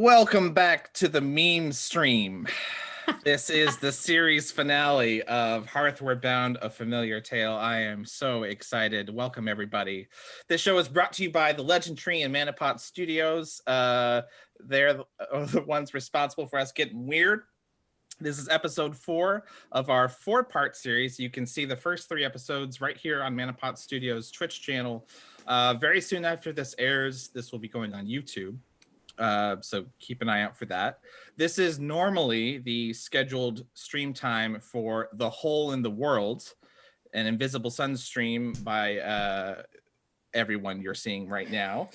Welcome back to the meme stream. This is the series finale of Hearthward Bound, A Familiar Tale. I am so excited. Welcome, everybody. This show is brought to you by the Legend Tree and ManaPot Studios. They're the ones responsible for us getting weird. This is episode 4 of our 4-part series. You can see the first 3 episodes right here on ManaPot Studios' Twitch channel. Very soon after this airs, this will be going on YouTube. So keep an eye out for that. This is normally the scheduled stream time for The Hole in the World, an Invisible Sun stream by everyone you're seeing right now.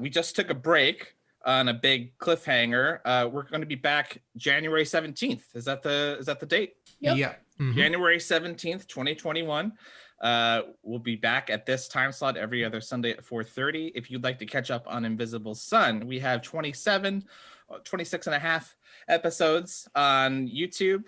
We just took a break on a big cliffhanger. We're going to be back January 17th. Is that the date? Yep. Yeah. Mm-hmm. January 17th, 2021. We'll be back at this time slot every other Sunday at 4:30. If you'd like to catch up on Invisible Sun, we have 26 and a half episodes on YouTube.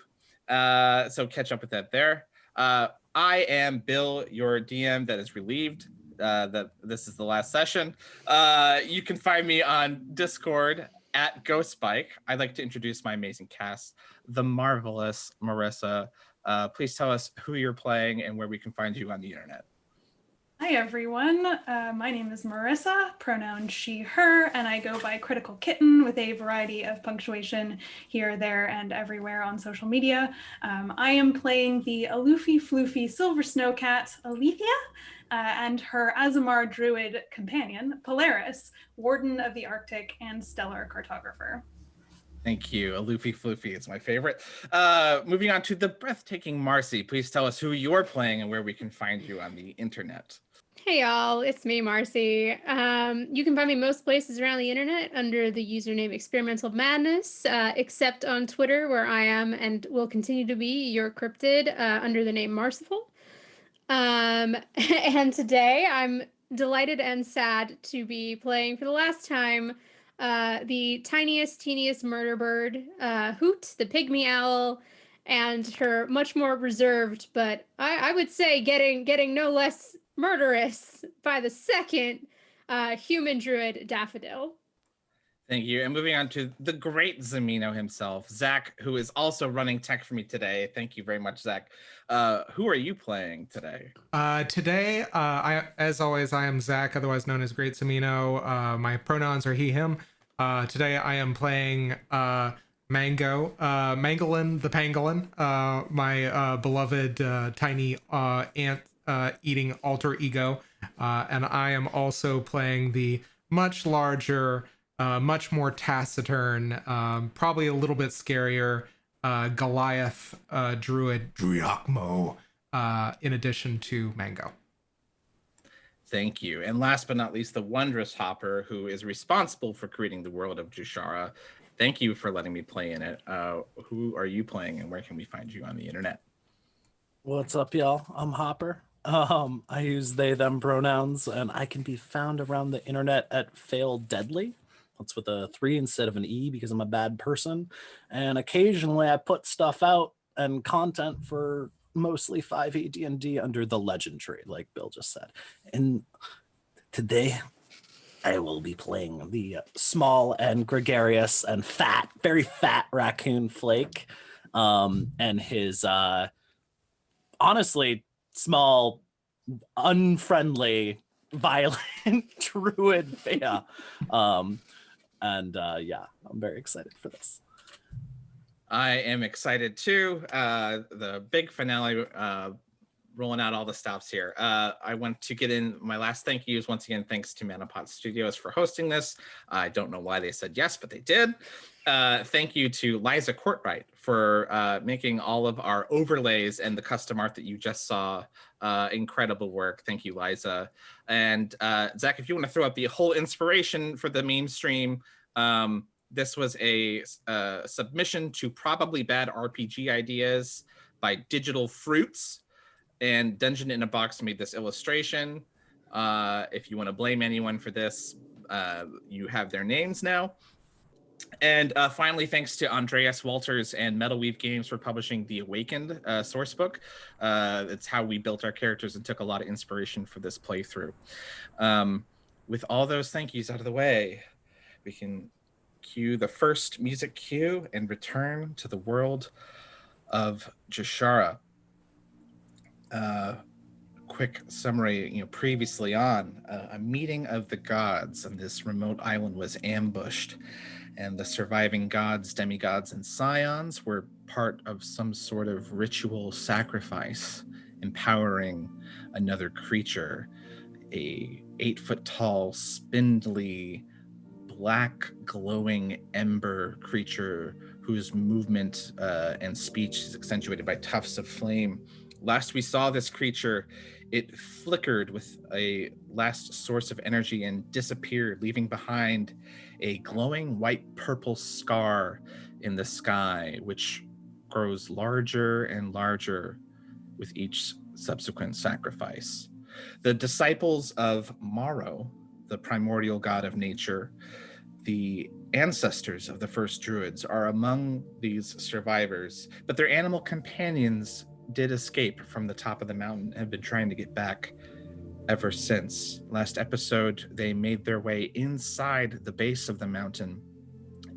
So catch up with that there. I am Bill, your DM that is relieved that this is the last session. You can find me on Discord at GhostBike. I'd like to introduce my amazing cast, the marvelous Marissa. Please tell us who you're playing and where we can find you on the internet. Hi, everyone. My name is Marissa, pronoun she, her, and I go by Critical Kitten with a variety of punctuation here, there, and everywhere on social media. I am playing the Aloofy Floofy Silver Snow Cat, Aletheia, and her Azamar Druid companion, Polaris, Warden of the Arctic and Stellar Cartographer. Thank you. Aloofy Floofy is my favorite. Moving on to the breathtaking Marcy. Please tell us who you're playing and where we can find you on the internet. Hey y'all, it's me, Marcy. You can find me most places around the internet under the username Experimental Madness, except on Twitter, where I am and will continue to be your cryptid under the name Marciful. And today I'm delighted and sad to be playing for the last time the tiniest, teeniest murder bird, Hoot the Pygmy Owl, and her much more reserved, but I would say getting no less murderous by the second, human druid, Daffodil. Thank you. And moving on to the great Zamino himself, Zach, who is also running tech for me today. Thank you very much, Zach. Who are you playing today? Today, as always, I am Zach, otherwise known as Great Zamino. My pronouns are he, him. Today I am playing Mangolin the Pangolin, my beloved tiny ant eating alter ego. And I am also playing the much larger, much more taciturn, probably a little bit scarier Goliath druid Driakmo, in addition to Mango. Thank you. And last but not least, the wondrous Hopper, who is responsible for creating the world of Jushara. Thank you for letting me play in it. Who are you playing and where can we find you on the internet? What's up, y'all? I'm Hopper. I use they, them pronouns, and I can be found around the internet at Fail Deadly. That's with a 3 instead of an E because I'm a bad person. And occasionally I put stuff out and content for mostly 5e D&D under the Legend Tree, like Bill just said. And today I will be playing the small and gregarious and fat, very fat raccoon Flake, and his honestly small, unfriendly, violent druid Fia. Yeah, I'm very excited for this. I am excited too. The big finale, rolling out all the stops here. I want to get in my last thank yous. Once again, thanks to ManaPot Studios for hosting this. I don't know why they said yes, but they did. Thank you to Liza Courtwright for making all of our overlays and the custom art that you just saw. Incredible work. Thank you, Liza. And Zach, if you want to throw up the whole inspiration for the meme stream, this was a submission to Probably Bad RPG Ideas by Digital Fruits, and Dungeon in a Box made this illustration. If you want to blame anyone for this, you have their names now. And finally, thanks to Andreas Walters and Metalweave Games for publishing the Awakened sourcebook. It's how we built our characters and took a lot of inspiration for this playthrough. With all those thank yous out of the way, we can cue the first music cue and return to the world of Jushara. Quick summary, previously on, a meeting of the gods on this remote island was ambushed, and the surviving gods, demigods, and scions were part of some sort of ritual sacrifice, empowering another creature, a 8-foot tall, spindly, black glowing ember creature whose movement and speech is accentuated by tufts of flame. Last we saw this creature, it flickered with a last source of energy and disappeared, leaving behind a glowing white-purple scar in the sky, which grows larger and larger with each subsequent sacrifice. The disciples of Morrow, the primordial god of nature, the ancestors of the first druids, are among these survivors, but their animal companions did escape from the top of the mountain and have been trying to get back ever since. Last episode, they made their way inside the base of the mountain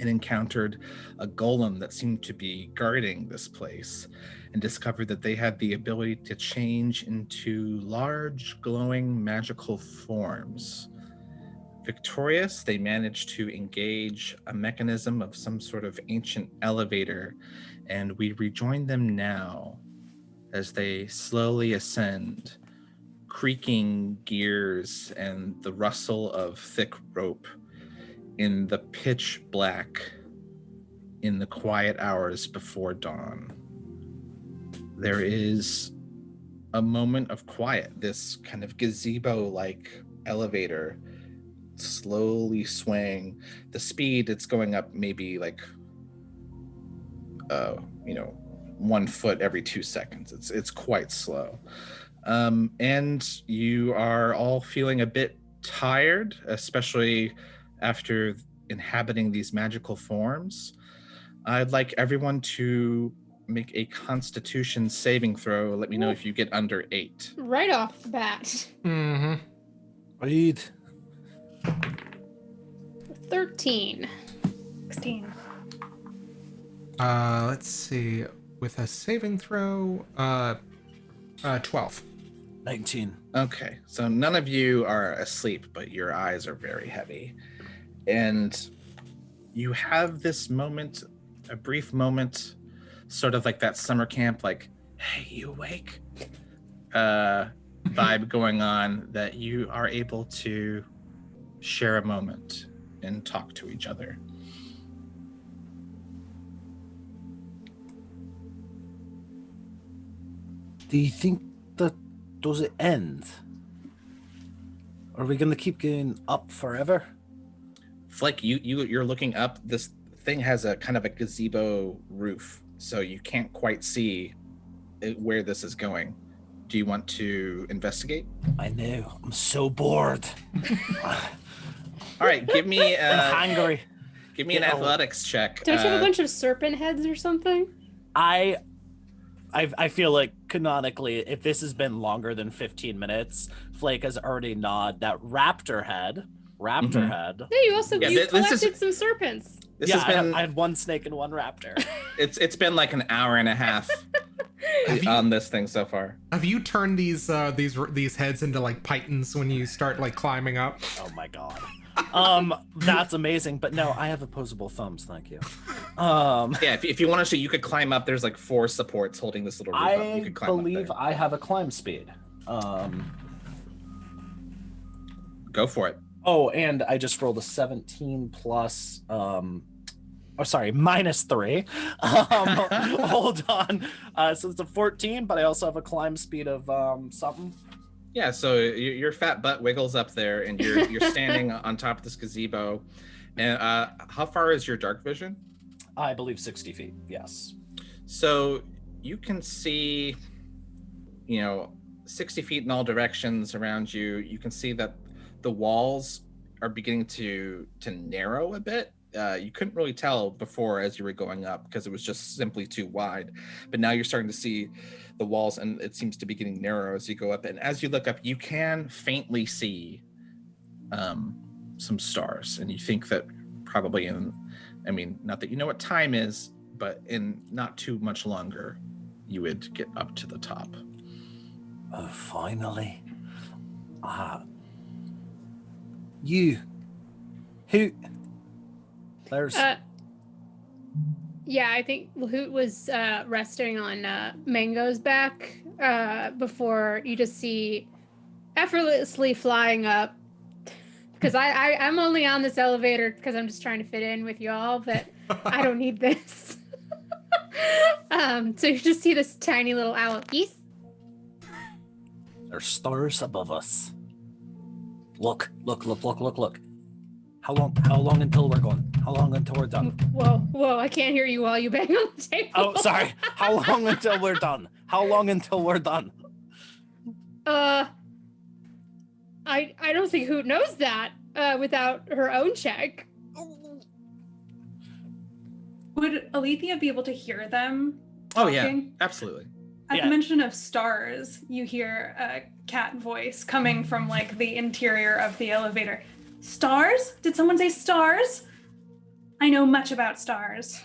and encountered a golem that seemed to be guarding this place, and discovered that they had the ability to change into large, glowing, magical forms. Victorious, they managed to engage a mechanism of some sort of ancient elevator, and we rejoin them now as they slowly ascend, creaking gears and the rustle of thick rope in the pitch black in the quiet hours before dawn. There is a moment of quiet. This kind of gazebo-like elevator slowly swaying. The speed it's going up maybe 1 foot every 2 seconds. It's quite slow. And you are all feeling a bit tired, especially after inhabiting these magical forms. I'd like everyone to make a Constitution saving throw. Let me know if you get under 8. Right off the bat. Mm-hmm. Read. 13. 16. Let's see. With a saving throw, 12. 19. Okay, so none of you are asleep, but your eyes are very heavy. And you have this moment, a brief moment, sort of like that summer camp, like, hey, you awake? Vibe going on, that you are able to share a moment and talk to each other. Do you think that does it end? Are we gonna keep going up forever? Flake, you're looking up. This thing has a kind of a gazebo roof, so you can't quite see where this is going. Do you want to investigate? I know. I'm so bored. All right, give me I'm hungry. give me an athletics check. Don't you have a bunch of serpent heads or something? I feel like canonically, if this has been longer than 15 minutes, Flake has already gnawed that raptor head. Head. Yeah, you also Yeah, you this collected is- some serpents. This yeah, has been I had one snake and one raptor. it's been like an hour and a half on this thing so far. Have you turned these heads into like pythons when you start like climbing up? Oh my god. That's amazing. But no, I have opposable thumbs. Thank you. Yeah, if you want to see, you could climb up. There's like 4 supports holding this little roof up. You I could climb believe up I have a climb speed. there. Go for it. Oh, and I just rolled a 17 plus minus 3. Hold on. So it's a 14, but I also have a climb speed of something. Yeah, so your fat butt wiggles up there, and you're standing on top of this gazebo. And how far is your dark vision? I believe 60 feet. Yes. So you can see, 60 feet in all directions around you. You can see that the walls are beginning to narrow a bit. You couldn't really tell before as you were going up because it was just simply too wide. But now you're starting to see the walls, and it seems to be getting narrow as you go up. And as you look up, you can faintly see some stars, and you think that probably in, I mean, not that you know what time is, but in not too much longer, you would get up to the top. Oh, finally. You. Hoot. There's... Yeah, I think Hoot was resting on Mango's back before you just see effortlessly flying up. Because I'm only on this elevator because I'm just trying to fit in with y'all, but I don't need this. So you just see this tiny little owl piece. There's stars above us. Look. How long until we're gone? How long until we're done? Whoa, I can't hear you while you bang on the table. Oh, sorry. How long until we're done? I don't think Hoot knows that without her own check. Would Aletheia be able to hear them Oh talking? yeah, absolutely. At Yeah. the mention of stars, you hear a cat voice coming from like the interior of the elevator. Stars? Did someone say stars? I know much about stars.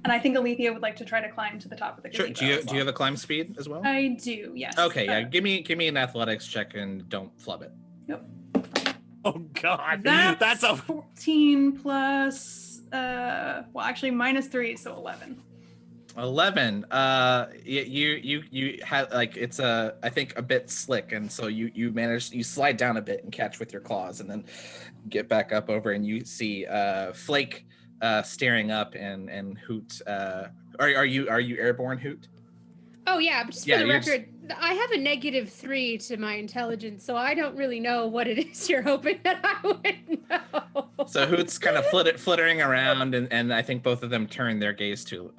And I think Aletheia would like to try to climb to the top of the Sure. gazebo. Do you have a climb speed as well? I do, yes. Okay, yeah. Give me an athletics check and don't flub it. Yep. Oh, God. That's a... 14 plus well actually -3, so 11. 11. You have like it's I think a bit slick, and so you manage, you slide down a bit and catch with your claws, and then get back up over, and you see Flake staring up, and Hoot. Are you airborne, Hoot? Oh yeah, but just for Yeah, the you're record, I have a -3 to my intelligence, so I don't really know what it is you're hoping that I would know. So Hoot's kind of flittering around, and I think both of them turn their gaze to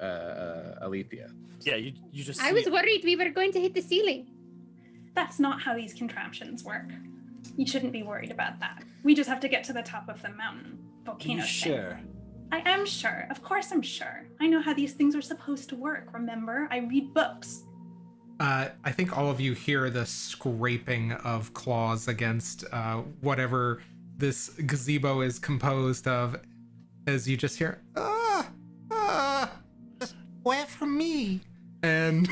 Aletheia. Yeah, you just... I was worried we were going to hit the ceiling. That's not how these contraptions work. You shouldn't be worried about that. We just have to get to the top of the mountain volcano You thing. sure? I am sure. Of course I'm sure. I know how these things are supposed to work, remember? I read books. I think all of you hear the scraping of claws against whatever this gazebo is composed of, as you just hear, just wait for me. And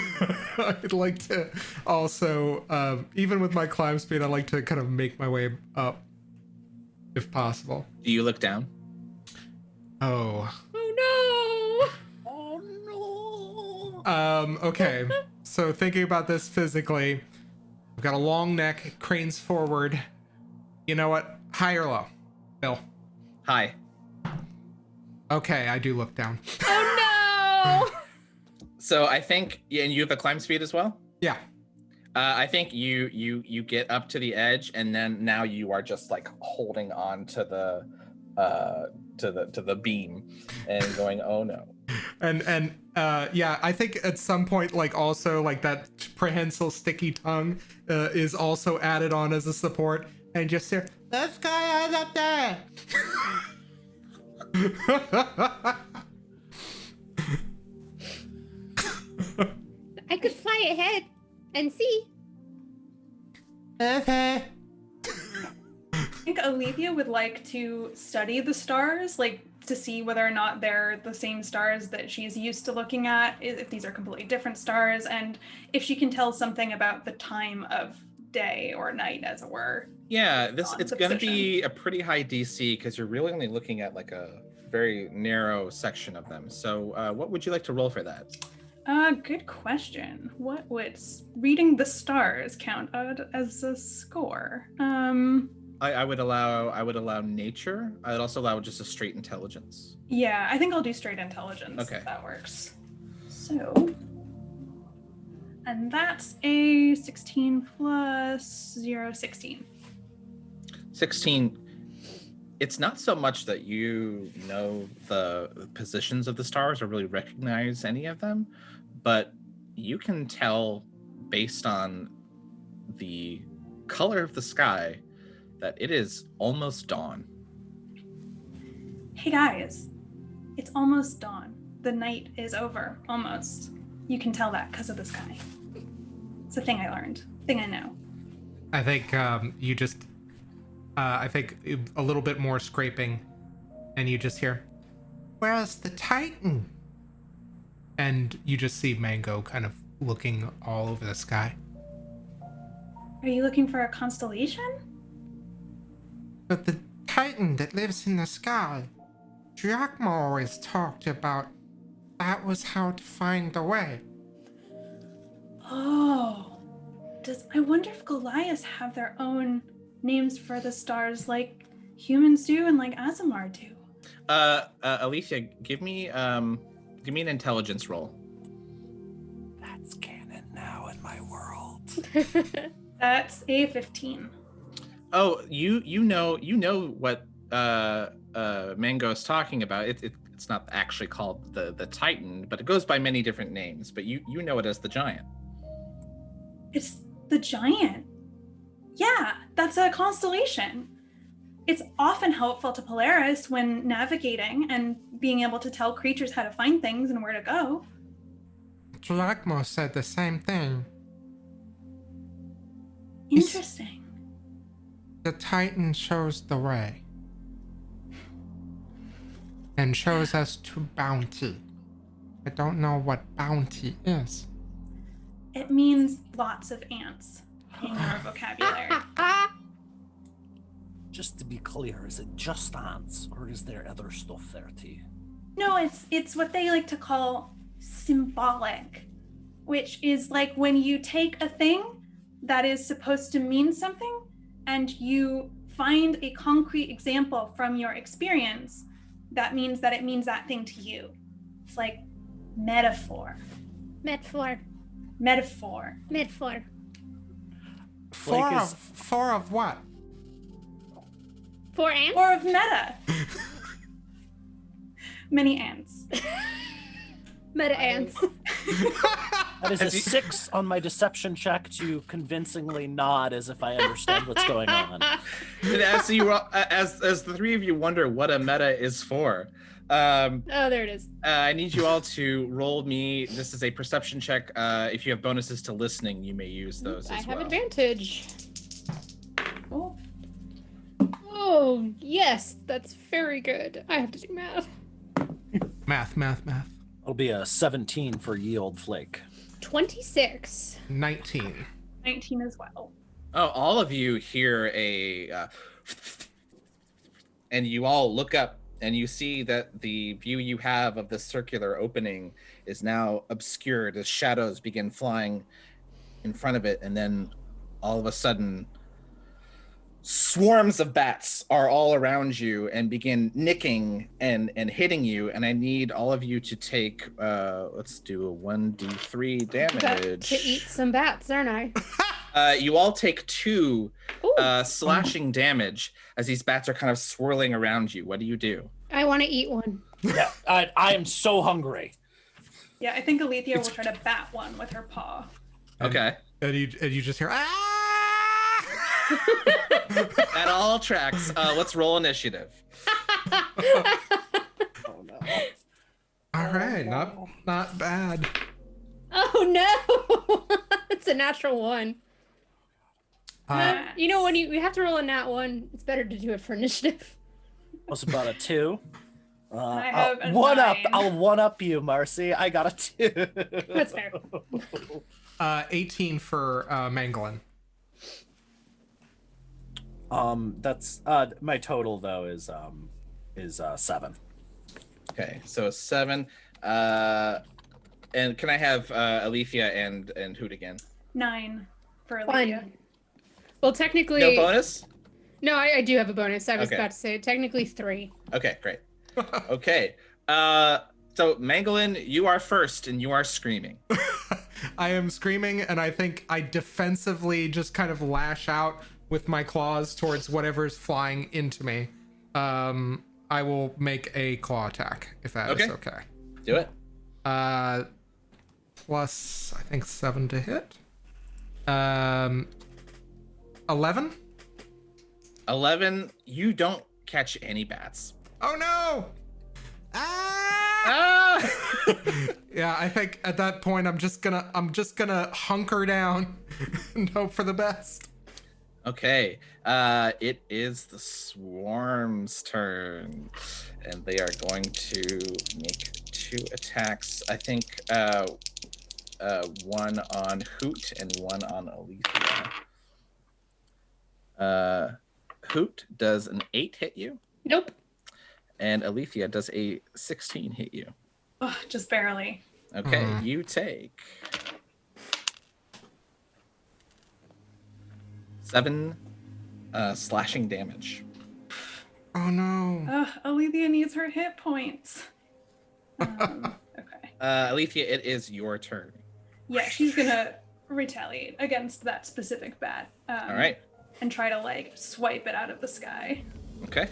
I'd like to also, even with my climb speed, I'd like to kind of make my way up, if possible. Do you look down? Oh. Oh Oh, no. Okay. So thinking about this physically, I've got a long neck, it cranes forward. You know what? High or low? Bill. Hi. Okay, I do look down. no! Oh no! So I think, yeah, and you have a climb speed as well? Yeah. I think you get up to the edge, and then now you are just like holding on to the beam and going, oh no. And yeah, I think at some point, like also like that prehensile sticky tongue is also added on as a support, and just say, "This guy is up there." I could fly ahead and see. Okay. I think Aletheia would like to study the stars, like to see whether or not they're the same stars that she's used to looking at, if these are completely different stars, and if she can tell something about the time of day or night, as it were. Yeah, On it's the going to position. be a pretty high DC because you're really only looking at like a very narrow section of them. So what would you like to roll for that? Good question. What would reading the stars count as a score? I would allow nature. I would also allow just a straight intelligence. Yeah, I think I'll do straight intelligence Okay. if that works. So, and that's a 16 plus 0, 16. 16. It's not so much that you know the positions of the stars or really recognize any of them, but you can tell based on the color of the sky that it is almost dawn. Hey guys, it's almost dawn. The night is over, almost. You can tell that because of the sky. It's a thing I learned, thing I know. I think you just, I think a little bit more scraping, and you just hear, "Where's the Titan?" And you just see Mango kind of looking all over the sky. Are you looking for a constellation? But the Titan that lives in the sky, Giacomo always talked about that was how to find the way. Oh. I wonder if Goliaths have their own names for the stars like humans do and like Azamar do? Alicia, give me an intelligence roll. That's canon now in my world. That's a 15. Oh, you know what Mango's talking about. It's not actually called the Titan, but it goes by many different names. But you know it as the Giant. It's the Giant. Yeah, that's a constellation. It's often helpful to Polaris when navigating and being able to tell creatures how to find things and where to go. Giacomo said the same thing. Interesting. The Titan shows the way. And shows us to bounty. I don't know what bounty is. It means lots of ants in your vocabulary. Just to be clear, is it just ants, or is there other stuff there too? No, it's what they like to call symbolic, which is like when you take a thing that is supposed to mean something and you find a concrete example from your experience that means that it means that thing to you. It's like metaphor. Metaphor. Four of what? 4 ants? Or of meta. Many ants. Meta ants. That is a 6 on my deception check to convincingly nod as if I understand what's going on. And as the three of you wonder what a meta is for, Oh, there it is. I need you all to roll me. This is a perception check. If you have bonuses to listening, you may use those I as have well. advantage. Oh. Oh, yes, that's very good. I have to do math. Math. It'll be a 17 for yield flake. 26. 19. 19 as well. Oh, all of you hear and you all look up and you see that the view you have of the circular opening is now obscured as shadows begin flying in front of it, and then all of a sudden swarms of bats are all around you and begin nicking and hitting you, and I need all of you to take let's do a 1d3 Got damage. to eat some bats, aren't I? You all take 2 Ooh. slashing damage as these bats are kind of swirling around you. What do you do? I want to eat one. Yeah, I am so hungry. Yeah, I think Aletheia will try to bat one with her paw. Okay. And you just hear, ah! That all tracks. Let's roll initiative. Oh no. All right, not bad. Oh no! It's a natural 1. You know, when you have to roll a nat 1, it's better to do it for initiative. Was about a 2. I have a I'll 9. one up you, Marcy. I got a 2. That's fair. 18 for Mangalyn. That's my total though is 7. Okay, so 7. And can I have Aletheia and Hoot again? 9 for Aletheia. 1. Well, technically... No bonus? No, I do have a bonus. I was Okay. about to say, technically 3. Okay, great. Okay. So Mangalyn, you are first and you are screaming. I am screaming, and I think I defensively just kind of lash out with my claws towards whatever's flying into me. I will make a claw attack, if that is okay. Do it. Plus, I think 7 to hit. 11? 11, you don't catch any bats. Oh no! Ah! Ah! Yeah, I think at that point I'm just gonna hunker down and hope for the best. Okay, it is the swarm's turn, and they are going to make 2 attacks. I think one on Hoot and one on Aletheia. Hoot, does an 8 hit you? Nope. And Aletheia, does a 16 hit you? Oh, just barely. Okay, you take 7 slashing damage. Oh no. Alethea needs her hit points. Okay. Alethea, it is your turn. Yeah, she's gonna retaliate against that specific bat. All right. And try to like swipe it out of the sky Okay.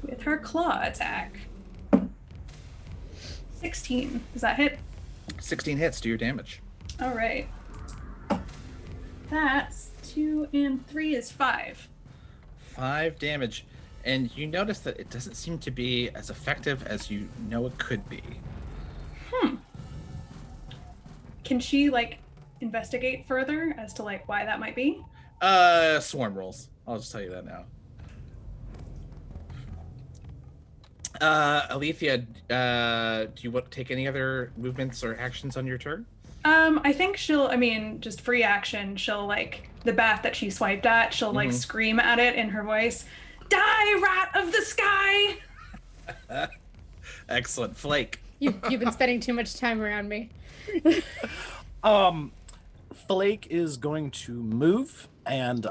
with her claw attack. 16. Does that hit? 16 hits. Do your damage. All right. That's 2 and 3 is 5. 5 damage. And you notice that it doesn't seem to be as effective as you know it could be. Can she like investigate further as to like why that might be? Swarm rolls. I'll just tell you that now. Aletheia, do you want to take any other movements or actions on your turn? I think just free action, she'll like the bat that she swiped at, she'll like scream at it in her voice, "Die, rat of the sky!" Excellent. Flake. You've been spending too much time around me. Flake is going to move and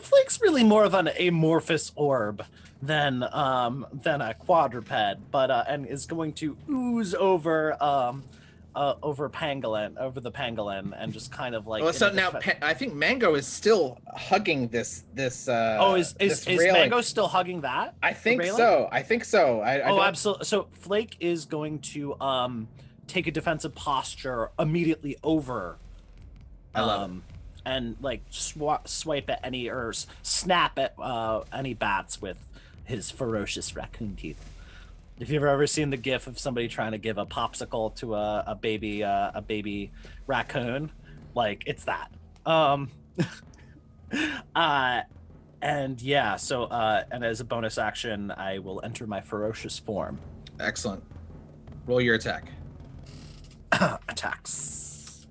Flake's really more of an amorphous orb than a quadruped, but and is going to ooze over the Pangolin, and just kind of like. Well, so now I think Mango is still hugging this. Is railing. Mango still hugging that? I think railing? so. I think so. Absolutely. So Flake is going to take a defensive posture immediately over. I love it. And like swipe at any or snap at any bats with his ferocious raccoon teeth. If you've ever seen the gif of somebody trying to give a popsicle to a baby raccoon, like it's that. And yeah, so and as a bonus action, I will enter my ferocious form. Excellent. Roll your attack. Attacks.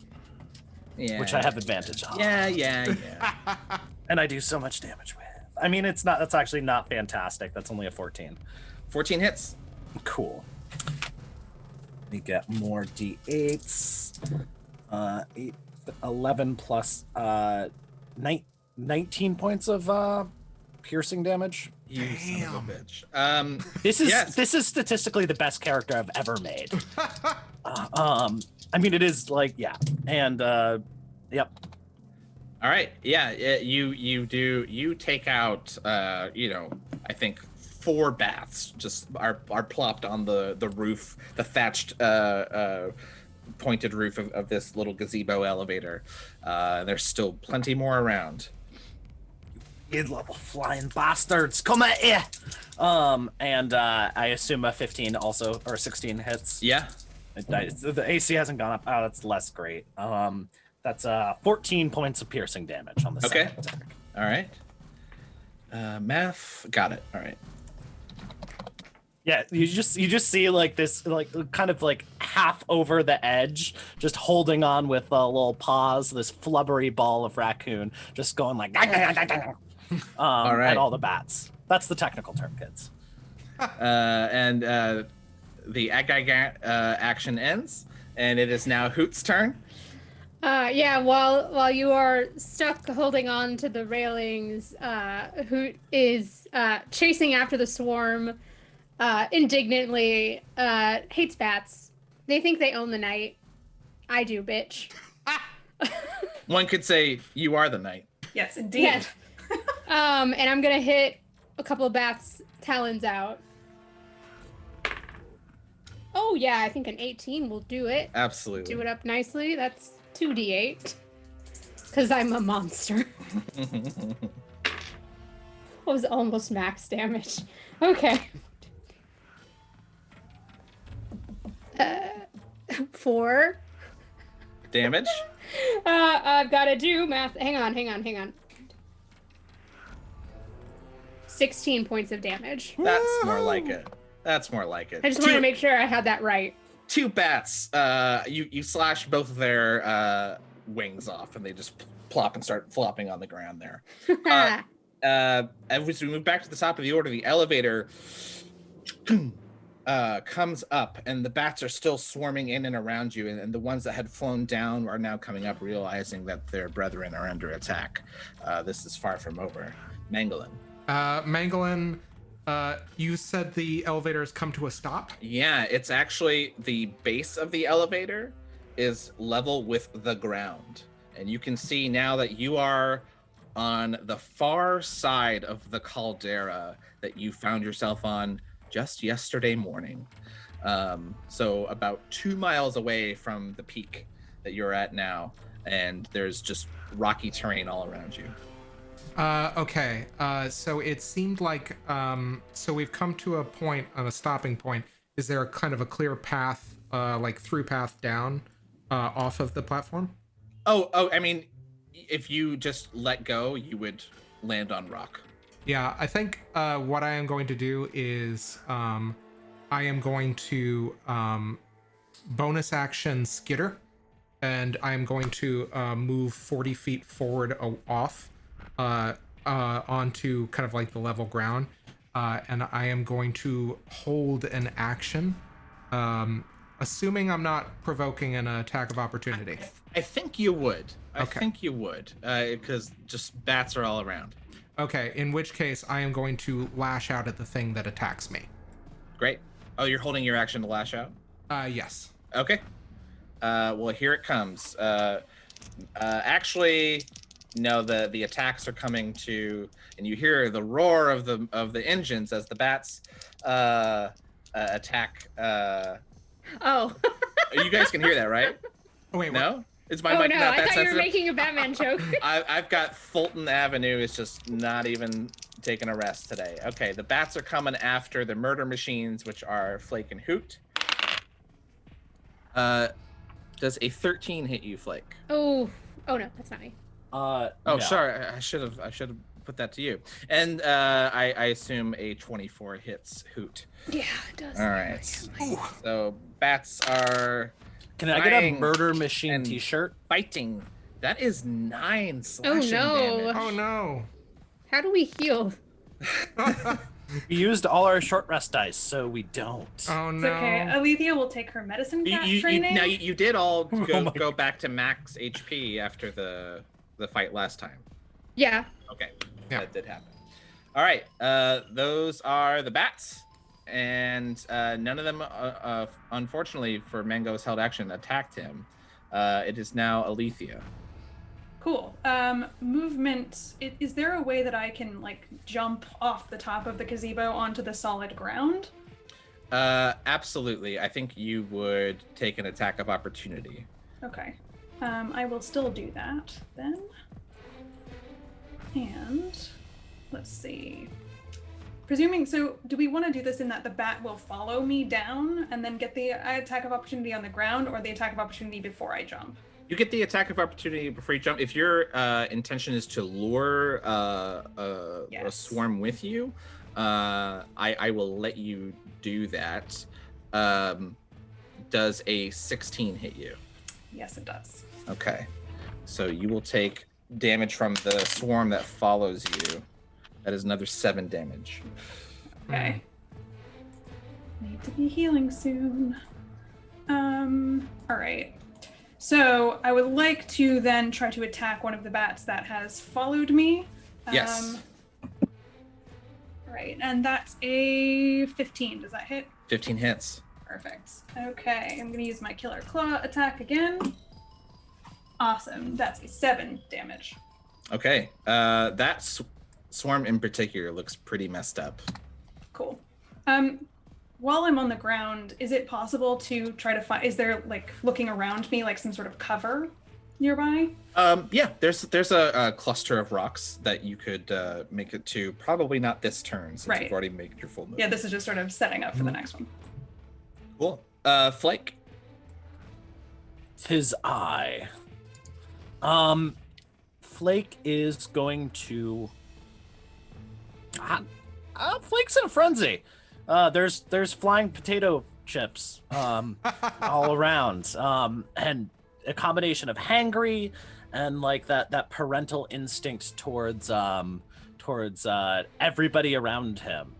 Yeah. Which I have advantage on. Yeah. And I do so much damage with. I mean, that's actually not fantastic. That's only a 14. 14 hits. Cool. Let me get more d8s. 11 plus 19 points of piercing damage. You son of a bitch. This is yes. This is statistically the best character I've ever made. I mean, it is like, yeah, and yep. All right, yeah, you take out I think 4 bats just are plopped on the roof, the thatched pointed roof of this little gazebo elevator. There's still plenty more around. You little flying bastards, come at ya! And I assume a 15 also, or 16 hits. Yeah. The AC hasn't gone up. Oh, that's less great. That's 14 points of piercing damage on the second attack. All right. Math, got it. All right. Yeah, you just see like this, like kind of like half over the edge, just holding on with little paws, this flubbery ball of raccoon, just going like all right. at all the bats. That's the technical term, kids. And the action ends, and it is now Hoot's turn. Yeah, while you are stuck holding on to the railings, Hoot is chasing after the swarm indignantly, hates bats. They think they own the night. I do, bitch. One could say you are the knight. Yes, indeed. Yes. And I'm gonna hit a couple of bats' talons out. Oh yeah, I think an 18 will do it. Absolutely. Do it up nicely. That's 2d8. Because I'm a monster. Was almost max damage. Okay. 4. damage. I've got to do math. Hang on. 16 points of damage. That's more like it. That's more like it. I just wanted to make sure I had that right. Two bats. You slash both of their wings off, and they just plop and start flopping on the ground there. As we move back to the top of the order, the elevator comes up, and the bats are still swarming in and around you, and the ones that had flown down are now coming up, realizing that their brethren are under attack. This is far from over. Mangalyn. Mangalyn, you said the elevator has come to a stop? Yeah, it's actually the base of the elevator is level with the ground. And you can see now that you are on the far side of the caldera that you found yourself on just yesterday morning. So about 2 miles away from the peak that you're at now. And there's just rocky terrain all around you. Okay. So it seemed like, so we've come to a point, on a stopping point. Is there a kind of a clear path, like through path down, off of the platform? Oh, I mean, if you just let go, you would land on rock. Yeah, I think what I am going to do is I am going to bonus action skitter, and I am going to move 40 feet forward off onto kind of like the level ground, and I am going to hold an action, assuming I'm not provoking an attack of opportunity. I think you would. I Okay. think you would, because just bats are all around. Okay, in which case I am going to lash out at the thing that attacks me. Great. Oh, you're holding your action to lash out? Yes. Okay. Well, here it comes. Actually, no. The attacks are coming to, and you hear the roar of the engines as the bats attack. Oh. You guys can hear that, right? Oh wait, what? No, is my Oh mic no, not I that thought you were sensitive? making a Batman joke. I've got Fulton Avenue is just not even taking a rest today. Okay, the bats are coming after the murder machines, which are Flake and Hoot. Does a 13 hit you, Flake? Oh no, that's not me. Oh, no. sorry, I should have put that to you. And I assume a 24 hits Hoot. Yeah, it does. All right. So bats are Can I get a Dying murder machine and- t-shirt? fighting. That is 9 slashing no. damage. Oh no. How do we heal? We used all our short rest dice, so we don't. Oh It's no. okay. Alethea will take her medicine cat training. Now you did all Oh my go back to max HP after the fight last time. Yeah. Okay, Yeah. that did happen. All right, those are the bats, and none of them, unfortunately for Mango's held action, attacked him. It is now Aletheia. Cool. Movement. Is there a way that I can like jump off the top of the gazebo onto the solid ground? Absolutely. I think you would take an attack of opportunity. Okay. I will still do that then. And let's see. Presuming, so do we want to do this in that the bat will follow me down and then get the attack of opportunity on the ground, or the attack of opportunity before I jump? You get the attack of opportunity before you jump. If your intention is to lure a Yes. swarm with you, I will let you do that. Does a 16 hit you? Yes, it does. Okay. So you will take damage from the swarm that follows you. That is another 7 damage. Okay. Need to be healing soon. All right. So I would like to then try to attack one of the bats that has followed me. Yes. All right, and that's a 15. Does that hit? 15 hits. Perfect. Okay, I'm gonna use my killer claw attack again. Awesome. That's a 7 damage. Okay. That swarm in particular looks pretty messed up. Cool. While I'm on the ground, is it possible to try to find? Is there like looking around me like some sort of cover nearby? Yeah, there's a cluster of rocks that you could make it to. Probably not this turn, since Right. you've already made your full move. Yeah, this is just sort of setting up for the next one. Cool. Flake. his eye. Flake is going to. Flake's in a frenzy. There's flying potato chips all around, and a combination of hangry and like that parental instinct towards everybody around him.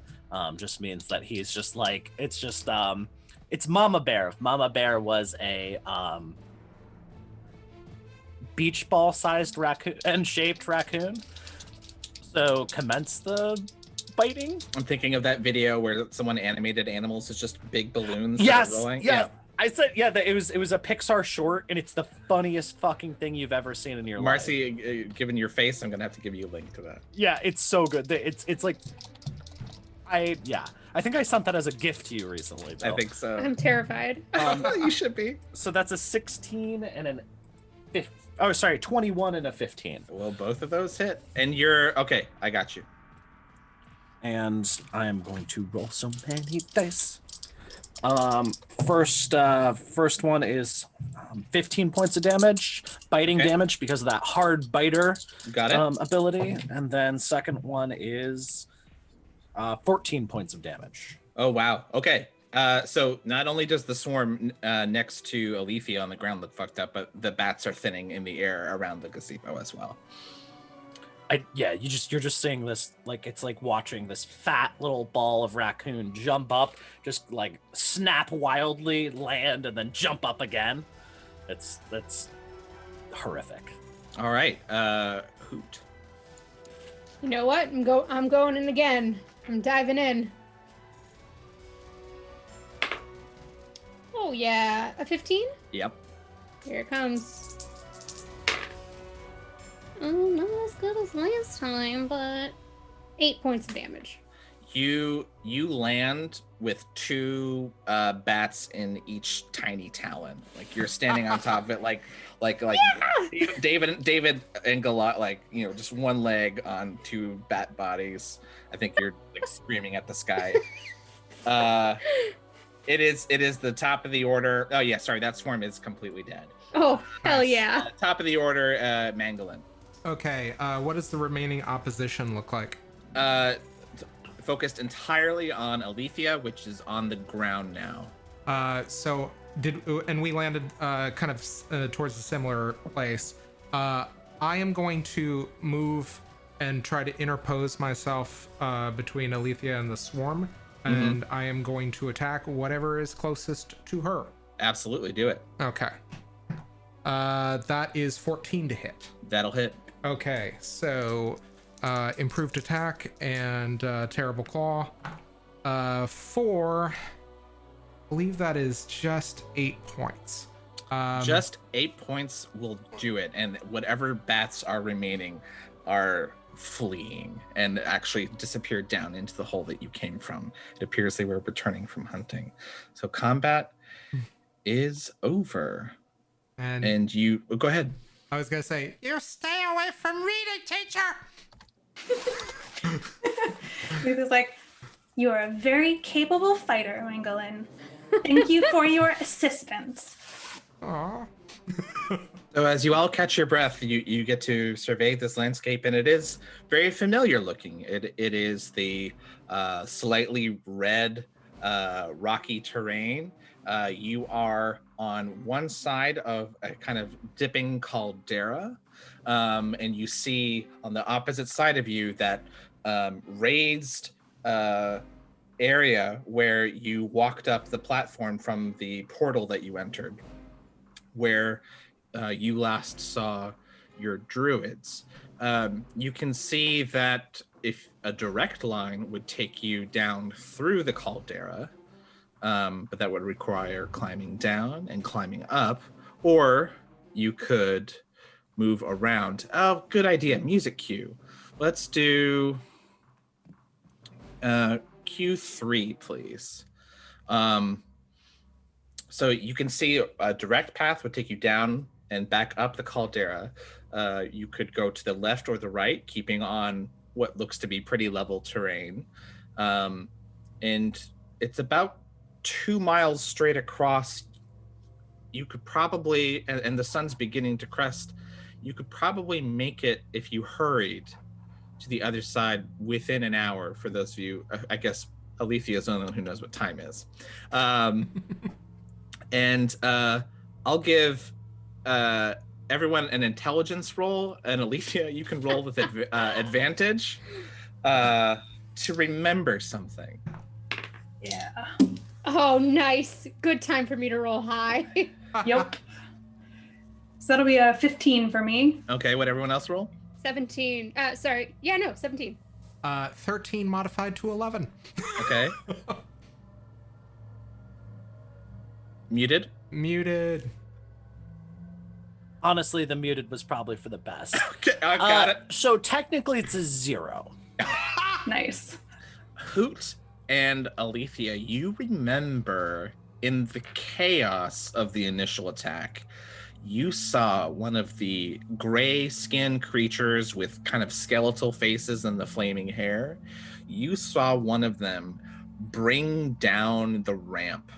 Just means that he's just like it's Mama Bear. If Mama Bear was a beach ball sized raccoon and shaped raccoon. So commence the biting. I'm thinking of that video where someone animated animals as just big balloons. Yes, that are rolling. yeah. I said it was a Pixar short, and it's the funniest fucking thing you've ever seen in your life. Marcy, given your face, I'm gonna have to give you a link to that. Yeah, it's so good. It's like I think I sent that as a gift to you recently, Bill. I think so. I'm terrified. You should be. So that's a 16 and an 21 and a 15. Well, both of those hit, and you're okay. I got you. And I am going to roll so many dice. First one is 15 points of damage, biting damage because of that hard biter Got it. ability, and then second one is 14 points of damage. Oh wow. Okay. So not only does the swarm next to Aletheia on the ground look fucked up, but the bats are thinning in the air around the gazebo as well. You're just seeing this, like it's like watching this fat little ball of raccoon jump up, just like snap wildly, land, and then jump up again. That's horrific. All right. Hoot. You know what? I'm going in again. I'm diving in. Oh yeah, a 15? Yep. Here it comes. Not as good as last time, but 8 points of damage. You land with two bats in each tiny talon. Like you're standing on top of it, like yeah! David and Goliath, like just one leg on two bat bodies. I think you're like screaming at the sky. It is the top of the order. Oh yeah, sorry, that swarm is completely dead. Oh hell yeah! Top of the order, Mangalyn. Okay, what does the remaining opposition look like? Focused entirely on Aletheia, which is on the ground now. So we landed kind of towards a similar place. I am going to move and try to interpose myself between Aletheia and the swarm, and I am going to attack whatever is closest to her. Absolutely, do it. Okay. That is 14 to hit. That'll hit. Okay, so improved attack and terrible claw. I believe that is just 8 points. Just 8 points will do it, and whatever bats are remaining are fleeing and actually disappeared down into the hole that you came from. It appears they were returning from hunting. So combat is over. And you go ahead. I was gonna say, you stay away from reading, teacher. He was like, "You are a very capable fighter, Mangalyn. Thank you for your assistance." Aww. So as you all catch your breath, you get to survey this landscape, and it is very familiar looking. It is the slightly red, rocky terrain. You are on one side of a kind of dipping caldera, and you see on the opposite side of you that raised area where you walked up the platform from the portal that you entered, where you last saw your druids. You can see that if a direct line would take you down through the caldera, but that would require climbing down and climbing up, or you could move around. Oh, good idea. Music cue. Let's do Q3, please. So you can see a direct path would take you down and back up the caldera. You could go to the left or the right, keeping on what looks to be pretty level terrain. And it's about 2 miles straight across you could probably, and the sun's beginning to crest, you could probably make it if you hurried to the other side within an hour. For those of you, I guess Aletheia is the only one who knows what time is. And I'll give everyone an intelligence roll, and Aletheia, you can roll with advantage to remember something. Yeah. Oh, nice. Good time for me to roll high. Yep. So that'll be a 15 for me. Okay, what everyone else roll? 17. Sorry. Yeah, no, 17. 13 modified to 11. Okay. Muted? Muted. Honestly, the muted was probably for the best. Okay, I got it. So technically it's a 0. Nice. Hoot and Aletheia, you remember in the chaos of the initial attack, you saw one of the gray skinned creatures with kind of skeletal faces and the flaming hair. You saw one of them bring down the ramp,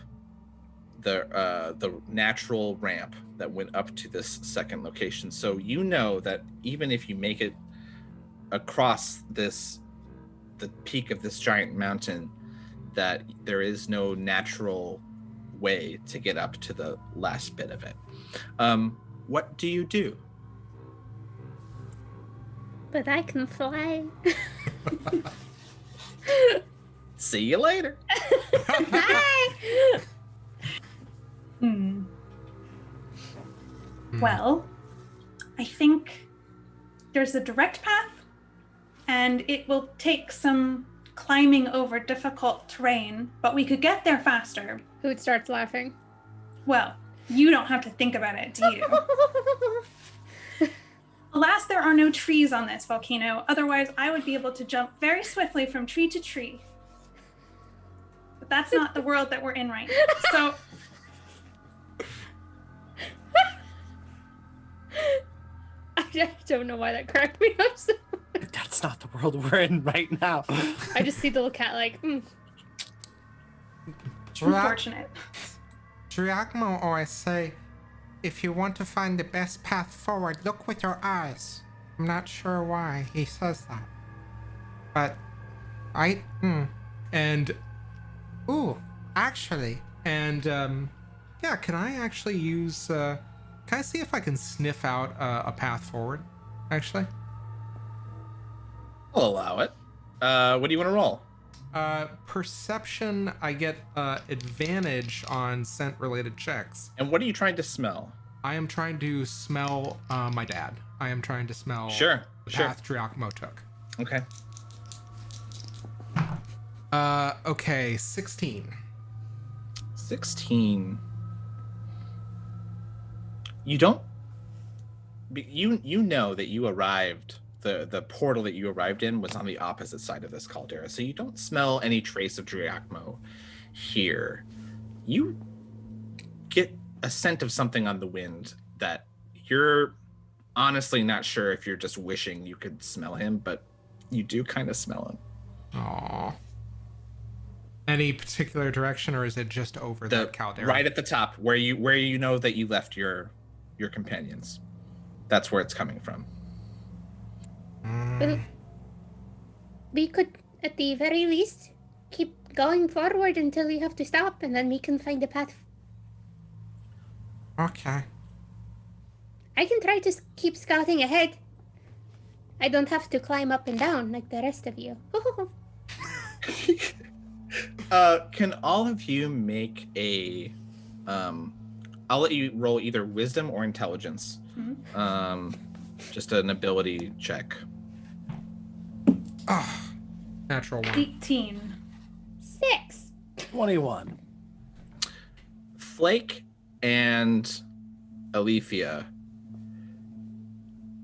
the natural ramp that went up to this second location. So you know that even if you make it across the peak of this giant mountain, that there is no natural way to get up to the last bit of it. What do you do? But I can fly. See you later. Bye. Well, I think there's a direct path, and it will take some climbing over difficult terrain, but we could get there faster. Hoot starts laughing. Well, you don't have to think about it, do you? Alas, there are no trees on this volcano. Otherwise, I would be able to jump very swiftly from tree to tree. But that's not the world that we're in right now. So I don't know why that cracked me up so much. That's not the world we're in right now. I just see the little cat like, unfortunate. Giacomo always say, if you want to find the best path forward, look with your eyes. I'm not sure why he says that. But, And, actually, and, yeah, can I actually use, can I see if I can sniff out a path forward, actually? I'll allow it. What do you want to roll? Perception, I get advantage on scent-related checks. And what are you trying to smell? I am trying to smell my dad. I am trying to smell the path Giacomo took. Okay. Okay, 16. 16. You don't... You know that you arrived... The portal that you arrived in was on the opposite side of this caldera, so you don't smell any trace of Giacomo here. You get a scent of something on the wind that you're honestly not sure if you're just wishing you could smell him, but you do kind of smell him. Aww. Any particular direction, or is it just over that caldera? Right at the top, where you know that you left your companions. That's where it's coming from. well, we could, at the very least, keep going forward until we have to stop, and then we can find a path. Okay. I can try to keep scouting ahead. I don't have to climb up and down like the rest of you. Can all of you make a... I'll let you roll either wisdom or intelligence. Just an ability check. Oh, natural 1. 18. 6. 21. Flake and Aletheia,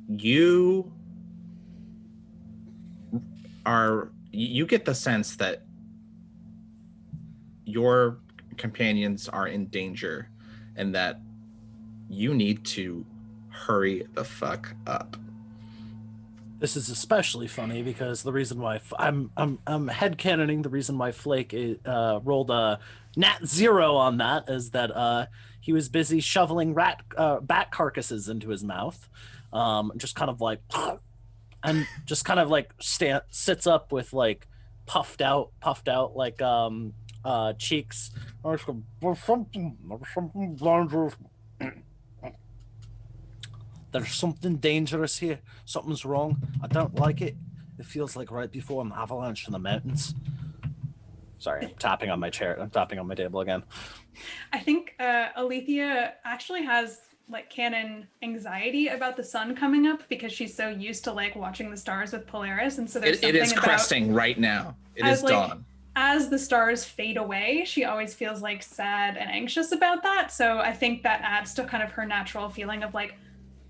you get the sense that your companions are in danger and that you need to hurry the fuck up. This is especially funny because the reason why I'm headcanoning the reason why Flake rolled a nat 0 on that is that he was busy shoveling bat carcasses into his mouth, just kind of like, and just kind of like sits up with like puffed out like cheeks. There's something dangerous. There's something dangerous here. Something's wrong. I don't like it. It feels like right before an avalanche in the mountains. Sorry, I'm tapping on my chair. I'm tapping on my table again. I think Aletheia actually has like canon anxiety about the sun coming up because she's so used to like watching the stars with Polaris, and so there's It something is about cresting right now. It is like, dawn. as the stars fade away, she always feels like sad and anxious about that. So I think that adds to kind of her natural feeling of like,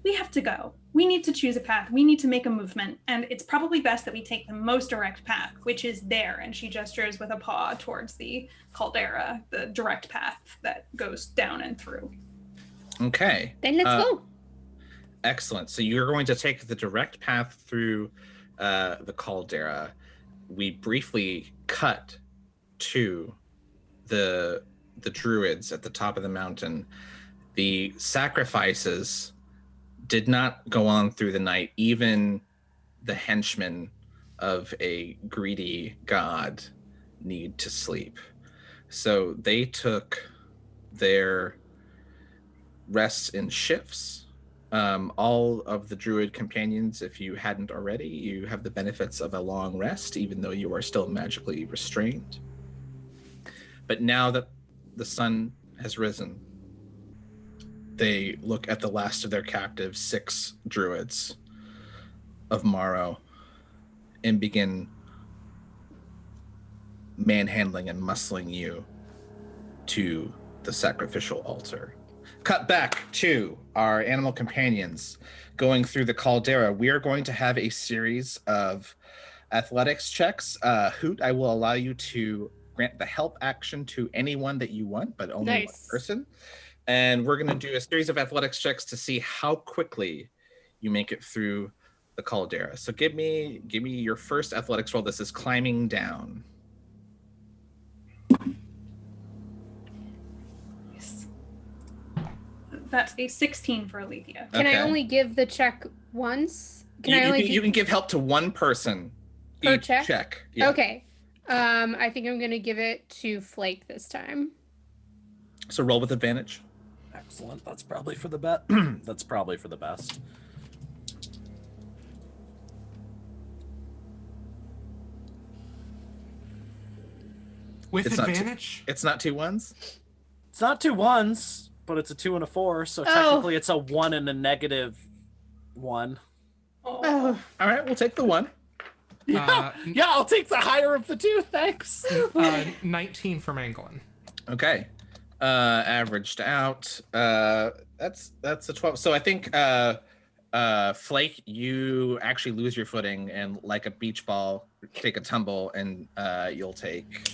we have to go. We need to choose a path. We need to make a movement. And it's probably best that we take the most direct path, which is there. And she gestures with a paw towards the caldera, the direct path that goes down and through. Okay. Then let's go. Excellent. So you're going to take the direct path through the caldera. We briefly cut to the druids at the top of the mountain. The sacrifices did not go on through the night. Even the henchmen of a greedy god need to sleep. So they took their rests in shifts. All of the druid companions, if you hadn't already, you have the benefits of a long rest, even though you are still magically restrained. But now that the sun has risen, they look at the last of their captives, 6 druids of Morrow, and begin manhandling and muscling you to the sacrificial altar. Cut back to our animal companions going through the caldera. We are going to have a series of athletics checks. Hoot, I will allow you to grant the help action to anyone that you want, but only one person. And we're going to do a series of athletics checks to see how quickly you make it through the caldera. So give me your first athletics roll. This is climbing down. That's a 16 for Aletheia. Can I Okay. only give the check once? You can give help to one person Per each check? check. Yeah. Okay. I think I'm going to give it to Flake this time. So roll with advantage. Excellent. That's probably for the That's probably for the best. With It's not two- advantage? It's not 2 1s. It's not 2 1s, but it's a 2 and a 4, so technically it's a 1 and a negative 1. Oh. All right, we'll take the 1. Yeah, I'll take the higher of the 2, thanks. 19 for Mangalyn. Okay. Averaged out. That's a 12. So I think Flake, you actually lose your footing and like a beach ball, take a tumble, and you'll take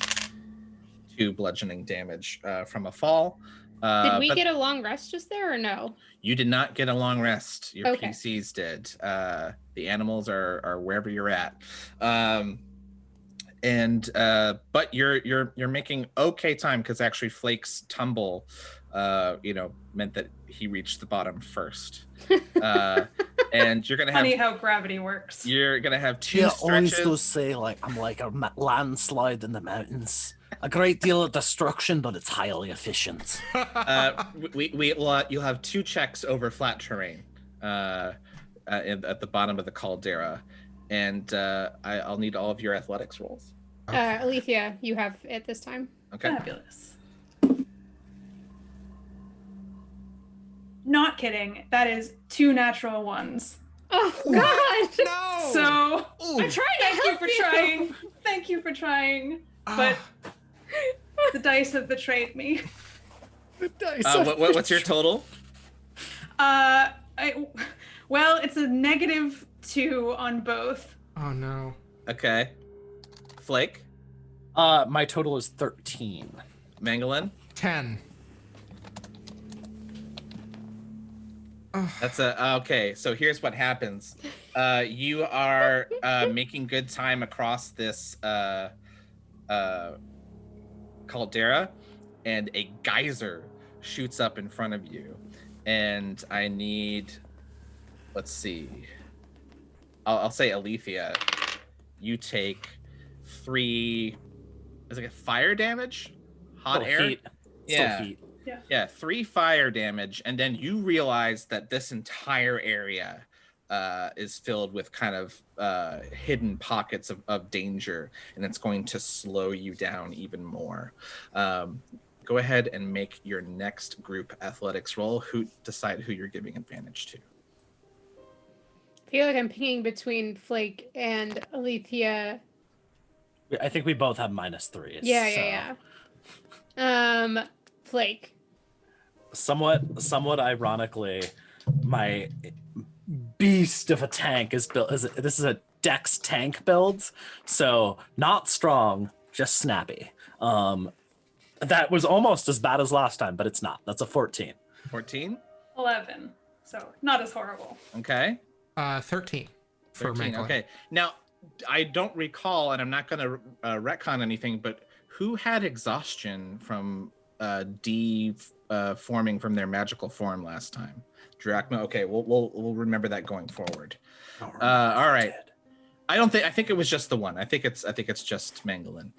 2 bludgeoning damage from a fall. Did we but get a long rest just there or no? You did not get a long rest. Your Okay. PCs did. The animals are wherever you're at. But you're making okay time because actually Flake's tumble meant that he reached the bottom first. And you're gonna have Funny how gravity works. you're gonna have 2 Yeah, always stretches. those say like I'm like a landslide in the mountains. A great deal of destruction, but it's highly efficient. You'll have 2 checks over flat terrain at the bottom of the caldera, and I'll need all of your athletics rolls. Aletheia, you have it this time. Okay. Fabulous. Not kidding. That is 2 natural ones. Oh, God! No! So I'm trying to thank you help for trying. Thank you for trying. But the dice have betrayed me. The dice. What's your total? Well, it's a -2 on both. Oh no. Okay. Flake, My total is 13. Mangalyn. 10. That's okay. So here's what happens. You are making good time across this caldera, and a geyser shoots up in front of you. And I need, let's see. I'll say Aletheia. You take 3. Is it like fire damage? Hot Still air. Heat. Yeah. Still heat. Yeah, 3 fire damage, and then you realize that this entire area is filled with kind of hidden pockets of danger, and it's going to slow you down even more. Go ahead and make your next group athletics roll. Decide who you're giving advantage to. I feel like I'm picking between Flake and Aletheia. I think we both have -3s. Yeah. Flake. Somewhat ironically, my beast of a tank is built. This is a Dex tank build, so not strong, just snappy. That was almost as bad as last time, but it's not. That's a 14. 14. 11. So not as horrible. Okay. 13 for 13. Mangalyn. Okay. Now, I don't recall, and I'm not going to retcon anything, but who had exhaustion from forming from their magical form last time? Drachma. Okay, we'll remember that going forward. All right. I think it was just the one. I think it's just Mangalyn.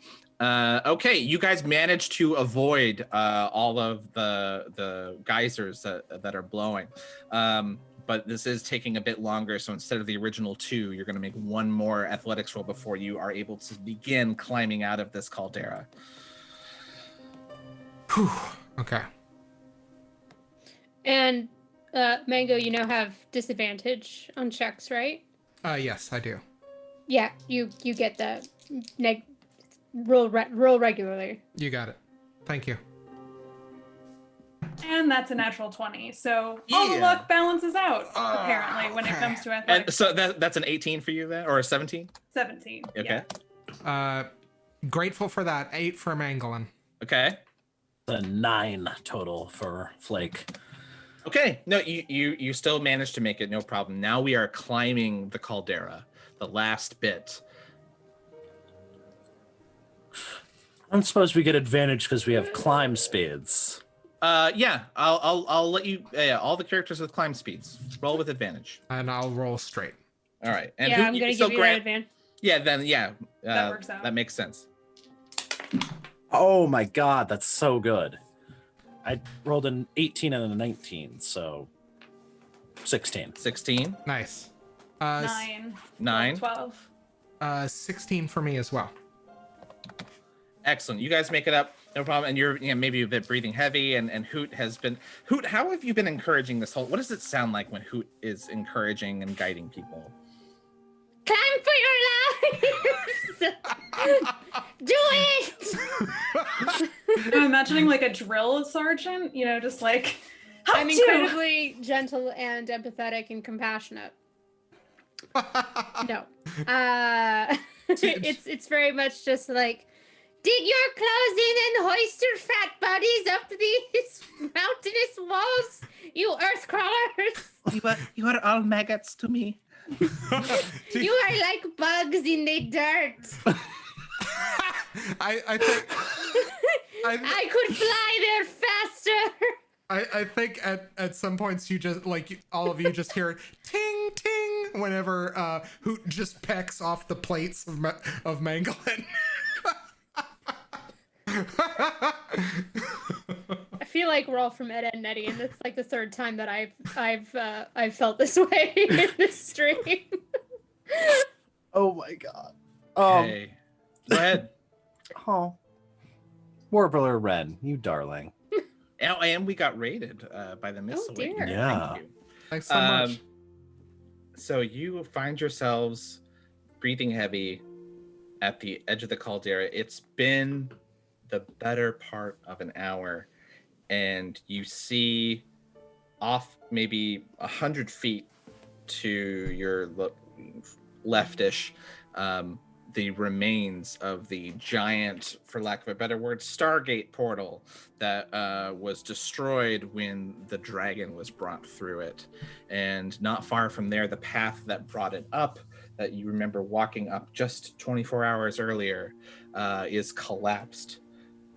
Okay, you guys managed to avoid all of the geysers that are blowing. But this is taking a bit longer, so instead of the original 2, you're going to make 1 more athletics roll before you are able to begin climbing out of this caldera. Whew. Okay. And Mango, you now have disadvantage on checks, right? Yes, I do. Yeah, you get the roll regularly. You got it. Thank you. And that's a natural 20. So all the luck balances out, apparently, when it comes to And athletics. so that's an 18 for you then, or a 17? 17. Okay. Yeah. Grateful for that. 8 for Mangalyn. Okay. A 9 total for Flake. Okay. No, you still managed to make it, no problem. Now we are climbing the caldera, the last bit. I don't suppose we get advantage because we have climb speeds. Yeah, I'll let you. Yeah, all the characters with climb speeds roll with advantage. And I'll roll straight. All right. And Yeah, I'm gonna give you that advantage. Yeah, then That works out. That makes sense. Oh my god, that's so good. I rolled an 18 and a 19, so 16. 16. Nice. 9. 9. 12. 16 for me as well. Excellent. You guys make it up, no problem. And you're maybe a bit breathing heavy. And Hoot has been. Hoot, how have you been encouraging this whole? What does it sound like when Hoot is encouraging and guiding people? Climb for your lives! Do it! I'm imagining like a drill sergeant, just like. I'm incredibly gentle and empathetic and compassionate. No. It's very much just like, dig your claws in and hoist your fat bodies up these mountainous walls, you earth crawlers. You are all maggots to me. You are like bugs in the dirt. I think I could fly there faster. I think at some points you just all of you just hear ting ting whenever Hoot just pecks off the plates of Mangalyn. I feel like we're all from Ed, Edd n Eddy, and it's like the 3rd time that I've felt this way in this stream. Oh my god. Hey, go ahead. Oh. Warbler Wren, you darling. And we got raided by the Miss Oh, Awakening. dear. Yeah. Thank you. Thanks so much. So you find yourselves breathing heavy at the edge of the caldera. It's been the better part of an hour, and you see off maybe 100 feet to your leftish the remains of the giant, for lack of a better word, Stargate portal that was destroyed when the dragon was brought through it. And not far from there, the path that brought it up, that you remember walking up just 24 hours earlier, is collapsed.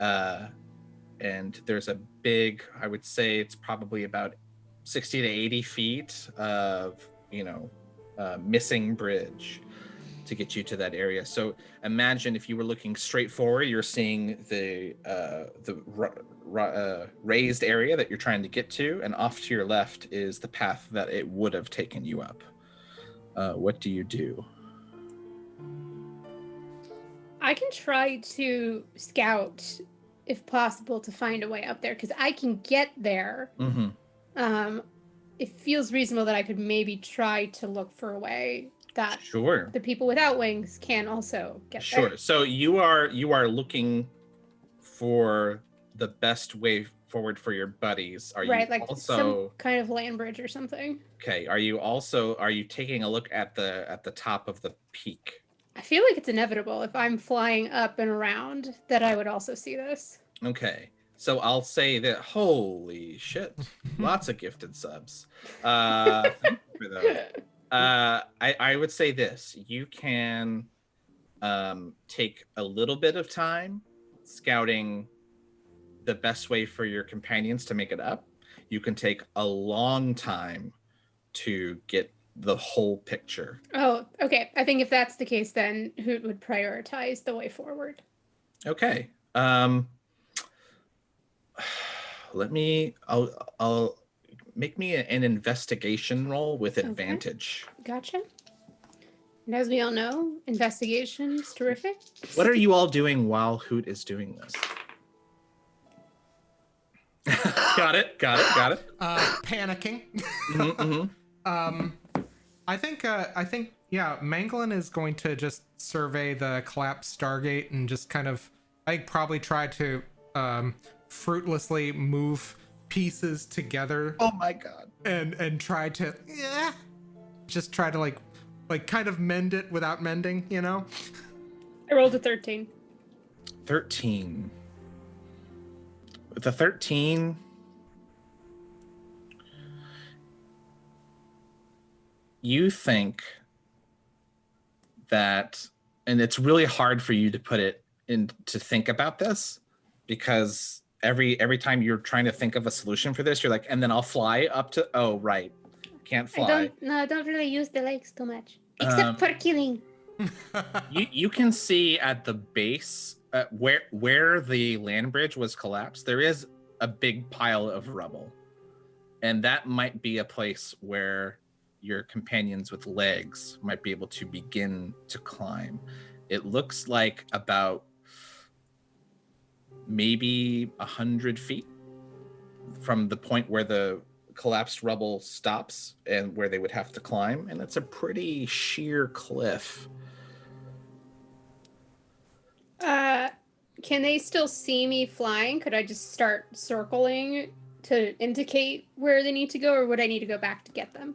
And there's a big, I would say it's probably about 60 to 80 feet of, missing bridge to get you to that area. So imagine if you were looking straight forward, you're seeing the raised area that you're trying to get to, and off to your left is the path that it would have taken you up. What do you do? I can try to scout, if possible, to find a way up there, because I can get there. Mm-hmm. It feels reasonable that I could maybe try to look for a way that Sure. the people without wings can also get Sure. there. So you are looking for the best way forward for your buddies. Are Right, you like also some kind of land bridge or something. okay? Are you taking a look at the top of the peak? I feel like it's inevitable if I'm flying up and around that I would also see this. Okay. So I'll say that holy shit, lots of gifted subs. Thank you for those. I would say this. You can take a little bit of time scouting the best way for your companions to make it up. You can take a long time to get the whole picture. Oh, okay. I think if that's the case, then Hoot would prioritize the way forward. Okay. I'll make me an investigation roll with advantage. Gotcha. And as we all know, investigation is terrific. What are you all doing while Hoot is doing this? Got it. Panicking. I think, yeah, Mangalyn is going to just survey the collapsed Stargate and just kind of, I think, probably try to fruitlessly move pieces together. Oh my god. And try to, just try to like kind of mend it without mending, I rolled a 13. 13. With a 13, you think that, and it's really hard for you to put it in to think about this, because every time you're trying to think of a solution for this, you're like, and then I'll fly up to, oh right, can't fly. I don't really use the legs too much, except for killing. You can see at the base where the land bridge was collapsed, there is a big pile of rubble, and that might be a place where your companions with legs might be able to begin to climb. It looks like about maybe 100 feet from the point where the collapsed rubble stops and where they would have to climb, and it's a pretty sheer cliff. Can they still see me flying? Could I just start circling to indicate where they need to go, or would I need to go back to get them?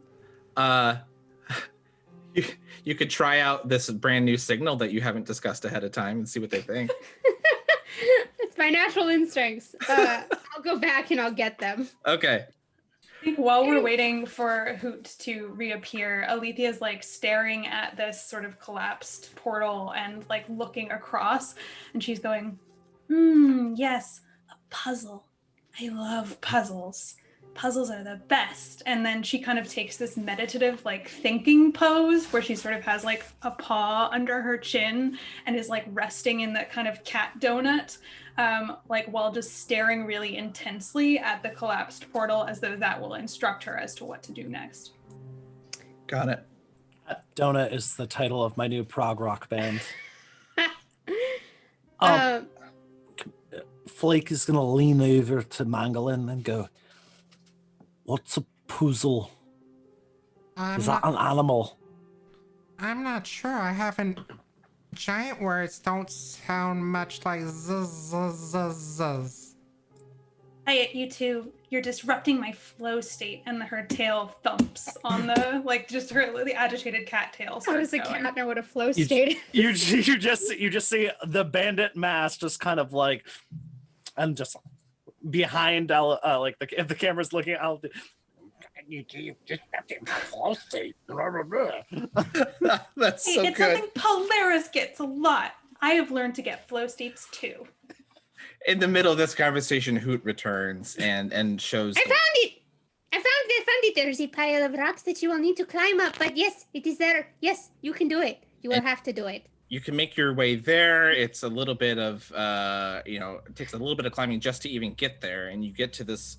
You could try out this brand new signal that you haven't discussed ahead of time and see what they think. It's my natural instincts. I'll go back and I'll get them. Okay. I think while we're waiting for Hoot to reappear, Alethea's like staring at this sort of collapsed portal and like looking across, and she's going, yes, a puzzle. I love puzzles. Puzzles are the best. And then she kind of takes this meditative like thinking pose where she sort of has like a paw under her chin and is like resting in that kind of cat donut, like while just staring really intensely at the collapsed portal, as though that will instruct her as to what to do next. Got it. Donut is the title of my new prog rock band. Flake is going to lean over to Mangalyn and go, "What's a puzzle? Is that an animal?" I'm not sure. I haven't. Giant words don't sound much like zzz. You two, you're disrupting my flow state. And her tail thumps on the agitated cat tail. How does a cat know what a flow state is? You just see the bandit mask just kind of like, and just behind if the camera's looking out. That's so it's good. something Polaris gets a lot. I have learned to get flow states too. In the middle of this conversation, Hoot returns and shows. I found it. I found it. There's a pile of rocks that you will need to climb up. But yes, it is there. Yes, you can do it. You will have to do it. You can make your way there. It's a little bit of, it takes a little bit of climbing just to even get there. And you get to this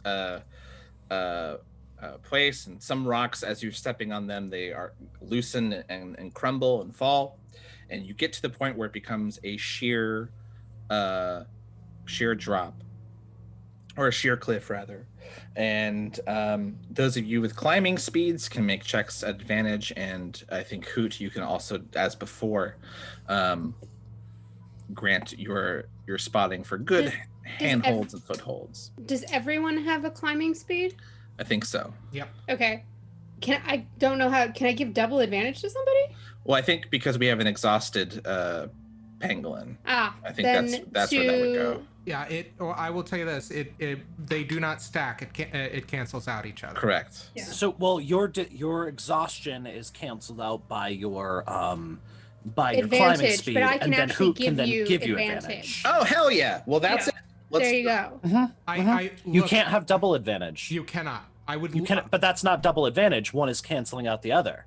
place, and some rocks, as you're stepping on them, they are loosen and crumble and fall. And you get to the point where it becomes a sheer drop, or a sheer cliff rather. And those of you with climbing speeds can make checks at advantage, and I think Hoot, you can also, as before, grant your spotting for good handholds and footholds. Does everyone have a climbing speed? I think so. Yep. Okay. Can I give double advantage to somebody? Well, I think because we have an exhausted pangolin. I think that's where that would go. Yeah, I will tell you this: they do not stack. It cancels out each other. Correct. Yeah. So, well, your exhaustion is canceled out by your climbing Advantage, speed, but I can and then actually Hoot can then give give you you advantage. advantage. Oh, hell yeah. Well, that's Yeah. it. There you go. You Look, can't have double advantage. You cannot. I would. You can, but that's not double advantage. One is canceling out the other.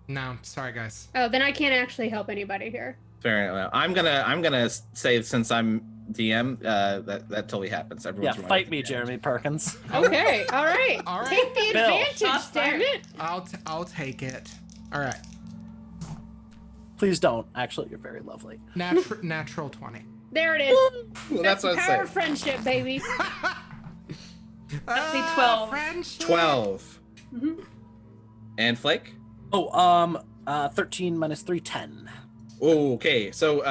No, sorry guys. Oh, then I can't actually help anybody here. Fair enough. I'm gonna say, since I'm DM, that totally happens. Everyone's running Fight with me, the Jeremy Perkins. Okay, all right. All right. Take the Bill. advantage, Shots damn fired. it. I'll take it. All right. Please don't. Actually, you're very lovely. Natural 20. There it is. Well, That's that's the what power I'm of saying. friendship, baby. That's a 12. Friendship. 12. Mhm. And Flake? 13 minus 3, 10. Oh, okay. So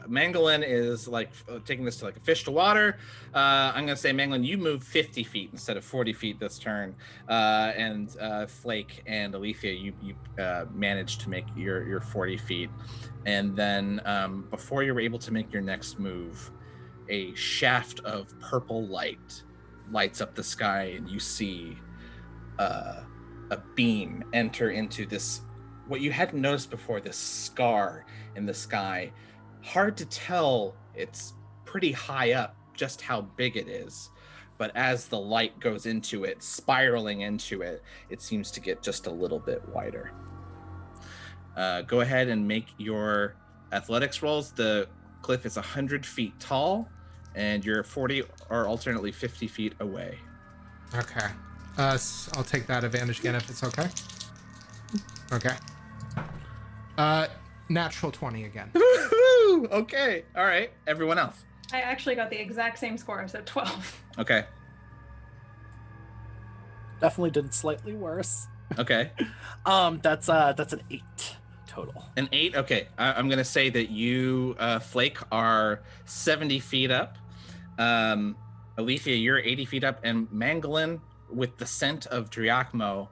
Mangalyn is like taking this to like a fish to water. I'm gonna say, Mangalyn, you move 50 feet instead of 40 feet this turn. And Flake and Aletheia, you managed to make your 40 feet. And then before you're able to make your next move, a shaft of purple light lights up the sky, and you see a beam enter into this, what you hadn't noticed before, this scar in the sky. Hard to tell, it's pretty high up, just how big it is. But as the light goes into it, spiraling into it, it seems to get just a little bit wider. Go ahead and make your athletics rolls. The cliff is 100 feet tall, and you're 40 or alternately 50 feet away. Okay. I'll take that advantage again if it's okay. Okay. Natural 20 again. Woo-hoo! Okay. All right. Everyone else. I actually got the exact same score, so 12. Okay. Definitely did slightly worse. Okay. That's an 8 total. An 8. Okay. I'm gonna say that you, Flake, are 70 feet up. Aletheia, you're 80 feet up, and Mangalyn, with the scent of Driachmo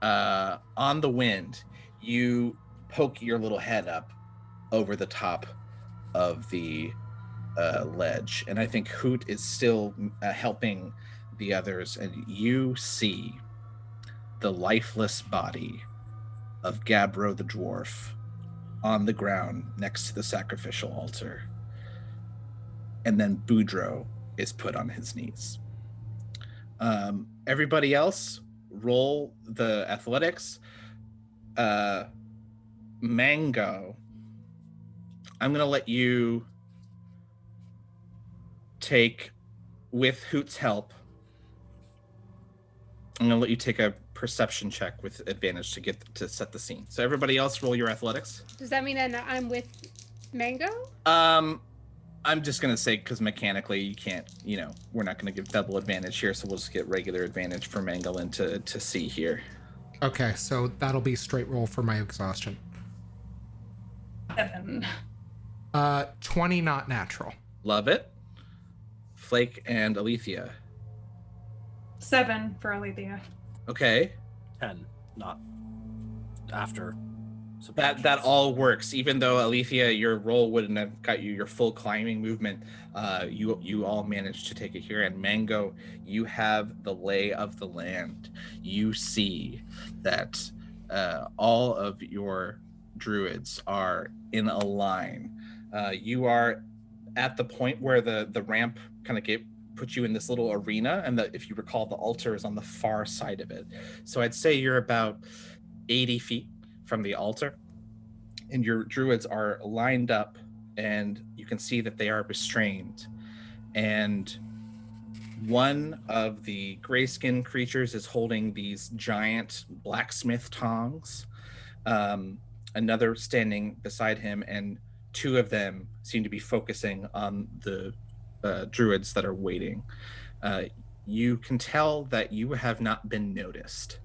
on the wind, you poke your little head up over the top of the ledge. And I think Hoot is still helping the others, and you see the lifeless body of Gabbro the dwarf on the ground next to the sacrificial altar. And then Boudreaux is put on his knees. Everybody else, roll the athletics. Mango, I'm gonna let you take, with Hoot's help, I'm gonna let you take a perception check with advantage to get to set the scene. So everybody else, roll your athletics. Does that mean that I'm with Mango? I'm just gonna say, because mechanically you can't, we're not gonna give double advantage here, so we'll just get regular advantage for Mangalyn to see here. Okay, so that'll be straight roll for my exhaustion. 7. 20 not natural. Love it. Flake and Aletheia. 7 for Aletheia. Okay. 10, not after. That all works. Even though Aletheia, your roll wouldn't have got you your full climbing movement, you all managed to take it here. And Mango, you have the lay of the land. You see that all of your druids are in a line. You are at the point where the ramp kind of put you in this little arena, and if you recall, the altar is on the far side of it. So I'd say you're about 80 feet from the altar, and your druids are lined up, and you can see that they are restrained. And one of the gray-skinned creatures is holding these giant blacksmith tongs, another standing beside him, and 2 of them seem to be focusing on the druids that are waiting. You can tell that you have not been noticed.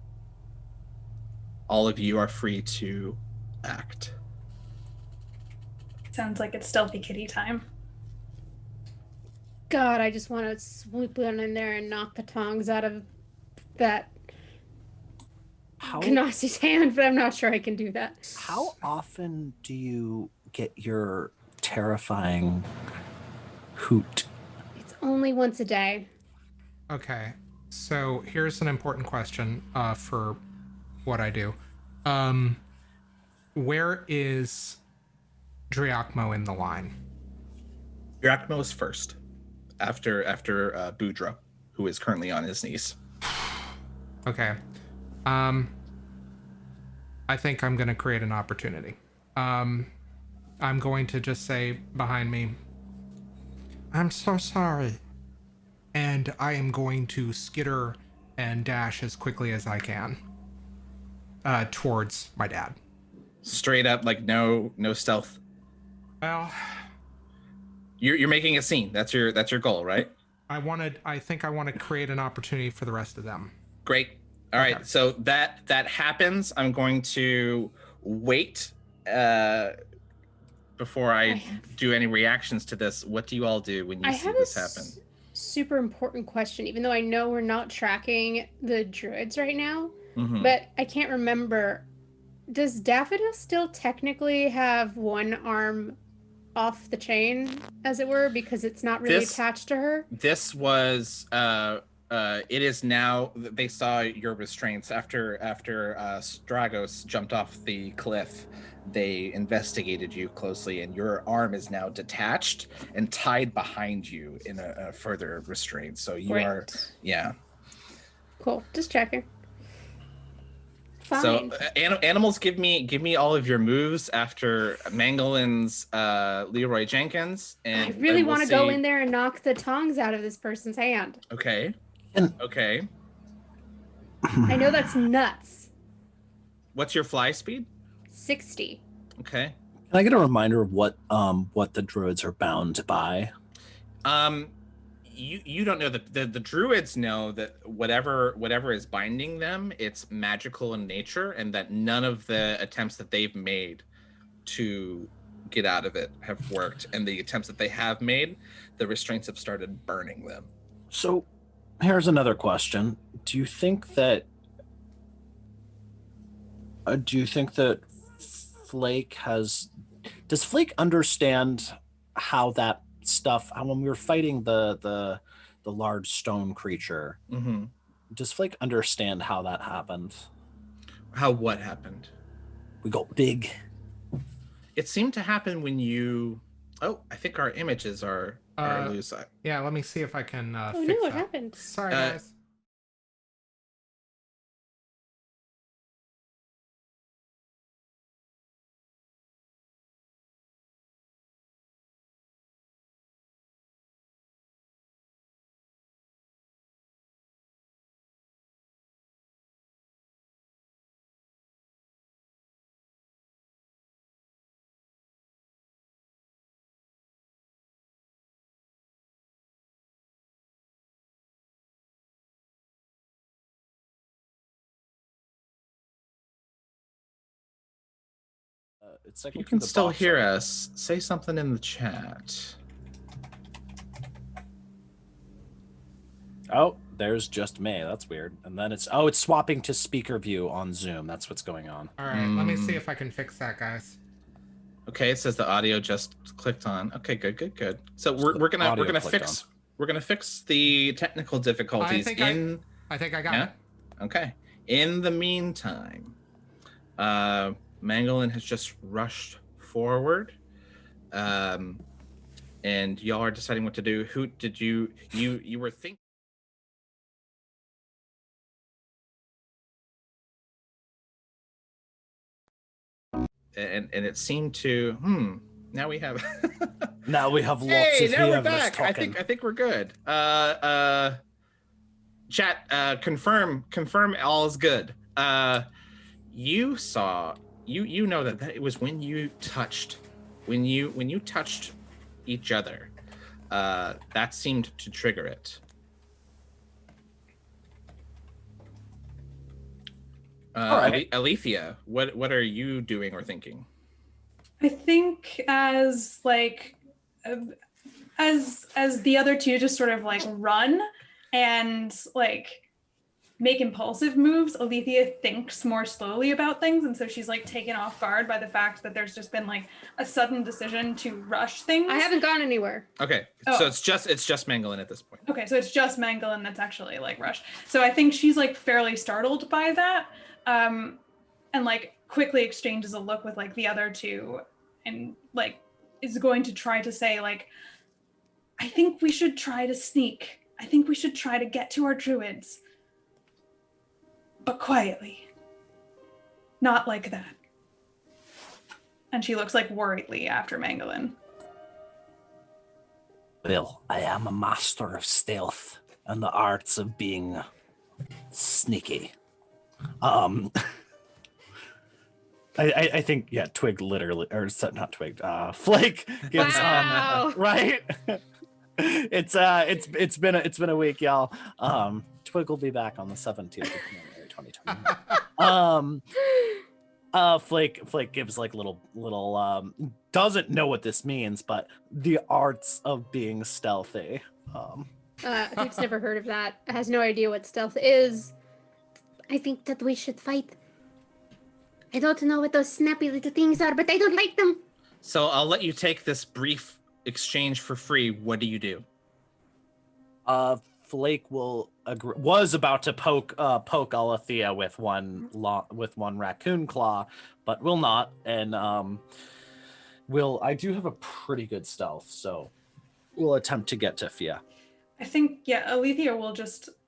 All of you are free to act. Sounds like it's stealthy kitty time. God, I just want to swoop down in there and knock the tongs out of that Ganassi's hand, but I'm not sure I can do that. How often do you get your terrifying hoot? It's only once a day. Okay, so here's an important question for what I do. Where is Driacmo in the line? Driacmo is first, after Boudreaux, who is currently on his knees. Okay. I think I'm going to create an opportunity. I'm going to just say behind me, I'm so sorry. And I am going to skitter and dash as quickly as I can towards my dad. Straight up, like no stealth. Well, you're making a scene. That's your goal, right? I think I want to create an opportunity for the rest of them. Great. All right. So that happens. I'm going to wait before I do any reactions to this. What do you all do when you see this happen? Super important question, even though I know we're not tracking the druids right now, Mm-hmm. but I can't remember. Does Daffodil still technically have one arm off the chain, as it were, because it's not really attached to her? This was it is now. They saw your restraints after Stragos jumped off the cliff. They investigated you closely, and your arm is now detached and tied behind you in a further restraint. So you are, yeah. Cool. Just checking. Fine. So animals, give me all of your moves after Mangalin's Leroy Jenkins, and I really want to go see... in there and knock the tongs out of this person's hand. Okay. Okay. I know that's nuts. What's your fly speed? 60. Okay. Can I get a reminder of what the druids are bound by? You don't know the druids know that whatever is binding them, it's magical in nature, and that none of the attempts that they've made to get out of it have worked, and the attempts that they have made, the restraints have started burning them. So here's another question. Do you think that Flake does Flake understand how that stuff, when we were fighting the large stone creature, mm-hmm. Does Flake understand how that happened? How what happened? We got big. It seemed to happen when you... Oh, I think our images are loose. Yeah, let me see if I can Oh fix no, what that. happened? Sorry, guys. It's like You can still hear us. Say something in the chat. Oh, there's just May. That's weird. And then it's swapping to speaker view on Zoom. That's what's going on. All right, let me see if I can fix that, guys. Okay, it says the audio just clicked on. Okay, good. So we're gonna fix the technical difficulties I think I got it. Okay. In the meantime, Mangalyn has just rushed forward, and y'all are deciding what to do. Hoot, did you were thinking? And it seemed to now we have Now we have lots of now we're heavers back. talking. I think we're good. Chat, confirm all is good. You saw you know that it was when you touched each other, that seemed to trigger it. All right. Aletheia, what are you doing or thinking? I think as the other two just sort of like run and like make impulsive moves, Aletheia thinks more slowly about things, and so she's like taken off guard by the fact that there's just been like a sudden decision to rush things. I haven't gone anywhere. Okay, so it's just Mangalyn at this point. Okay, so it's just Mangalyn that's actually like rushed. So I think she's like fairly startled by that, and like quickly exchanges a look with like the other two, and like is going to try to say like, I think we should try to sneak. I think we should try to get to our druids. But quietly. Not like that. And she looks like worriedly after Mangalyn. Well, I am a master of stealth and the arts of being sneaky. I think Twig literally, or not Twig, Flake gives Wow. right. It's been a week, y'all. Twig will be back on the 17th of January, 2020. Flake gives like little doesn't know what this means, but the arts of being stealthy. Hoot's never heard of that. Has no idea what stealth is. I think that we should fight. I don't know what those snappy little things are, but I don't like them. So I'll let you take this brief exchange for free. What do you do? Flake was about to poke Aletheia with one raccoon claw, but will not. And I do have a pretty good stealth, so we'll attempt to get to Fia. I think, Aletheia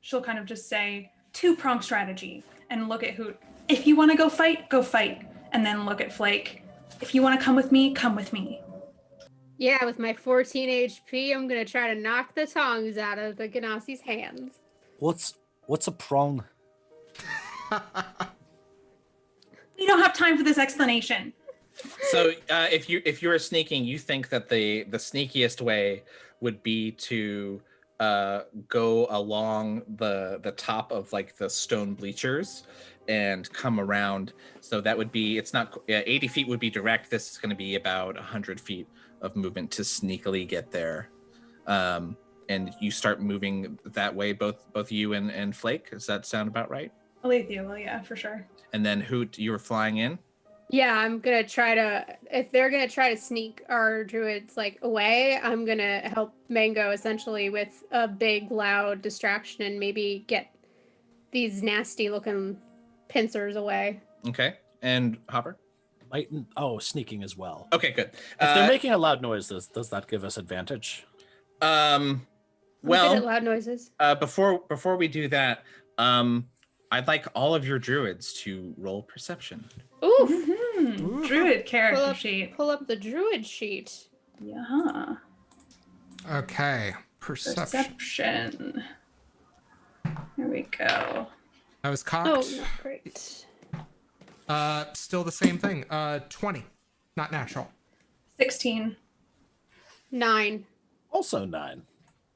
she'll kind of just say, two-pronged strategy, and look at Hoot. If you want to go fight, go fight. And then look at Flake. If you want to come with me, come with me. Yeah, with my 14 HP, I'm gonna try to knock the tongs out of the Ganassi's hands. What's a prong? We don't have time for this explanation. So if you're sneaking, you think that the sneakiest way would be to go along the top of like the stone bleachers and come around. So that would be, it's not 80 feet would be direct. This is going to be about 100 feet of movement to sneakily get there. And you start moving that way, both you and Flake. Does that sound about right? Aletheia will, yeah, for sure. And then Hoot, you were flying in? Yeah, I'm gonna try to, if they're gonna try to sneak our druids like away, I'm gonna help Mango essentially with a big loud distraction and maybe get these nasty looking pincers away. Okay. And Hopper? Sneaking as well. Okay, good. If they're making a loud noise, does that give us advantage? I'm good at loud noises. Before we do that, I'd like all of your druids to roll perception. Ooh. Mm-hmm. Druid character sheet. Pull up the druid sheet. Yeah. Okay. Perception. Here we go. I was cocked. Oh, not great. Still the same thing. 20. Not natural. 16. 9. Also 9.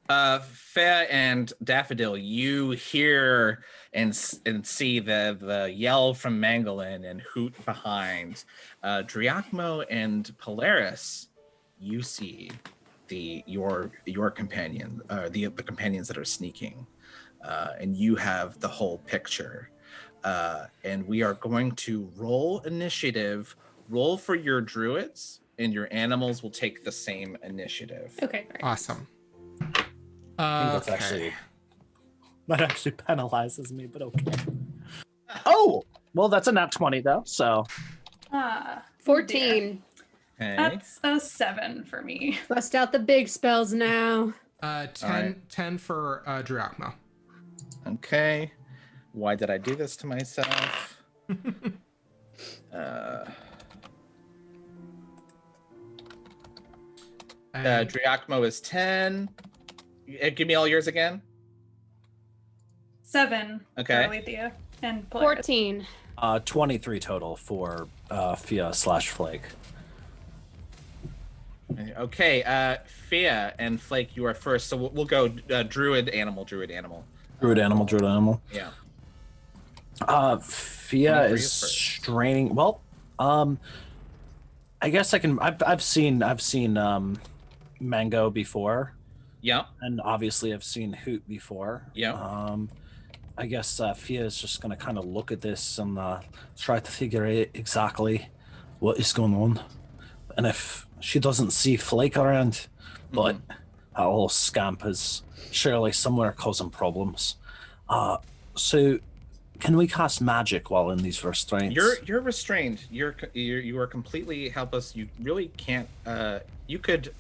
Fea and Daffodil, you hear and see the yell from Mangalyn and Hoot behind. Driachmo and Polaris, you see your companion, the companions that are sneaking. and you have the whole picture. And we are going to roll initiative. Roll for your druids, and your animals will take the same initiative. Okay, great. Awesome. I think that's Okay. that actually penalizes me, but okay. Oh, well, that's a nat 20 though. So 14. Okay. That's a 7 for me. Bust out the big spells now. 10 for Drachma. Okay. Why did I do this to myself? Driacmo is 10. Give me all yours again. 7 Okay. for Aletheia and Polaris. 14. 23 total for Fia/Flake. Okay. Fia and Flake, you are first. So we'll go druid animal. Druid animal. Yeah. Fia Whenever is you're first. straining. Well, I guess I can. I've seen Mango before, Yeah. and obviously I've seen Hoot before. Yeah. I guess Fia is just gonna kind of look at this and try to figure out exactly what is going on, and if she doesn't see Flake around, but that little scamp is surely somewhere causing problems. So can we cast magic while in these restraints? You're restrained. You are completely helpless. You really can't. You could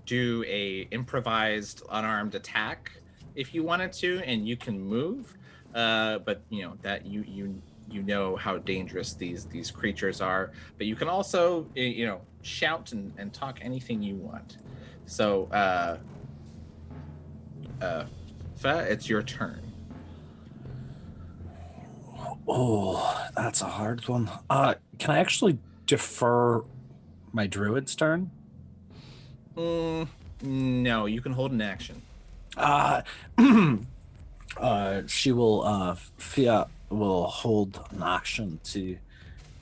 do a improvised unarmed attack if you wanted to, and you can move. But you know that you know how dangerous these creatures are. But you can also shout and talk anything you want. So Fa, it's your turn. Oh, that's a hard one. Can I actually defer my druid's turn? No, you can hold an action. She will. Fia will hold an action to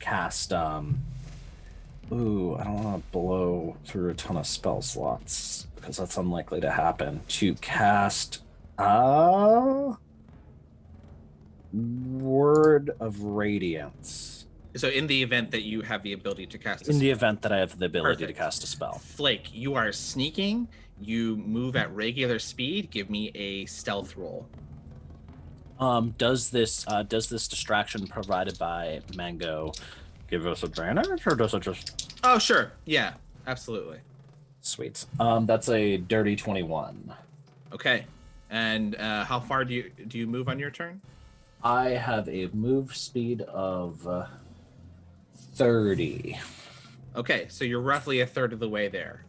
cast. Ooh, I don't want to blow through a ton of spell slots because that's unlikely to happen. To cast. Word of Radiance. So in the event that you have the ability to cast a In the spell. event that I have the ability Perfect. to cast a spell. Flake, you are sneaking. You move at regular speed. Give me a stealth roll. Does this distraction provided by Mango give us advantage, or does it just? Oh, sure. Yeah, absolutely. Sweet. That's a dirty 21. Okay. And how far do you move on your turn? I have a move speed of 30. Okay, so you're roughly a third of the way there.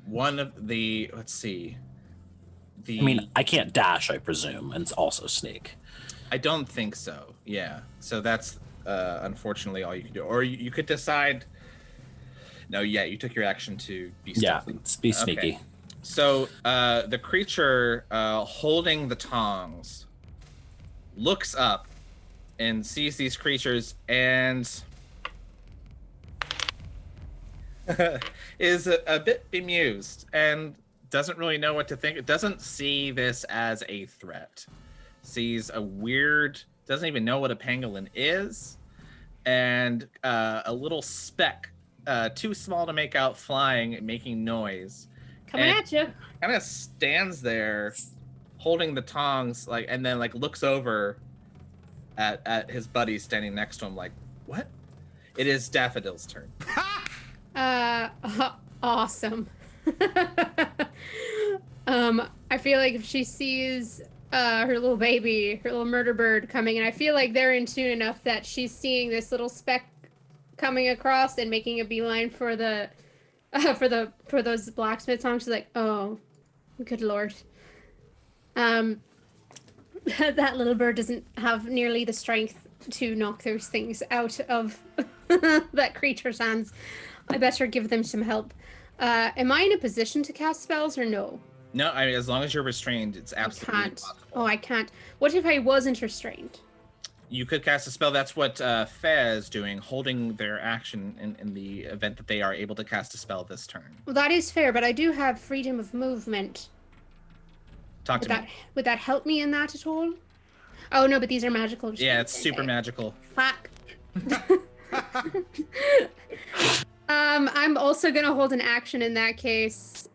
One of the let's see. I mean, I can't dash, I presume, and also sneak. I don't think so. Yeah. So that's unfortunately all you can do. Or you could decide. No, yeah, you took your action to be stealthy. Yeah, be sneaky. Okay. So the creature holding the tongs looks up and sees these creatures and is a bit bemused and doesn't really know what to think. It doesn't see this as a threat. Sees a weird, doesn't even know what a pangolin is, and a little speck, too small to make out, flying, making noise. Coming And- at you. Kind of stands there holding the tongs, like, and then like looks over at his buddy standing next to him, like, what? It is Daffodil's turn. Awesome. I feel like if she sees her little baby, her little murder bird coming, and I feel like they're in tune enough that she's seeing this little speck coming across and making a beeline for the for those blacksmith tongs. She's like, oh, good lord. That little bird doesn't have nearly the strength to knock those things out of that creature's hands. I better give them some help. Am I in a position to cast spells or no? No, I mean, as long as you're restrained, it's I absolutely can't. impossible. Oh, I can't. What if I wasn't restrained? You could cast a spell. That's what Fea is doing, holding their action in the event that they are able to cast a spell this turn. Well, that is fair, but I do have freedom of movement. Talk to me. Would that help me in that at all? Oh no, but these are magical. Yeah, it's super magical. Fuck. I'm also gonna hold an action in that case,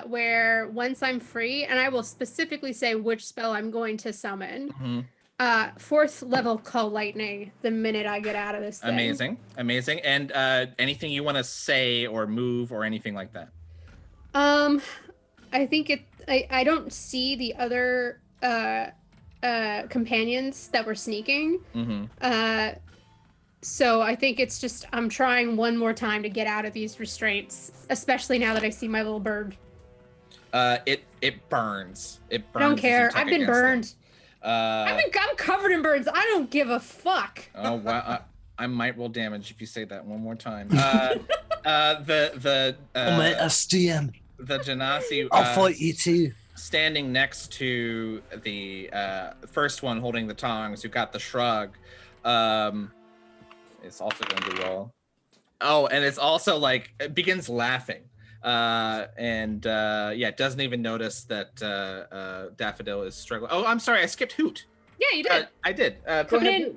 where once I'm free, and I will specifically say which spell I'm going to summon. Mm-hmm. 4th level Call Lightning the minute I get out of this thing. Amazing. And anything you want to say or move or anything like that? I think I don't see the other companions that were sneaking. Mm-hmm. So I think it's just I'm trying one more time to get out of these restraints, especially now that I see my little bird. It burns. It burns. I don't as you care. tuck I've been against burned. them. I'm covered in burns. I don't give a fuck. Oh wow! I might roll damage if you say that one more time. The mate, SDM. The Genasi. I'll fight you too. Standing next to the first one holding the tongs, who got the shrug, is also going to roll. Oh, and it's also like it begins laughing. Doesn't even notice that Daffodil is struggling. Oh, I'm sorry, I skipped Hoot. Yeah, you did. I did. Coming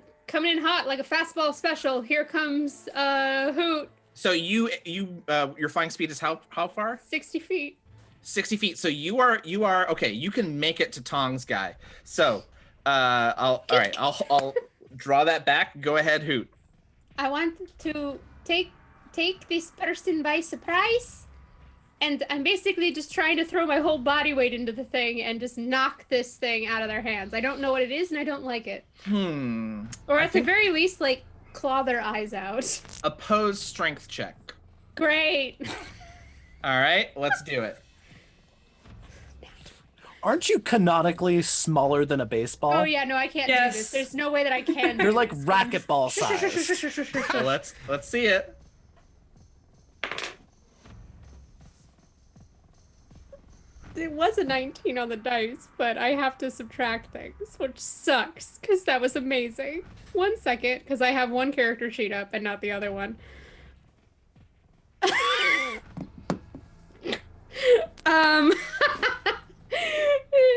in hot like a fastball special. Here comes Hoot. So your flying speed is how far? 60 feet. 60 feet. So you are okay. You can make it to Tong's guy. So I'll draw that back. Go ahead, Hoot. I want to take this person by surprise. And I'm basically just trying to throw my whole body weight into the thing and just knock this thing out of their hands. I don't know what it is, and I don't like it. Or at the very least, like, claw their eyes out. Opposed strength check. Great. All right, let's do it. Aren't you canonically smaller than a baseball? Oh yeah, no, I can't do this. There's no way that I can. You're like racquetball size. So let's see it. It was a 19 on the dice, but I have to subtract things, which sucks, because that was amazing. 1 second, because I have one character sheet up and not the other one.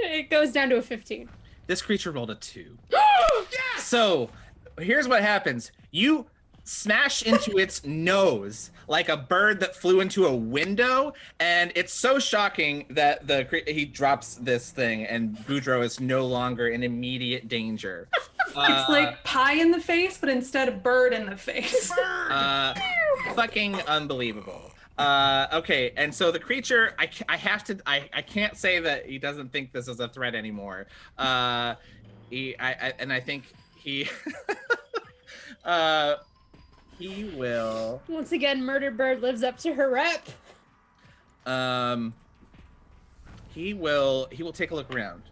It goes down to a 15. This creature rolled a 2. So here's what happens. You smash into its nose like a bird that flew into a window, and it's so shocking that he drops this thing, and Boudreaux is no longer in immediate danger. It's like pie in the face, but instead of bird in the face. Fucking unbelievable. Okay, and so the creature, I can't say that he doesn't think this is a threat anymore. I think he he will. Once again, Murder Bird lives up to her rep. He will take a look around.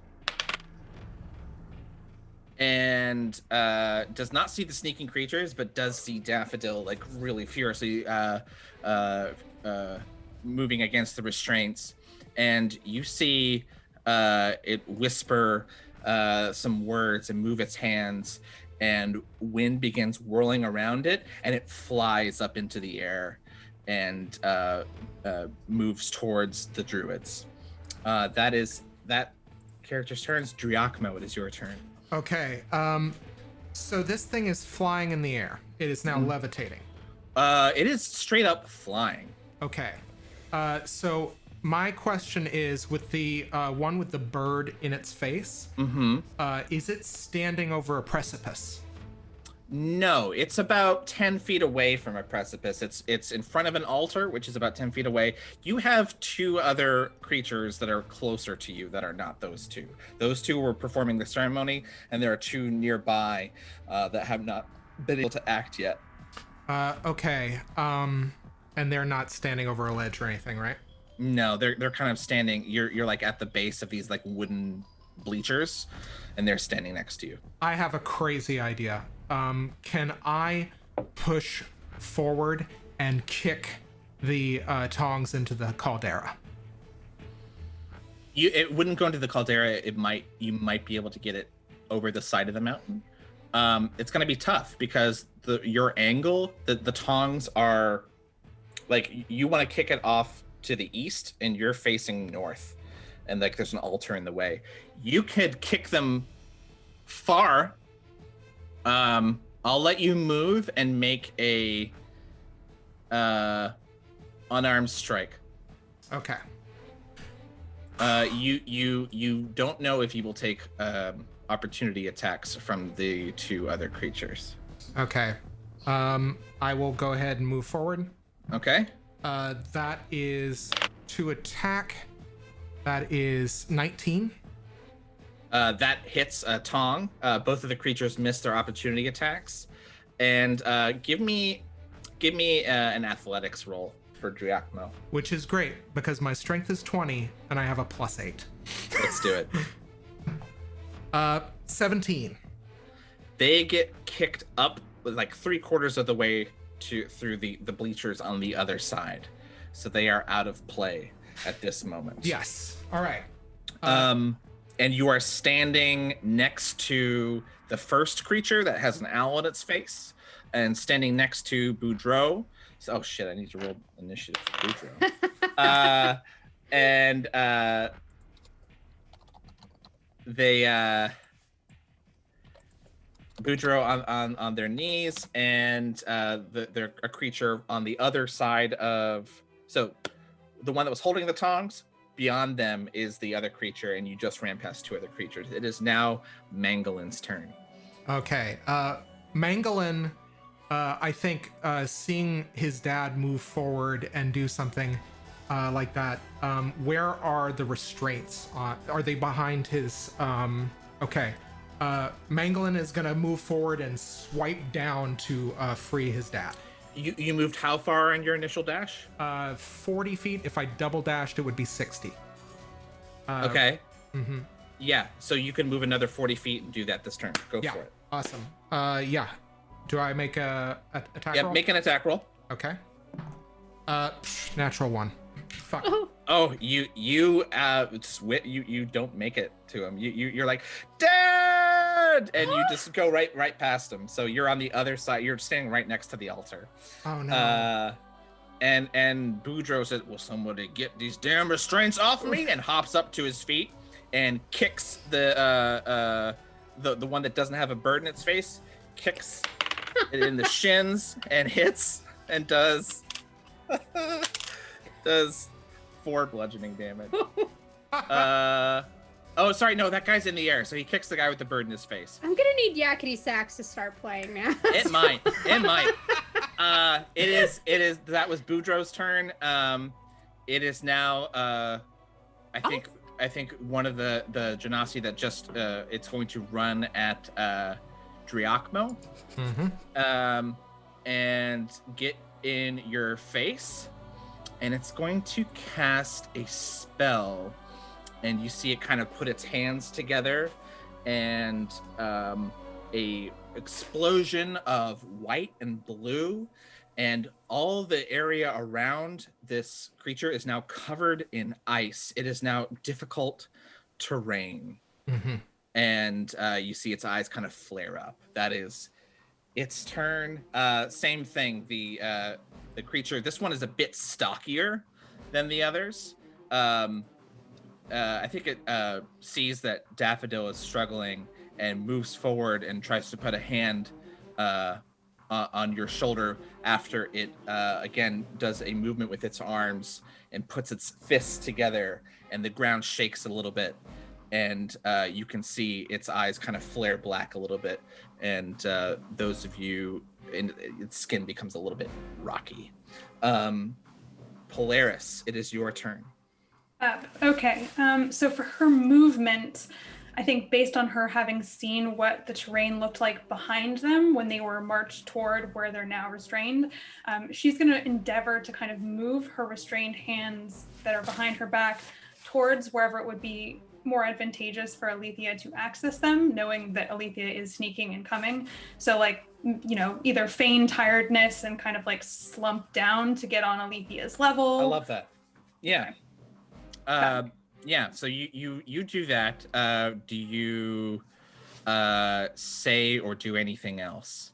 And does not see the sneaking creatures, but does see Daffodil like really furiously moving against the restraints. And you see it whisper some words and move its hands, and wind begins whirling around it, and it flies up into the air and moves towards the druids. That character's turns. Driakmo, it is your turn. Okay, so this thing is flying in the air. It is now levitating. It is straight up flying. Okay, so my question is, with the one with the bird in its face, is it standing over a precipice? No, it's about 10 feet away from a precipice. It's in front of an altar, which is about 10 feet away. You have 2 other creatures that are closer to you that are not those 2. Those 2 were performing the ceremony, and there are 2 nearby that have not been able to act yet. Okay, and they're not standing over a ledge or anything, right? No, they're kind of standing. You're like at the base of these like wooden bleachers, and they're standing next to you. I have a crazy idea. Can I push forward and kick the tongs into the caldera? It wouldn't go into the caldera. You might be able to get it over the side of the mountain. It's going to be tough because your angle, the tongs are like, you want to kick it off to the east, and you're facing north, and like there's an altar in the way. You could kick them far. I'll let you move and make a unarmed strike. Okay. You don't know if you will take opportunity attacks from the 2 other creatures. Okay. I will go ahead and move forward. Okay. That is to attack. That is 19. That hits Tong. Both of the creatures miss their opportunity attacks, and give me an athletics roll for Driacmo. Which is great because my strength is 20 and I have a +8. Let's do it. 17. They get kicked up like 3/4 of the way through the bleachers on the other side, so they are out of play at this moment. Yes. All right. And you are standing next to the first creature that has an owl in its face, and standing next to Boudreaux. So, oh shit! I need to roll initiative for Boudreaux. They Boudreaux on their knees, and they're a creature on the other side of. So, the one that was holding the tongs. Beyond them is the other creature, and you just ran past 2 other creatures. It is now Mangalyn's turn. Okay. Mangalyn, I think seeing his dad move forward and do something like that, where are the restraints? Are they behind his... Okay. Mangalyn is going to move forward and swipe down to free his dad. You moved how far on your initial dash? 40 feet. If I double dashed, it would be 60. Okay. Mm-hmm. Yeah, so you can move another 40 feet and do that this turn. Go for it. Awesome. Yeah. Do I make a attack roll? Yeah, make an attack roll. Okay. Natural 1. Fuck. Oh, you don't make it to him. You're like, Dad, and you just go right past him. So you're on the other side. You're standing right next to the altar. Oh no. And Boudreaux says, "Will somebody get these damn restraints off me?" and hops up to his feet and kicks the one that doesn't have a bird in its face, kicks it in the shins and hits and does 4 bludgeoning damage. Oh, sorry, no, that guy's in the air, so he kicks the guy with the bird in his face. I'm gonna need Yakety Sax to start playing now. It might. It is. That was Boudreaux's turn. It is now. I think one of the Genasi that just it's going to run at Driacmo. Mm-hmm. And get in your face, and it's going to cast a spell, and you see it kind of put its hands together, and a explosion of white and blue, and all the area around this creature is now covered in ice. It is now difficult terrain. Mm-hmm. And you see its eyes kind of flare up. That is its turn. Same thing. The creature, this one is a bit stockier than the others. I think it sees that Daffodil is struggling and moves forward and tries to put a hand on your shoulder after it again does a movement with its arms and puts its fists together, and the ground shakes a little bit, and you can see its eyes kind of flare black a little bit, and those of you its skin becomes a little bit rocky. Polaris, it is your turn. Okay, so for her movement, I think based on her having seen what the terrain looked like behind them when they were marched toward where they're now restrained, she's going to endeavor to kind of move her restrained hands that are behind her back towards wherever it would be more advantageous for Aletheia to access them, knowing that Aletheia is sneaking and coming. So like, you know, either feign tiredness and kind of like slump down to get on Aletheia's level. I love that. Yeah. Yeah, so you do that. Do you say or do anything else?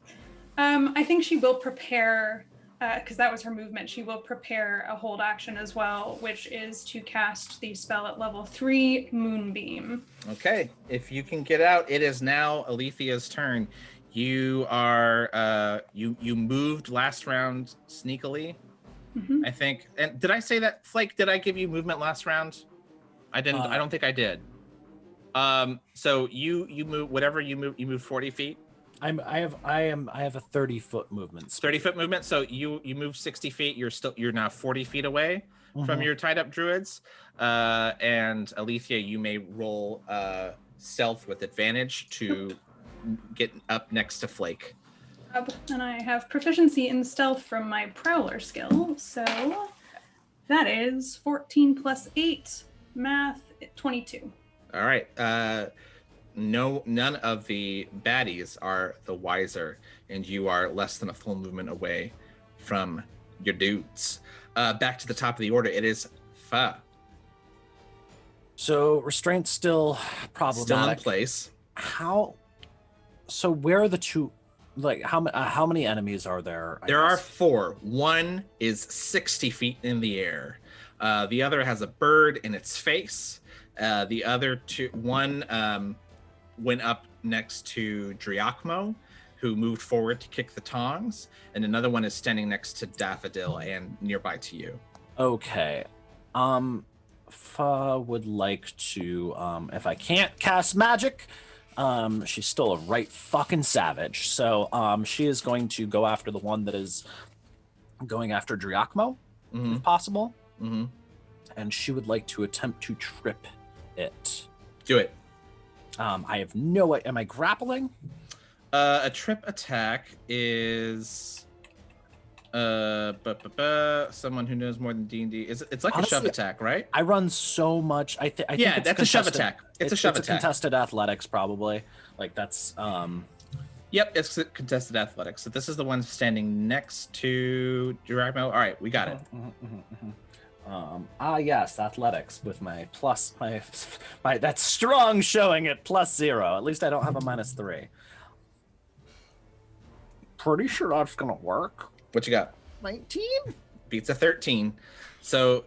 I think she will prepare because that was her movement, she will prepare a hold action as well, which is to cast the spell at level 3, Moonbeam. Okay, if you can get out, it is now Aletheia's turn. You are you moved last round sneakily, I think. And did I say that, Flake? Did I give you movement last round? I didn't. I don't think I did. So you move whatever you move. You move 40 feet. I have a 30-foot movement. 30-foot movement. So you move 60 feet. You're now 40 feet away from your tied up druids. And Aletheia, you may roll stealth with advantage to get up next to Flake. And I have proficiency in stealth from my Prowler skill, so that is 14 plus 8, math 22. All right. None of the baddies are the wiser, and you are less than a full movement away from your dudes. Back to the top of the order. It is Fa. So restraint's still problematic. Still in place. So where are the two? Like how many enemies are there? There are 4. One is 60 feet in the air. The other has a bird in its face. The other one went up next to Driakmo, who moved forward to kick the tongs, and another one is standing next to Daffodil and nearby to you. Okay. Fa would like to, if I can't cast magic, she's still a right fucking savage. So she is going to go after the one that is going after Driakmo, if possible. And she would like to attempt to trip it. Do it. I have no idea. Am I grappling? A trip attack is someone who knows more than D&D. It's like Honestly, a shove attack, right? I run so much. I think Yeah, it's that's a shove contested- attack. It's a shove attack. Contested athletics, probably. Like that's. Yep, it's contested athletics. So this is the one standing next to Driakmo. All right, we got it. Yes, athletics with my plus my that's strong showing at +0. At least I don't have a -3. Pretty sure that's gonna work. What you got? 19. Beats a 13. So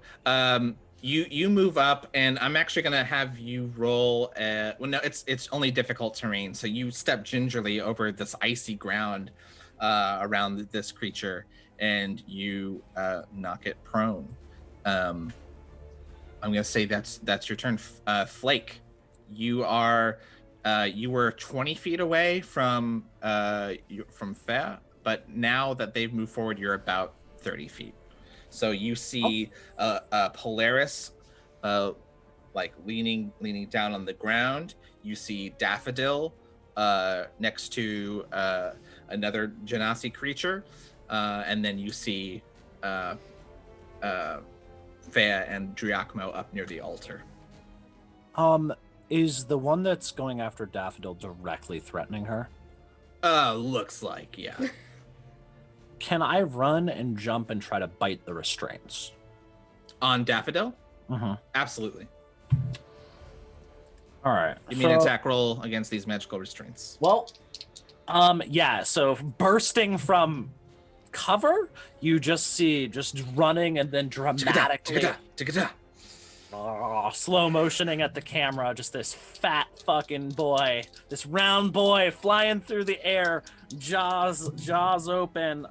you move up, and I'm actually gonna have you roll. Well, no, it's only difficult terrain. So you step gingerly over this icy ground around this creature, and you knock it prone. I'm gonna say that's your turn. Flake, you were 20 feet away from Fa, but now that they've moved forward, you're about 30 feet. So you see Polaris like leaning down on the ground. You see Daffodil next to another Genasi creature, and then you see Fea and Driakmo up near the altar. Is the one that's going after Daffodil directly threatening her? Looks like, yeah. Can I run and jump and try to bite the restraints? On Daffodil? Mm-hmm. Absolutely. All right. Give me an attack roll against these magical restraints. Well, yeah, so bursting from cover, you just see running and then dramatically slow motioning at the camera, just this fat fucking boy, this round boy flying through the air, jaws open.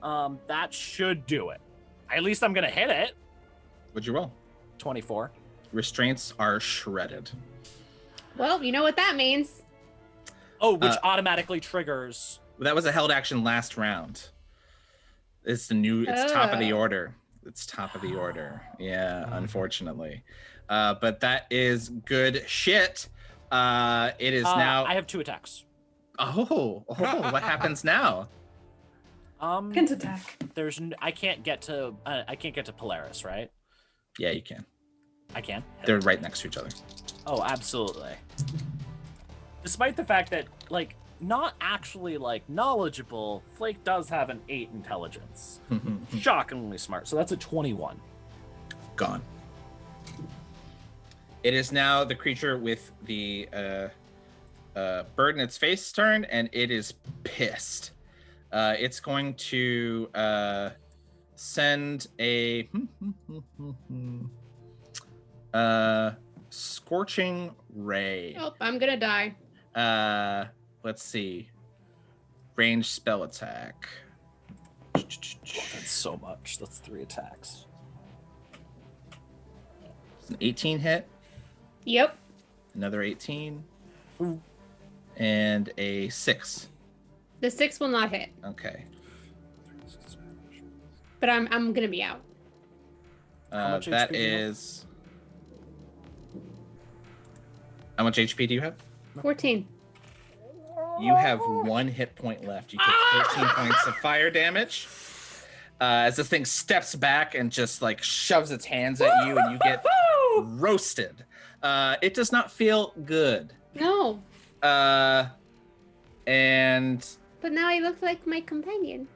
That should do it. At least I'm gonna hit it. What'd you roll? 24. Restraints are shredded. Well, you know what that means. Oh, which automatically triggers. That was a held action last round. It's top of the order. It's top of the order. Yeah, unfortunately. But that is good shit. It is now. I have 2 attacks. Oh, what happens now? Hint attack. I can't get to Polaris, right? Yeah, you can. I can. They're right next to each other. Oh, absolutely. Despite the fact that, like, not actually, like, knowledgeable, Flake does have an 8 intelligence. Shockingly smart. So that's a 21. Gone. It is now the creature with the bird in its face turn, and it is pissed. It's going to send a scorching ray. Oh, I'm gonna die. Let's see. Range spell attack. Oh, that's so much. That's 3 attacks. It's an 18 hit. Yep. Another 18. Ooh. And a 6. The 6 will not hit, Okay. but I'm gonna be out. How much That HP do you have? is. How much HP do you have? 14. You have 1 hit point left. You take 13 points of fire damage. As this thing steps back and just like shoves its hands at you, and you get roasted. It does not feel good. No, And But now I look like my companion.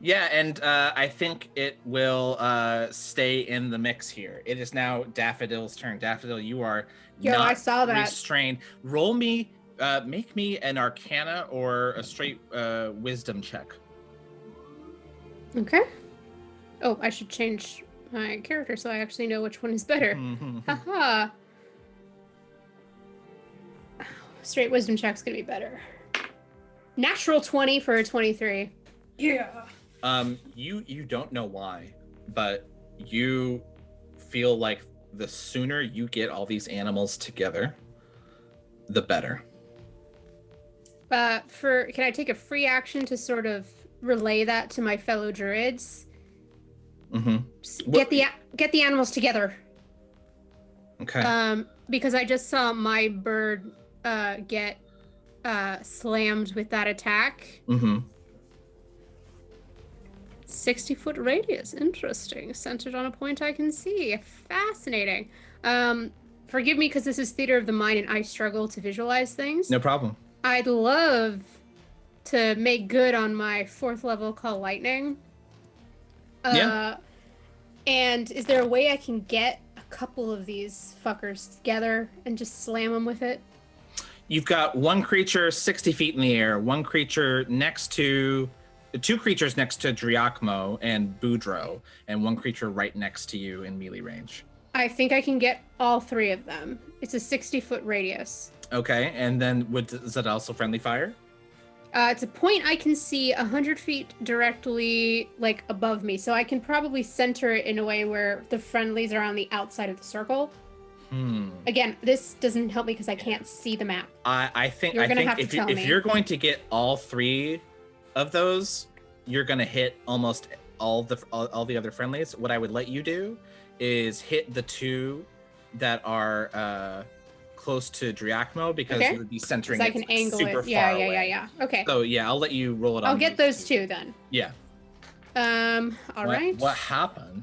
yeah, and I think it will stay in the mix here. It is now Daffodil's turn. Daffodil, you are Yo, not I saw that. restrained. Roll me, make me an Arcana or a straight Wisdom check. Okay. Oh, I should change my character so I actually know which one is better. Haha. Straight wisdom check's gonna be better. Natural 20 for a 23. Yeah. You don't know why, but you feel like the sooner you get all these animals together, the better. Can I take a free action to sort of relay that to my fellow druids? Mm-hmm. Just What- get the animals together. Okay. Because I just saw my bird get slammed with that attack. Mm-hmm. 60-foot radius. Interesting. Centered on a point I can see. Fascinating. Forgive me because this is theater of the mind and I struggle to visualize things. No problem. I'd love to make good on my 4th level call lightning. Yeah. And is there a way I can get a couple of these fuckers together and just slam them with it? You've got one creature 60 feet in the air, one creature next to, 2 creatures next to Driakmo and Boudreaux, and one creature right next to you in melee range. I think I can get all 3 of them. It's a 60-foot radius. Okay, and then is that also friendly fire? It's a point I can see 100 feet directly, like, above me. So I can probably center it in a way where the friendlies are on the outside of the circle. Again, this doesn't help me because I can't see the map. I think You're gonna have to if tell me. you're going to get all 3 of those, you're gonna hit almost all the other friendlies. What I would let you do is hit the 2 that are close to Driakmo because Okay. it would be centering. So I it can angle super it. Yeah, far yeah, away. yeah. Okay. So yeah, I'll let you roll it. I'll on get those 2 then. Yeah. All right. What happened?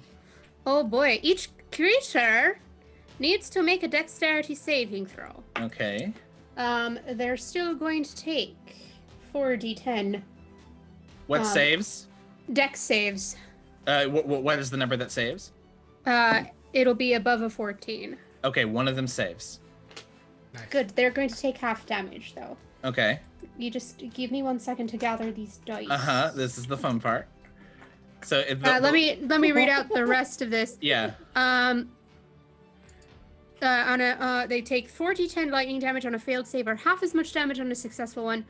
Oh boy, each creature needs to make a dexterity saving throw. Okay. They're still going to take 4d10 What saves? dex saves. What is the number that saves? It'll be above a 14. Okay, one of them saves. Nice. Good. They're going to take half damage though. Okay. You just give me 1 second to gather these dice. This is the fun part. So Let me read out the rest of this. Yeah. They take 4d10 lightning damage on a failed save or half as much damage on a successful one.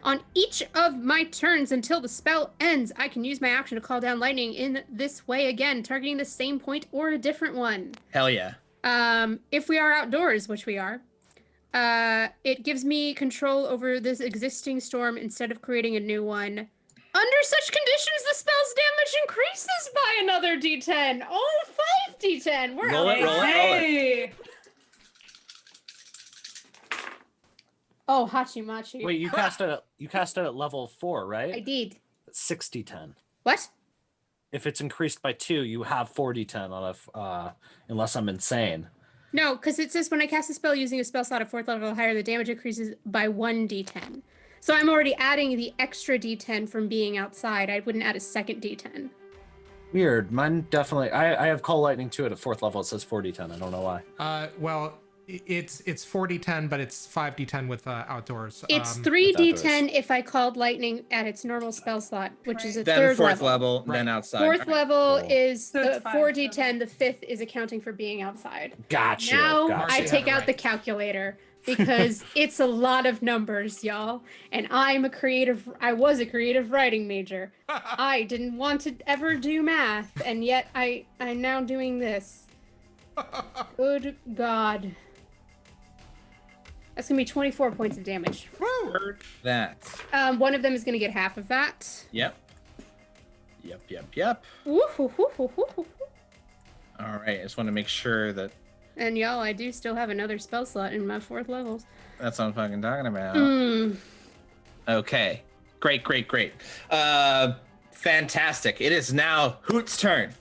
On each of my turns until the spell ends, I can use my action to call down lightning in this way again, targeting the same point or a different one. Hell yeah. If we are outdoors, which we are, it gives me control over this existing storm instead of creating a new one. Under such conditions, the spell's damage increases by another d10. Oh, 5d10. We're Roll it, roll it, roll it. Hey. Oh, Hachimachi. Wait, you cast it at level 4, I right? did. 60-10. What? If it's increased by 2, you have 40-10 on a unless I'm insane. No, because it says when I cast a spell using a spell slot at 4th level or higher, the damage increases by 1d10. So I'm already adding the extra d10 from being outside. I wouldn't add a second d10. Weird. Mine definitely. I have Call Lightning too at a 4th level. It says 40-10. I don't know why. Well, It's 4d10, but it's 5d10 with outdoors. It's with 3d10 if I called lightning at its normal spell slot, which is a Then third fourth level. then outside. Fourth All right, level cool. is So the it's 5, 4d10. The fifth is accounting for being outside. Gotcha. Now gotcha. I Marcy take had it out the right. calculator because it's a lot of numbers, y'all. And I was a creative writing major. I didn't want to ever do math, and yet I'm now doing this. Good God. That's gonna be 24 points of damage. Heard that. One of them is gonna get half of that. Yep. Woo, hoo, hoo, hoo, hoo, hoo. All right. I just want to make sure that And y'all, I do still have another spell slot in my 4th levels. that's what I'm fucking talking about. Mm. Okay. Great. Fantastic. It is now Hoot's turn.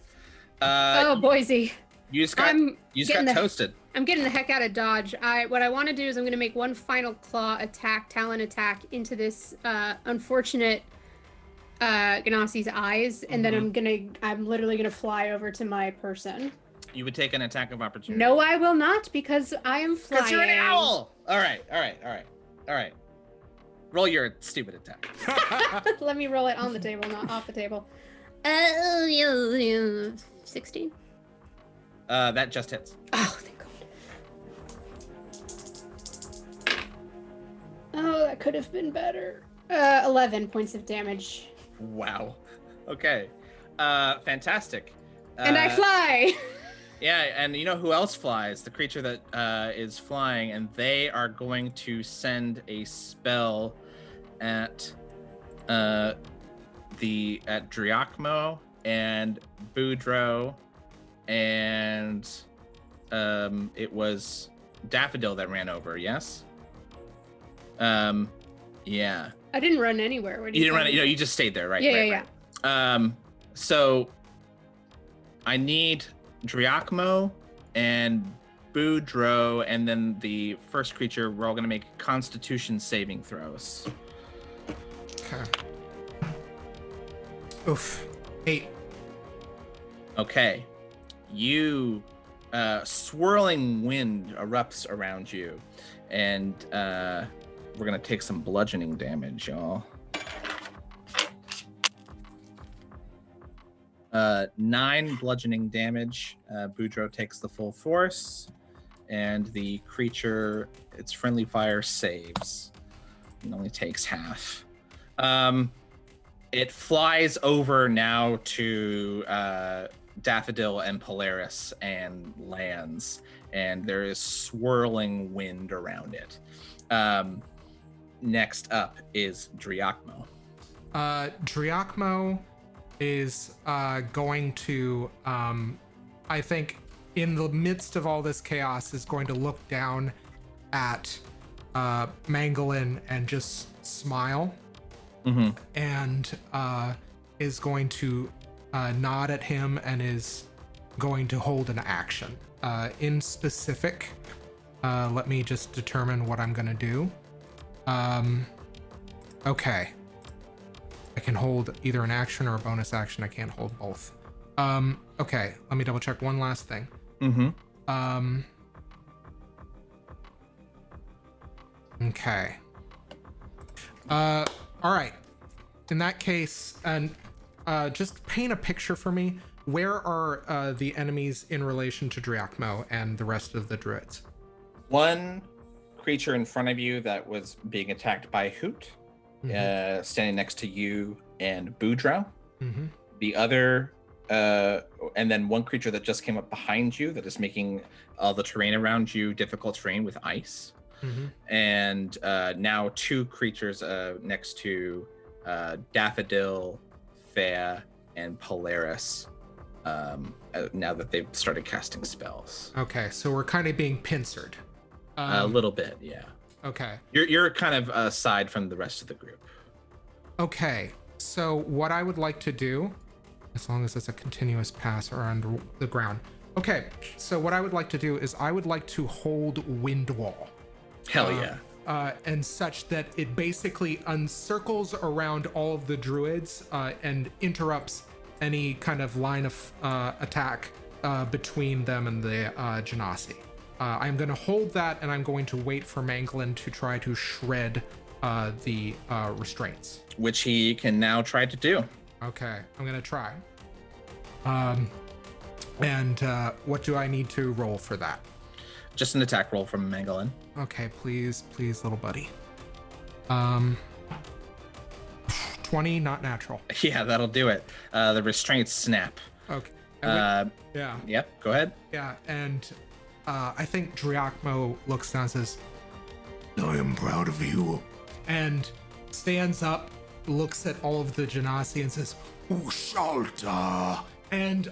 Oh, Boise. You just got toasted. I'm getting the heck out of dodge. What I want to do is I'm going to make one final talon attack into this unfortunate Ganassi's eyes, and then I'm literally gonna fly over to my person. You would take an attack of opportunity. No, I will not, because I am flying. Because you're an owl. All right. Roll your stupid attack. Let me roll it on the table, not off the table. 16. That just hits. Oh, thank God. Oh, that could have been better. 11 points of damage. Wow. Okay. Fantastic. And I fly! Yeah, and you know who else flies? The creature that is flying, and they are going to send a spell at Driakmo and Boudreaux, and it was Daffodil that ran over. Yes. Yeah. I didn't run anywhere. Where You didn't run it. You just stayed there, right? Yeah. So I need Driakmo and Boudreaux, and then the first creature, we're all going to make Constitution saving throws. Okay. Oof. 8. Okay. You, swirling wind erupts around you, and we're going to take some bludgeoning damage, y'all. 9 bludgeoning damage. Boudreaux takes the full force, and the creature, its friendly fire saves. It only takes half. It flies over now to Daffodil and Polaris and lands, and there is swirling wind around it. Next up is Driakmo. Driakmo is going to, I think, in the midst of all this chaos, is going to look down at Mangalyn and just smile, and is going to nod at him and is going to hold an action. In specific, let me just determine what I'm going to do. Okay. I can hold either an action or a bonus action. I can't hold both. Okay, let me double check one last thing. Okay. All right. In that case, and just paint a picture for me. Where are the enemies in relation to Driakmo and the rest of the druids? One creature in front of you that was being attacked by Hoot, standing next to you and Boudreaux. The other, and then one creature that just came up behind you that is making all the terrain around you difficult terrain with ice. And now 2 creatures next to Daffodil, Thea, and Polaris. Now that they've started casting spells. Okay, so we're kind of being pincered. A little bit, yeah. Okay. You're kind of aside from the rest of the group. Okay, so what I would like to do, as long as it's a continuous pass or under the ground. Okay, so what I would like to do is I would like to hold Wind Wall. Hell yeah. And such that it basically encircles around all of the druids and interrupts any kind of line of attack between them and the Genasi. I'm going to hold that, and I'm going to wait for Mangalyn to try to shred the restraints. Which he can now try to do. Okay, I'm going to try. And what do I need to roll for that? Just an attack roll from Mangalyn. Okay, please, little buddy. 20, not natural. Yeah, that'll do it. The restraints snap. Okay. Yeah. Yep, go ahead. Yeah, and I think Driakmo looks down and says, I am proud of you. And stands up, looks at all of the Genasi and says, Ushalta. And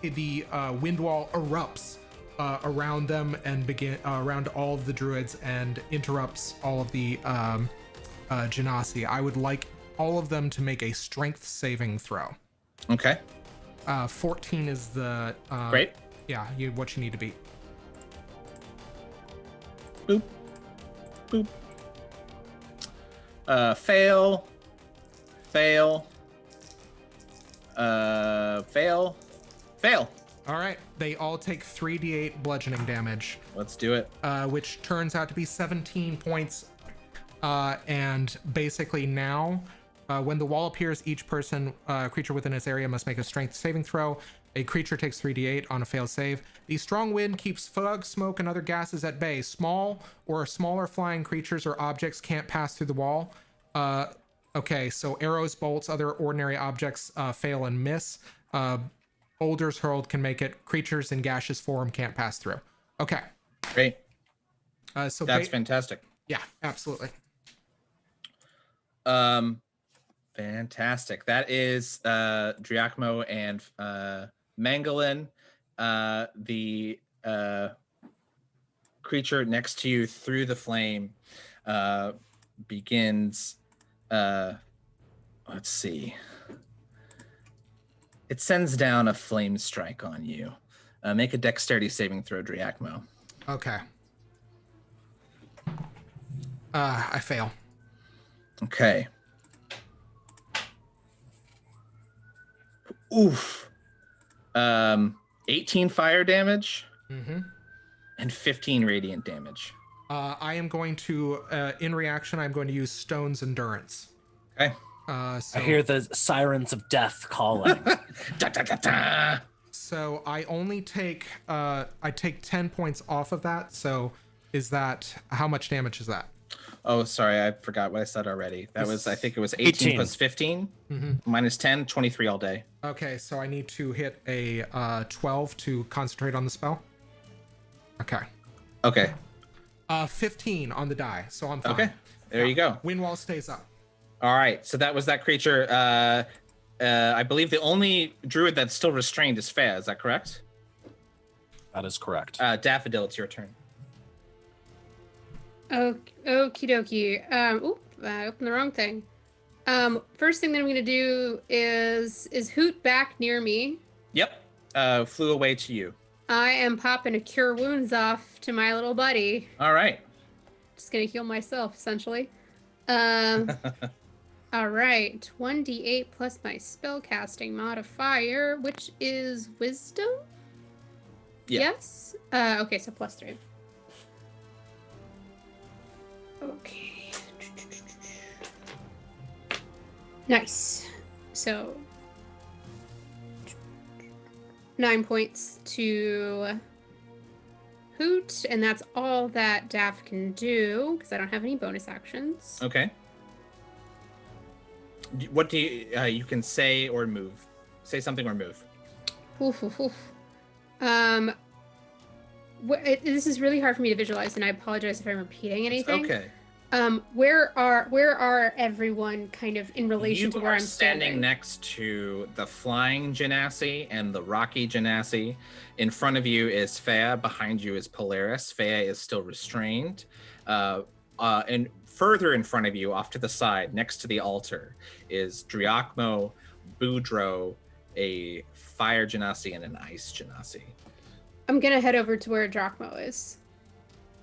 the wind wall erupts around them and around all of the druids and interrupts all of the Genasi. I would like all of them to make a strength saving throw. Okay. 14 is the Great. Yeah, what you need to beat. Boop. Boop. Fail. Fail. Fail. All right, they all take 3d8 bludgeoning damage, Let's do it. which turns out to be 17 points. And basically now, when the wall appears, each creature within its area must make a strength saving throw. A creature takes 3d8 on a failed save. The strong wind keeps fog, smoke, and other gases at bay. Small or smaller flying creatures or objects can't pass through the wall. Okay, so arrows, bolts, other ordinary objects fail and miss. Boulders hurled can make it. Creatures in gaseous form can't pass through. Okay. Great. So That's fantastic. Yeah, absolutely. Fantastic. That is Driakmo and Mangalyn. The creature next to you through the flame begins. Let's see. It sends down a flame strike on you. Make a dexterity saving throw, Driakmo. Okay. I fail. Okay. Oof. 18 fire damage and 15 radiant damage. I am going to, in reaction, I'm going to use Stone's Endurance. Okay. So, I hear the sirens of death calling. Da, da, da, da. So I only take, I take 10 points off of that. So is that, how much damage is that? Oh, sorry. I forgot what I said already. That was, I think it was 18 plus 15 minus 10, 23 all day. Okay, so I need to hit a 12 to concentrate on the spell. Okay. Okay. 15 on the die, so I'm fine. Okay. There you go. Wind wall stays up. All right. So that was that creature. I believe the only druid that's still restrained is Fea. Is that correct? That is correct. Daffodil, it's your turn. Okie dokie. I opened the wrong thing. First thing that I'm gonna do is Hoot back near me? Yep. Flew away to you. I am popping a cure wounds off to my little buddy. All right. Just gonna heal myself, essentially. All right, 1d8 plus my spellcasting modifier, which is wisdom? Yeah. Yes? Okay, so +3. Okay. Nice. So 9 points to Hoot, and that's all that Daff can do because I don't have any bonus actions. Okay. What do you you can say or move? Say something or move. Oof, oof, oof. This is really hard for me to visualize, and I apologize if I'm repeating anything. Okay. Where are everyone kind of in relation to where I'm standing? Next to the flying Genasi and the rocky Genasi. In front of you is Fea. Behind you is Polaris. Fea is still restrained. And further in front of you, off to the side, next to the altar, is Driakmo, Boudreaux, a fire Genasi, and an ice Genasi. I'm gonna head over to where Drachmo is.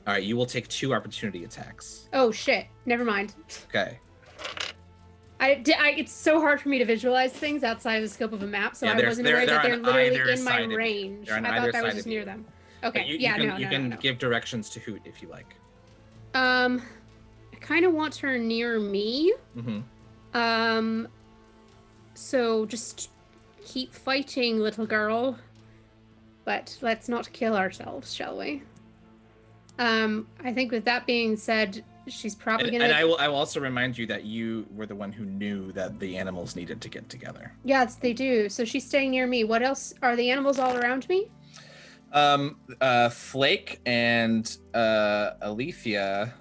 All right, you will take 2 opportunity attacks. Oh shit! Never mind. Okay. It's so hard for me to visualize things outside of the scope of a map, so Yeah, I wasn't aware that they're on literally either in my side of you. range. They're on I either thought that was side just of near you. them. Okay. But you Yeah. can, No. you No. can No. give directions to Hoot if you like. I kind of want her near me. Mm-hmm. So just keep fighting, little girl. But let's not kill ourselves, shall we? I think with that being said, she's probably gonna. And I will also remind you that you were the one who knew that the animals needed to get together. Yes, they do. So she's staying near me. What else? Are the animals all around me? Flake and Aletheia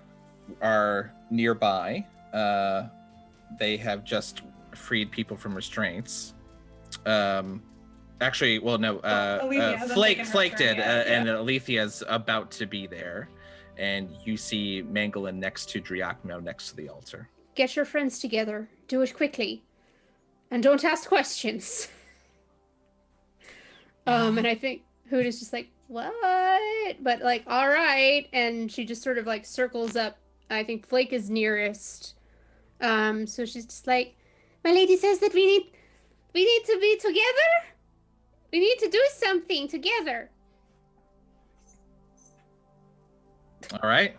are nearby. They have just freed people from restraints. Actually, well, no. Aletheia hasn't Flake taken her Flake turn did, yet, and Alethia's about to be there, and you see Mangalyn next to Driachmo next to the altar. Get your friends together. Do it quickly, and don't ask questions. And I think Hoot is just like, what? But like, all right, and she just sort of like circles up. I think Flake is nearest. So she's just like, My lady says that we need to be together. We need to do something together. All right.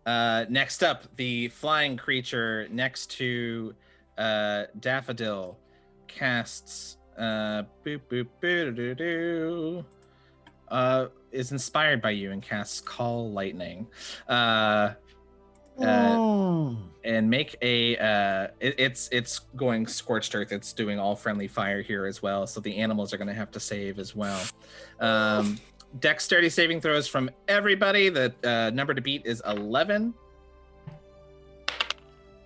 Next up, the flying creature next to Daffodil casts is inspired by you and casts Call Lightning. And make a it's going scorched earth. It's doing all friendly fire here as well, so the animals are going to have to save as well. Dexterity saving throws from everybody. The number to beat is 11.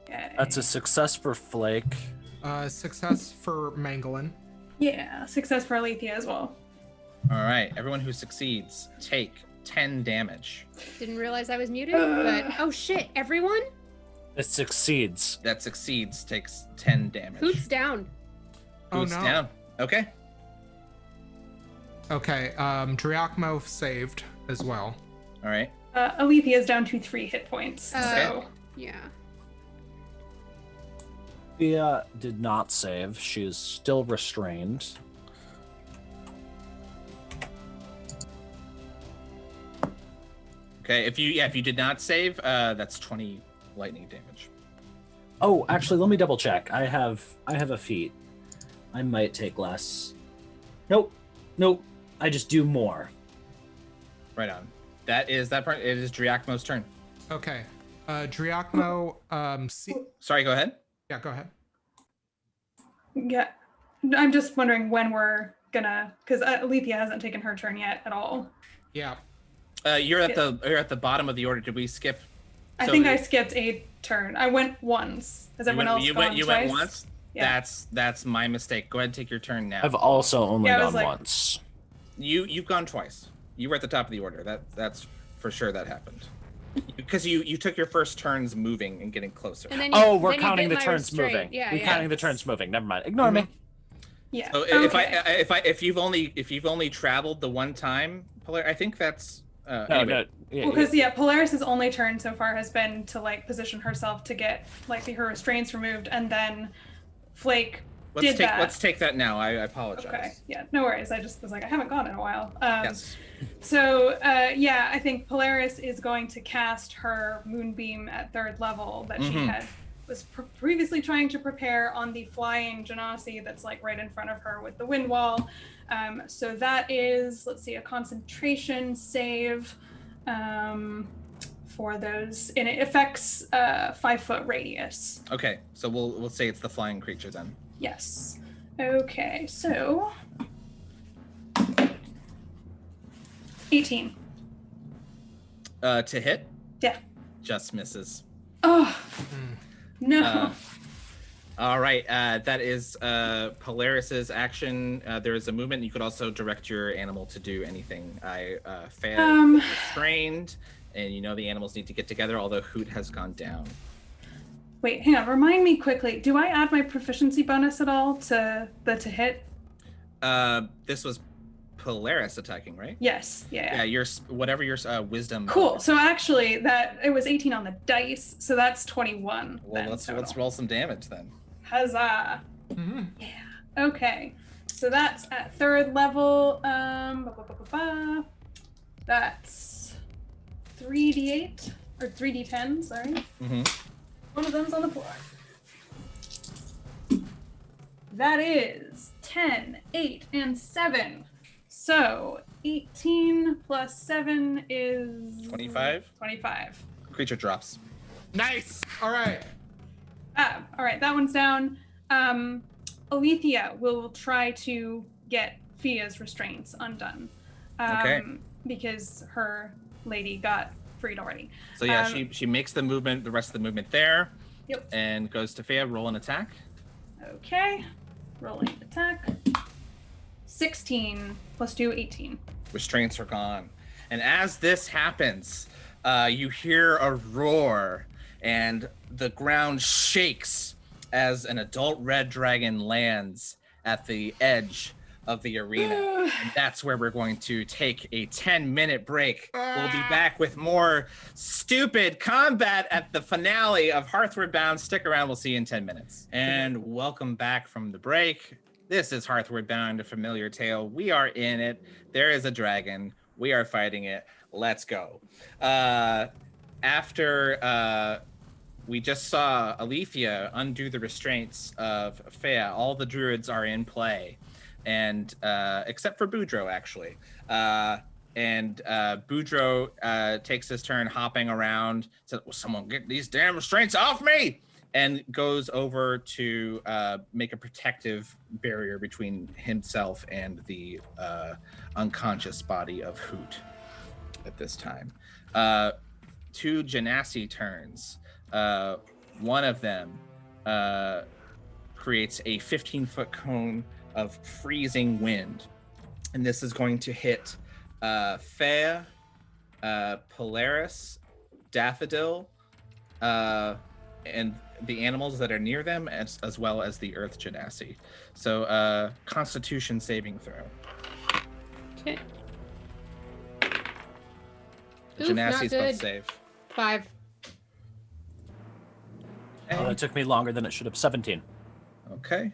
That's a success for Flake. Success for Mangalyn. Yeah, success for Aletheia as well. All right, everyone who succeeds take 10 damage. didn't realize I was muted, but oh shit, everyone? It succeeds. That succeeds takes 10 damage. Hoot's down. Oh, Hoot's no. down. Okay. Okay, Driachmo saved as well. All right. Aletheia is down to 3 hit points. So Yeah. Thea did not save. She is still restrained. Okay. If you did not save, that's 20 lightning damage. Oh, actually, let me double check. I have a feat. I might take less. Nope. I just do more. Right on. That part. It is Driachmo's turn. Okay, Driachmo. Sorry. Go ahead. Yeah, go ahead. yeah, I'm just wondering when we're gonna, because Aletheia hasn't taken her turn yet at all. Yeah. You're at the bottom of the order. Did we skip? I think I skipped a turn. I went once. Has everyone else gone you twice? went once. Yeah. That's my mistake. Go ahead and take your turn now. I've also only Yeah, I gone was like- once. You've gone twice. You were at the top of the order. That's for sure that happened. Because you took your first turns moving and getting closer. And then Oh, we're then you counting bit the my turns restraint. moving. Yeah, We're yeah. counting the turns moving. Never mind. Ignore me. Yeah. So okay. if you've only traveled the one time, I think that's anyway. No. Yeah, Well, because Polaris's only turn so far has been to like position herself to get like her restraints removed, and then Flake did that. Let's take that now. I apologize. Okay, yeah, no worries. I just was like, I haven't gone in a while. Yes. So I think Polaris is going to cast her Moonbeam at 3rd level that she was previously trying to prepare on the flying Genasi that's like right in front of her with the wind wall. So that is, let's see, a concentration save for those, and it affects 5-foot radius. Okay, so we'll say it's the flying creature then. Yes. Okay, so 18. To hit? Yeah. Just misses. Oh no. All right, that is Polaris's action. There is a movement. You could also direct your animal to do anything. I failed, restrained, and you know the animals need to get together, although Hoot has gone down. Wait, hang on. Remind me quickly. Do I add my proficiency bonus at all to the hit? This was Polaris attacking, right? Yes. Yeah. Yeah, your whatever your wisdom. Cool. So actually, that it was 18 on the dice, so that's 21. Well, then let's total. roll some damage then. Huzzah! Mm-hmm. Yeah. Okay. So that's at 3rd level. That's 3d8 or 3d10. Sorry. Mm-hmm. One of them's on the floor. That is 10, 8, and 7. So 18 plus 7 is 25. 25. Creature drops. Nice. All right. All right, that one's down. Aletheia will try to get Fia's restraints undone. Okay. Because her lady got freed already. So yeah, she makes the movement, the rest of the movement there. Yep. And goes to Fea. Roll an attack. Okay. Rolling attack. 16 plus 2, 18. Restraints are gone. And as this happens, you hear a roar, and the ground shakes as an adult red dragon lands at the edge of the arena. And that's where we're going to take a 10-minute break. We'll be back with more stupid combat at the finale of Hearthward Bound. Stick around, we'll see you in 10 minutes. And welcome back from the break. This is Hearthward Bound, a familiar tale. We are in it. There is a dragon. We are fighting it. Let's go. After we just saw Aletheia undo the restraints of Fea, all the druids are in play. And except for Boudreaux, actually. And Boudreaux takes his turn hopping around, says, "Well, someone get these damn restraints off me!" And goes over to make a protective barrier between himself and the unconscious body of Hoot at this time. 2 Genasi turns. One of them creates a 15-foot cone of freezing wind. And this is going to hit Fea, Polaris, Daffodil, and the animals that are near them, as well as the Earth Genasi. So Constitution saving throw. Okay. The Oof, not Genasi's good. both save. 5. It took me longer than it should have. 17. Okay.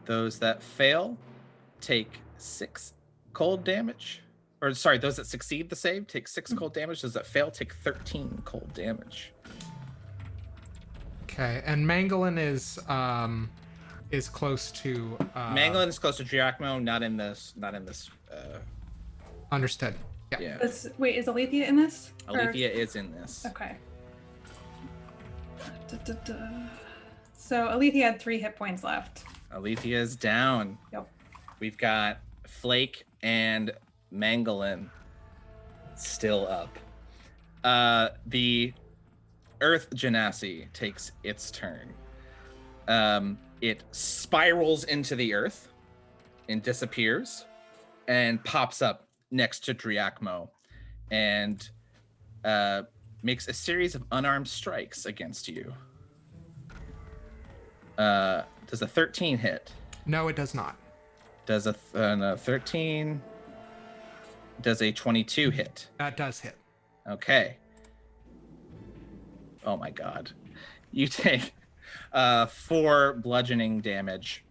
Those that fail take 6 cold damage. Or sorry, those that succeed the save take 6 cold damage. Those that fail take 13 cold damage. Okay, and Mangalyn is close to. Mangalyn is close to Giacomo, not in this. Understood. Yeah. Yeah. Wait, is Aletheia in this? Or- Aletheia is in this. Okay. So Aletheia had 3 hit points left. Aletheia is down. Yep. We've got Flake and Mangalyn still up. The Earth Genasi takes its turn. It spirals into the earth and disappears and pops up next to Driakmo and makes a series of unarmed strikes against you. Does a 13 hit? No, it does not. Does a 13? Does a 22 hit? That does hit. Okay. Oh my god. You take 4 bludgeoning damage.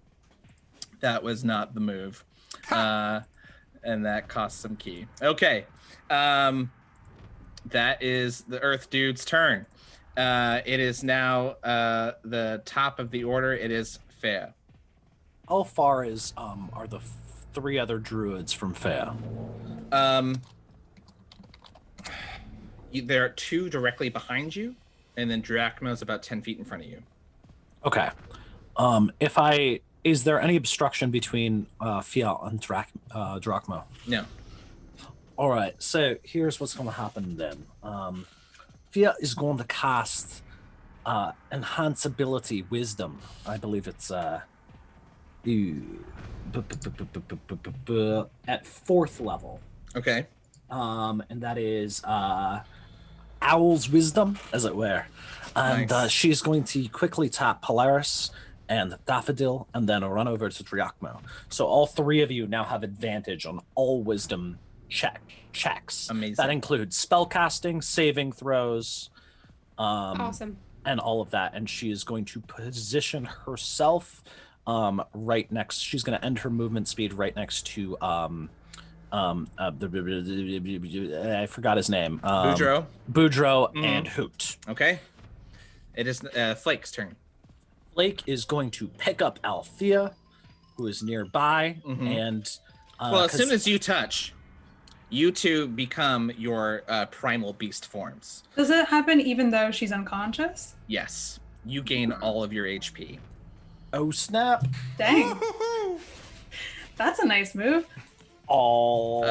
That was not the move. And that costs some key. Okay. That is the Earth Dude's turn. It is now the top of the order. It is Fea. How far is are the 3 other druids from Fea? There are 2 directly behind you, and then Drachma's about 10 feet in front of you. Okay. Is there any obstruction between Fea and Drachma? No. All right. So here's what's going to happen then. Fea is going to cast Enhance Ability Wisdom. I believe it's at 4th level. Okay. And that is Owl's Wisdom, as it were. And Nice. she's going to quickly tap Polaris and Daffodil and then run over to Driakmo. So all 3 of you now have advantage on all Wisdom checks. Amazing. That includes spellcasting, saving throws, Awesome. and all of that. And she is going to position herself right next. She's going to end her movement speed right next to I forgot his name. Boudreaux. Boudreaux Mhm. and Hoot. Okay. It is Flake's turn. Flake is going to pick up Althea, who is nearby, Mhm. and Well, as 'cause- soon as you touch, you two become your primal beast forms. Does it happen even though she's unconscious? Yes. You gain all of your HP. oh snap! Dang. That's a nice move. Oh,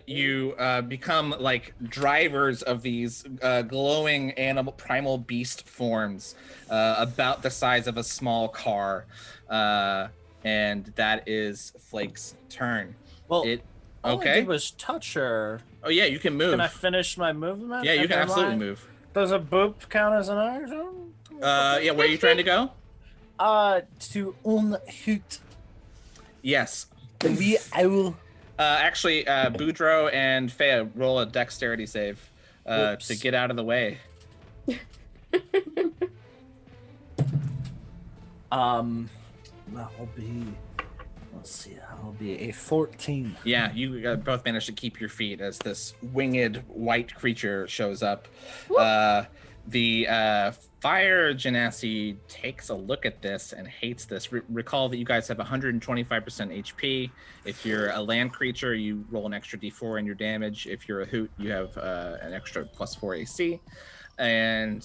You become like drivers of these glowing animal primal beast forms, about the size of a small car, and that is Flake's turn. well, all I Okay. did was touch her. Oh yeah, you can move. Can I finish my movement? Yeah, you And can am absolutely I- move. Does a boop count as an action? Yeah, where are you trying to go? To Hoot Yes. the wee owl. Actually, Boudreaux and Fea roll a dexterity save Whoops. to get out of the way. That'll be. Let's see. That'll be a 14. Yeah, you both managed to keep your feet as this winged white creature shows up. The fire genasi takes a look at this and hates this. Recall that you guys have 125% HP. If you're a land creature, you roll an extra d4 in your damage. If you're a hoot, you have an extra +4 AC. And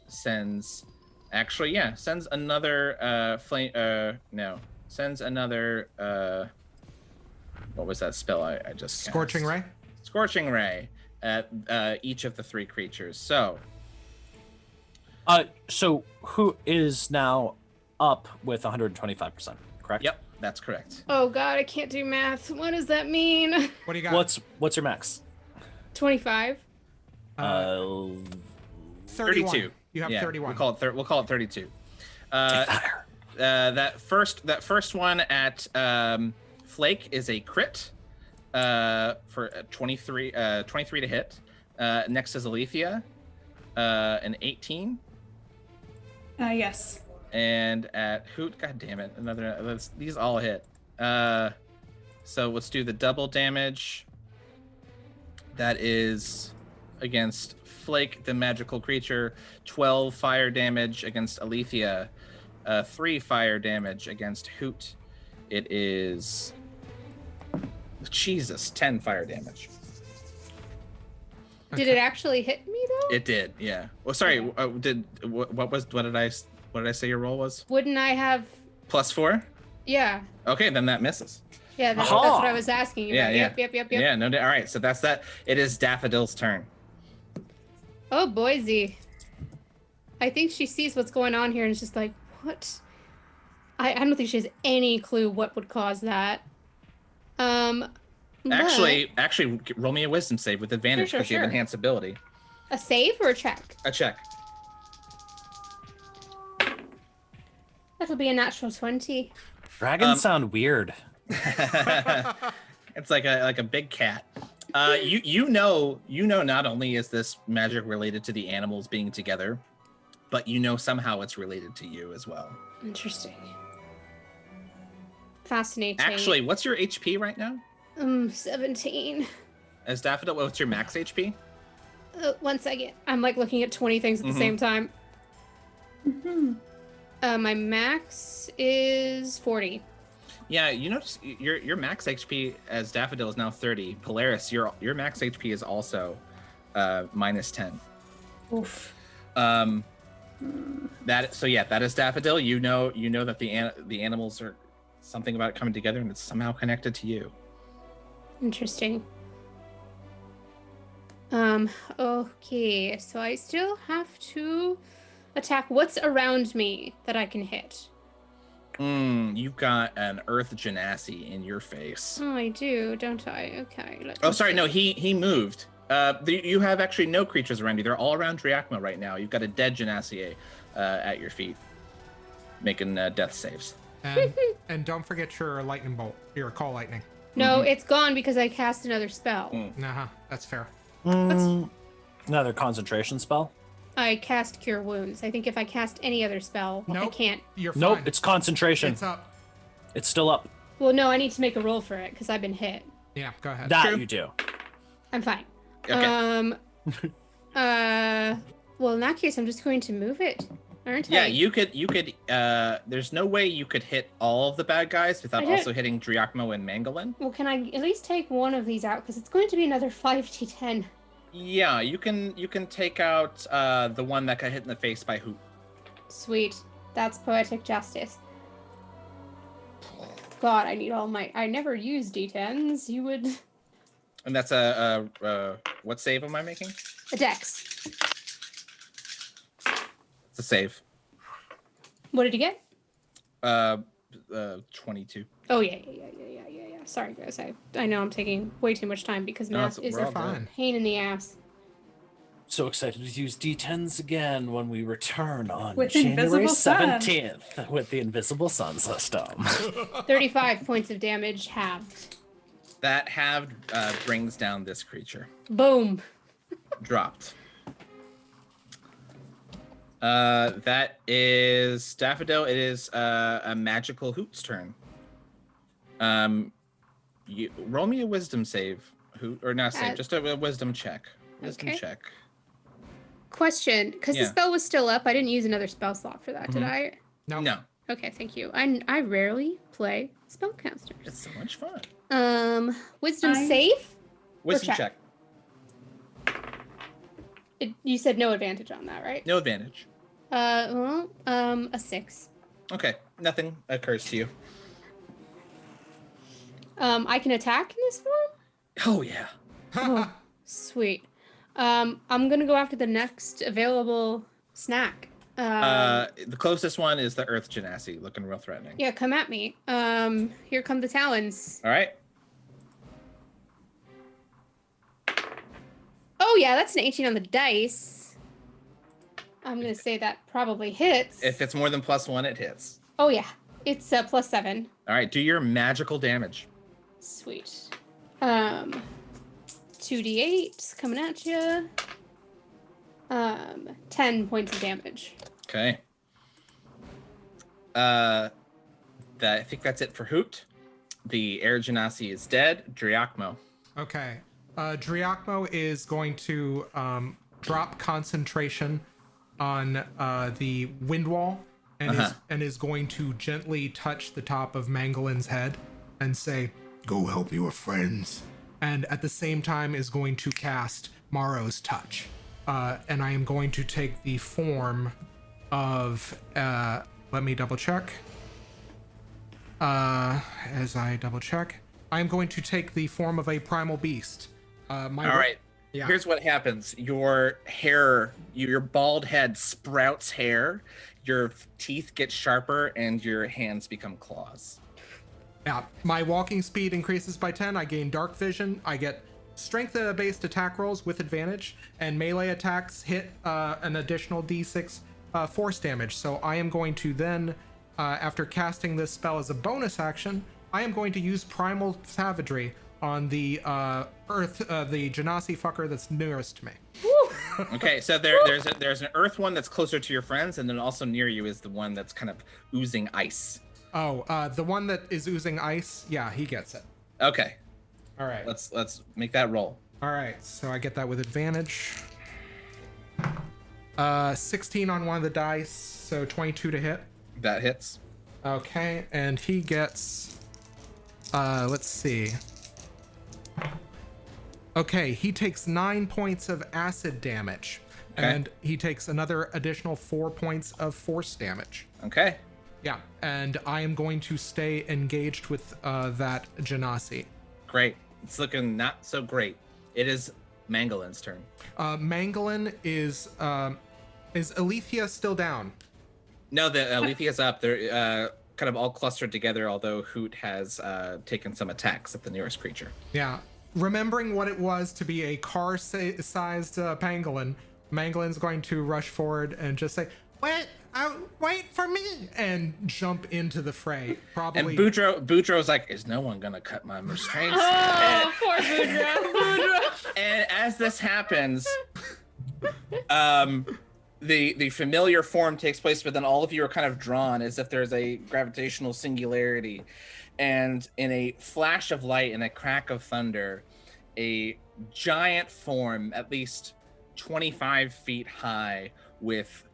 sends another flame. Sends another. What was that spell I just cast? Scorching Ray? Scorching Ray at each of the three creatures. So So who is now up with 125%? Correct. yep, that's correct. Oh god, I can't do math. What does that mean? What do you got? What's your max? 25. 31. 32. You have Yeah, 31. We'll call it 32. Fire. That first one at Flake is a crit for 23 to hit. Next is Aletheia, an 18. Yes. And at Hoot, god damn it, these all hit. So let's do the double damage. That is against Flake, the magical creature, 12 fire damage against Aletheia, 3 fire damage against Hoot. It is 10 fire damage. Did it actually hit me though? It did, yeah. Well, sorry. What did I say your roll was? Wouldn't I have? +4. Yeah. Okay, then that misses. Yeah, that's Aha! what I was asking about. Yeah, yeah. Yep. Yeah, no. All right, so that's that. It is Daffodil's turn. Oh, Boise. I think she sees what's going on here and is just like, what? I don't think she has any clue what would cause that. Actually, roll me a wisdom save with advantage Sure, because you have sure. enhanced ability. a save or a check? A check. That'll be a natural 20. Dragons sound weird. It's like a big cat. You know not only is this magic related to the animals being together, but you know somehow it's related to you as well. Interesting. Fascinating. Actually, what's your HP right now? 17. As Daffodil, what's your max HP? 1 second. I'm like looking at 20 things at the same time. My max is 40. Yeah, you notice your max HP as Daffodil is now 30. Polaris, your max HP is also -10. Oof. That is Daffodil. You know that the animals are something about it coming together, and it's somehow connected to you. Interesting. Okay, so I still have to attack what's around me that I can hit. You've got an Earth Genasi in your face. Oh, I do, don't I? Okay. Sorry, no, he moved. You have actually no creatures around you. They're all around Driakma right now. You've got a dead Genasi at your feet, making death saves. And don't forget your lightning bolt, your call lightning. No, it's gone because I cast another spell. Uh-huh, that's fair. Another concentration spell. I cast Cure Wounds. I think if I cast any other spell, I Nope. can't. You're fine. Nope, it's concentration. It's up. It's still up. Well, no, I need to make a roll for it because I've been hit. Yeah, go ahead. That True. you do. I'm fine. Okay. Well, in that case, I'm just going to move it, aren't I? Yeah, you could. There's no way you could hit all of the bad guys without I don't- also hitting Driachmo and Mangalyn. Well, can I at least take one of these out? Because it's going to be another 5d10. Yeah, you can take out the one that got hit in the face by Hoot. Sweet. That's poetic justice. God, I need all my... I never use d10s. You would... And that's what save am I making? A dex. It's a save. What did you get? 22. Oh, yeah. Sorry, guys. I know I'm taking way too much time because No, math is we're a all good. Fine. pain in the ass. So excited to use D10s again when we return on With January Invisible Sun. 17th with the Invisible Sun system. 35 points of damage halved. That halved brings down this creature. Boom. Dropped. That is Daffodil. It is a magical Hoot's turn. You roll me a wisdom save, Hoot, or not save, just a wisdom check. Wisdom Okay. check. Question, because Yeah. the spell was still up, I didn't use another spell slot for that, did I? No. No, Okay, thank you. I rarely play spellcasters. it's so much fun. Wisdom I- save? Wisdom check. check. You said no advantage on that, right? No advantage. A 6. Okay, nothing occurs to you. I can attack in this form? Oh yeah. Oh, sweet. I'm gonna go after the next available snack. The closest one is the Earth Genasi, looking real threatening. Yeah, come at me. Here come the talons. All right. Oh yeah, that's an 18 on the dice. I'm gonna say that probably hits. If it's more than +1, it hits. Oh yeah, it's +7. All right, do your magical damage. Sweet. 2d8 coming at you. 10 points of damage. Okay. I think that's it for Hoot. The Air Genasi is dead. Driachmo. Okay. Driachmo is going to drop concentration on the wind wall and is going to gently touch the top of Mangalin's head and say, "Go help your friends." And at the same time is going to cast Morrow's Touch. And I am going to take the form of let me double check. As I double check, I'm going to take the form of a primal beast. All right. Yeah. Here's what happens. Your hair, your bald head sprouts hair, your teeth get sharper, and your hands become claws. Yeah, my walking speed increases by 10. I gain dark vision. I get strength-based attack rolls with advantage, and melee attacks hit an additional d6 force damage. So I am going to then, after casting this spell as a bonus action, I am going to use Primal Savagery on the the Genasi fucker that's nearest to me. Okay, so there's an earth one that's closer to your friends, and then also near you is the one that's kind of oozing ice. Oh, the one that is oozing ice? Yeah, he gets it. Okay, All right. let's make that roll. All right, so I get that with advantage. 16 on one of the dice, so 22 to hit. That hits. Okay, and he gets, let's see. Okay, he takes 9 points of acid damage, Okay. and he takes another additional 4 points of force damage. Okay. Yeah, and I am going to stay engaged with that Genasi. Great. It's looking not so great. It is Mangalin's turn. Mangalyn is Aletheia still down? No, the Alethia's up. They're kind of all clustered together, although Hoot has taken some attacks at the nearest creature. Yeah. Remembering what it was to be a car-sized pangolin, Mangalin's going to rush forward and just say, wait for me, and jump into the fray. Probably. And Boudreaux's like, is no one gonna cut my restraints? Oh, poor Boudreaux. And as this happens, the familiar form takes place, but then all of you are kind of drawn as if there's a gravitational singularity. and in a flash of light and a crack of thunder, a giant form, at least 25 feet high, with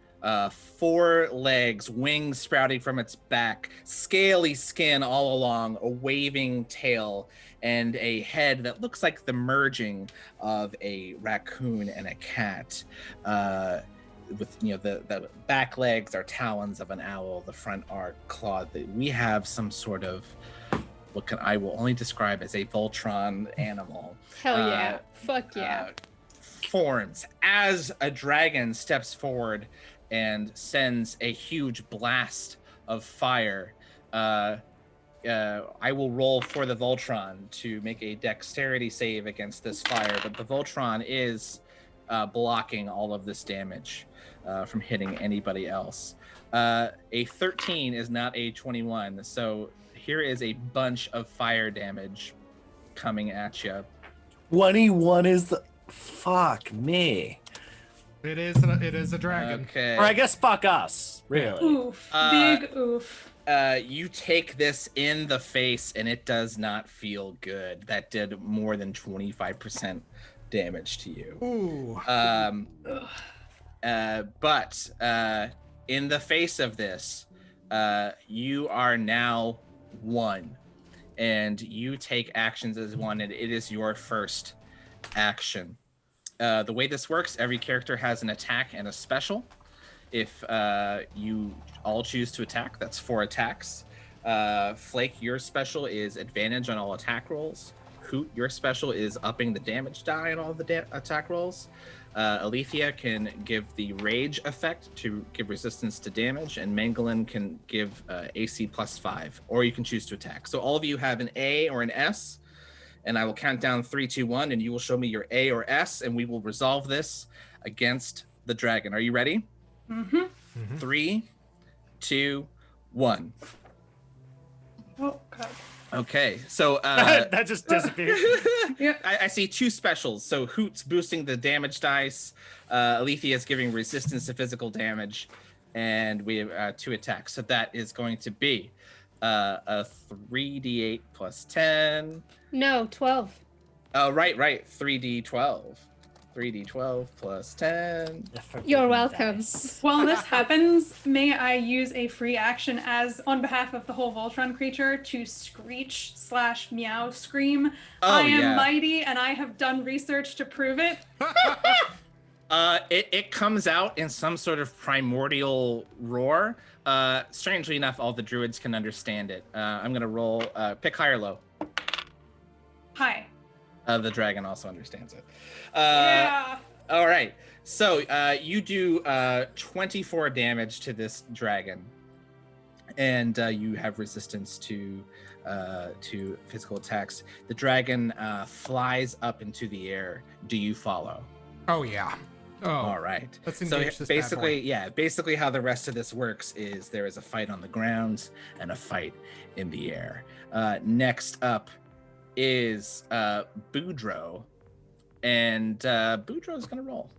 4 legs, wings sprouting from its back, scaly skin all along, a waving tail, and a head that looks like the merging of a raccoon and a cat. With the back legs are talons of an owl, the front are clawed. We have some sort of I will only describe as a Voltron animal. Hell yeah. Fuck yeah. Forms as a dragon steps forward and sends a huge blast of fire. I will roll for the Voltron to make a dexterity save against this fire, but the Voltron is blocking all of this damage from hitting anybody else. A 13 is not a 21, so here is a bunch of fire damage coming at you. 21 is the... Fuck me. It is a dragon. Okay. Or I guess fuck us, really. Oof. Big oof. You take this in the face, and it does not feel good. That did more than 25% damage to you. Ooh. But in the face of this, you are now 1, and you take actions as 1, and it is your first action. The way this works, every character has an attack and a special. If you all choose to attack, that's 4 attacks. Flake, your special is advantage on all attack rolls. Hoot, your special is upping the damage die on all the attack rolls. Aletheia can give the rage effect to give resistance to damage, and Mangalyn can give AC +5, or you can choose to attack. So all of you have an A or an S, and I will count down 3, 2, 1, and you will show me your A or S, and we will resolve this against the dragon. Are you ready? Mm-hmm. 3, 2, 1. Oh, God. Okay, so That just disappeared. Yeah. I see 2 specials. So Hoot's boosting the damage dice. Aletheia is giving resistance to physical damage, and we have 2 attacks. So that is going to be a 3d8 plus 10. No, 12. Oh, right. 3d12. 3d12 plus 10. You're welcome. While this happens, may I use a free action as on behalf of the whole Voltron creature to screech / meow scream. I am mighty, and I have done research to prove it. It comes out in some sort of primordial roar. Strangely enough, all the druids can understand it. I'm gonna roll. Pick high or low. Hi. The dragon also understands it. Yeah. All right. So you do 24 damage to this dragon, and you have resistance to physical attacks. The dragon flies up into the air. Do you follow? Oh yeah. Oh. All right. Let's So engage this basically how the rest of this works is there is a fight on the ground and a fight in the air. Next up is Boudreaux, and Boudreaux is gonna roll.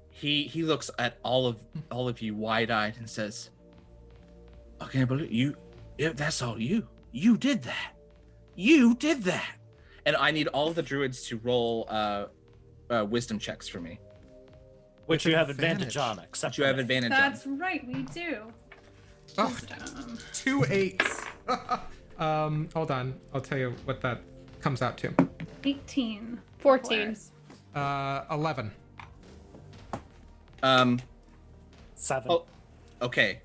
He looks at all of you wide-eyed and says, "I can't believe you. Yeah, that's all you. You did that. You did that." And I need all of the druids to roll wisdom checks for me. Which you have advantage on, except Which you have advantage on. That's right, we do. Oh, Wisdom. 2 8s. Hold on. I'll tell you what that comes out to. 18. 14. 11. 7. Oh, okay.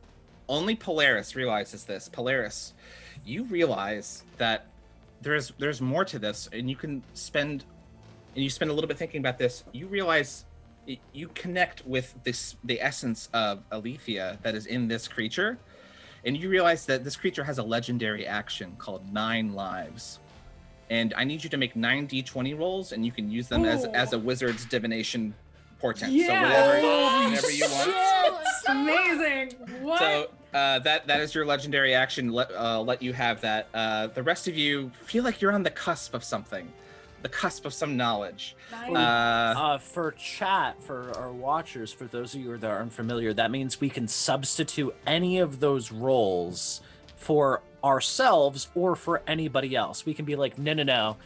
Only Polaris realizes this. Polaris, you realize that there's more to this, and you spend a little bit thinking about this. You realize you connect with the essence of Aletheia that is in this creature, and you realize that this creature has a legendary action called 9 lives. And I need you to make 9 d20 rolls, and you can use them as a wizard's divination portent. Yeah. So whatever you want. Amazing. What? So that is your legendary action. Let you have that. The rest of you feel like you're on the cusp of something, the cusp of some knowledge. Nice. For chat, for our watchers, for those of you that are unfamiliar, that means we can substitute any of those roles for ourselves or for anybody else. We can be like, no.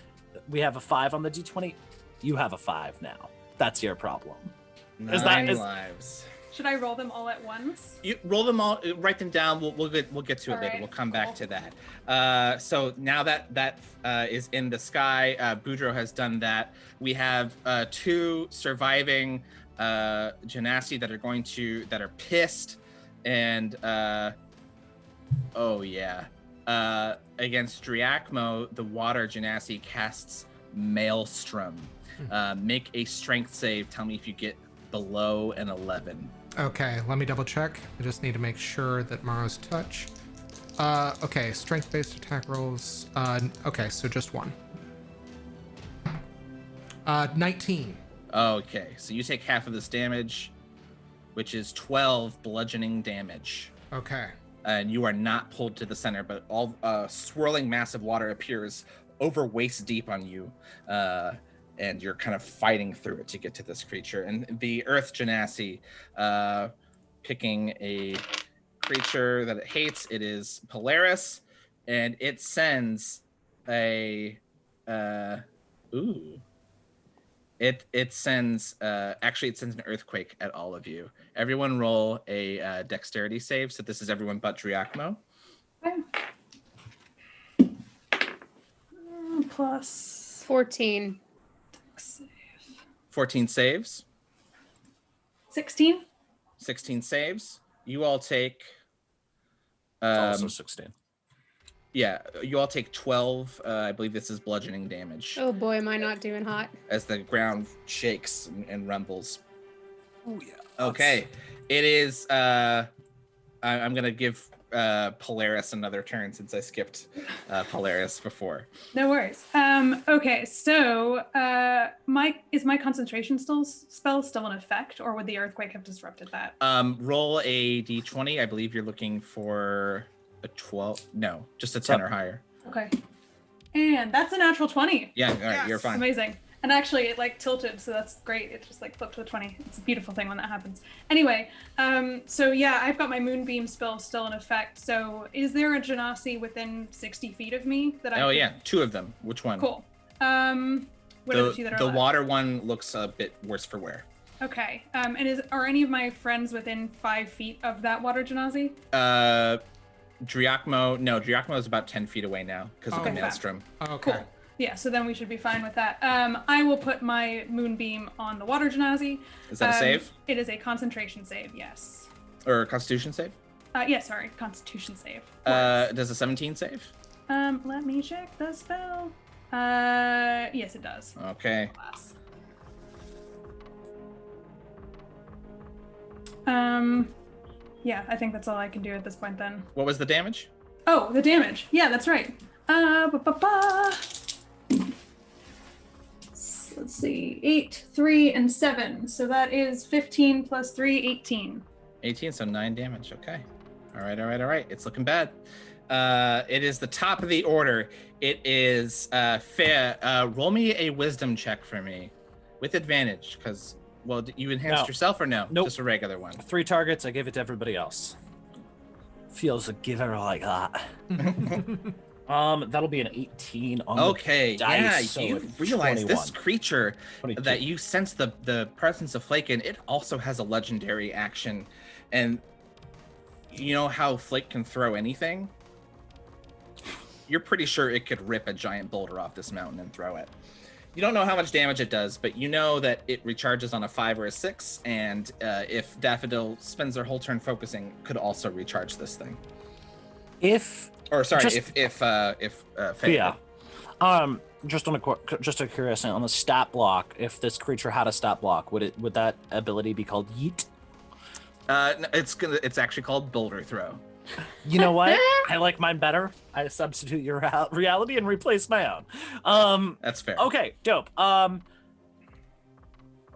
We have a 5 on the D20. You have a 5 now. That's your problem. 9 lives. Should I roll them all at once? You roll them all, write them down. We'll get to it All later. right, We'll come cool. back to that. So now that is in the sky, Boudreaux has done that. We have 2 surviving Genasi that are pissed, and against Driacmo, the water Genasi casts Maelstrom. Make a strength save. Tell me if you get below an 11. Okay, let me double check. I just need to make sure that Maro's touch. Okay, strength-based attack rolls. Okay, so just 1. 19. Okay, so you take half of this damage, which is 12 bludgeoning damage. Okay. And you are not pulled to the center, but all swirling massive water appears over waist deep on you. And you're kind of fighting through it to get to this creature. And the Earth Genasi, picking a creature that it hates, it is Polaris, and it sends it sends an earthquake at all of you. Everyone roll a dexterity save. So this is everyone but Driacmo. Okay. Plus 14. 14 saves. 16. 16 saves. You all take Also 16. yeah, you all take 12. I believe this is bludgeoning damage Oh boy, am I not doing hot. as the ground shakes and rumbles. Oh yeah. Okay, it is. I'm gonna give Polaris another turn since I skipped Polaris before. No worries. Okay, so is my concentration spell still in effect, or would the earthquake have disrupted that? Roll a d20. I believe you're looking for a 12. No, just a 10 or higher. Okay. And that's a natural 20. Yeah, all right, you're fine. Amazing. And actually it like tilted, so that's great. It just like flipped to a 20. It's a beautiful thing when that happens. Anyway, so yeah, I've got my moonbeam spell still in effect. So is there a Genasi within 60 feet of me that I Oh could... yeah, 2 of them. Which one? Cool. What are the 2 that are The left? water one looks a bit worse for wear. Okay. And are any of my friends within 5 feet of that water Genasi? Driacmo is about 10 feet away now because of the Okay. maelstrom. Okay. Cool. Yeah, so then we should be fine with that. I will put my moonbeam on the water Genasi. Is that a save It is a concentration save, yes. or a constitution save? Sorry, constitution save. Does a 17 save? Let me check the spell. Yes, it does. Okay. Class. Yeah, I think that's all I can do at this point then. What was the damage? Oh, the damage. Yeah, that's right. Let's see, 8, 3, and 7. So that is 15 plus 3, 18. 18, so 9 damage. Okay. All right. It's looking bad. It is the top of the order. It is fair. Roll me a wisdom check for me with advantage because, well, you enhanced No. yourself or no? Nope. Just a regular one. 3 targets. I gave it to everybody else. Feels a giver like that. That'll be an 18 on Okay, the dice. yeah, so you it's realize 21. this creature 22. that you sense the presence of Flake in, it also has a legendary action. And you know how Flake can throw anything? You're pretty sure it could rip a giant boulder off this mountain and throw it. You don't know how much damage it does, but you know that it recharges on a 5 or a 6, and if Daffodil spends their whole turn focusing, could also recharge this thing. If Faye yeah, just a curiosity on the stat block. If this creature had a stat block, would that ability be called Yeet? no, it's actually called Boulder Throw. You know what? I like mine better. I substitute your reality and replace my own. That's fair. Okay, dope.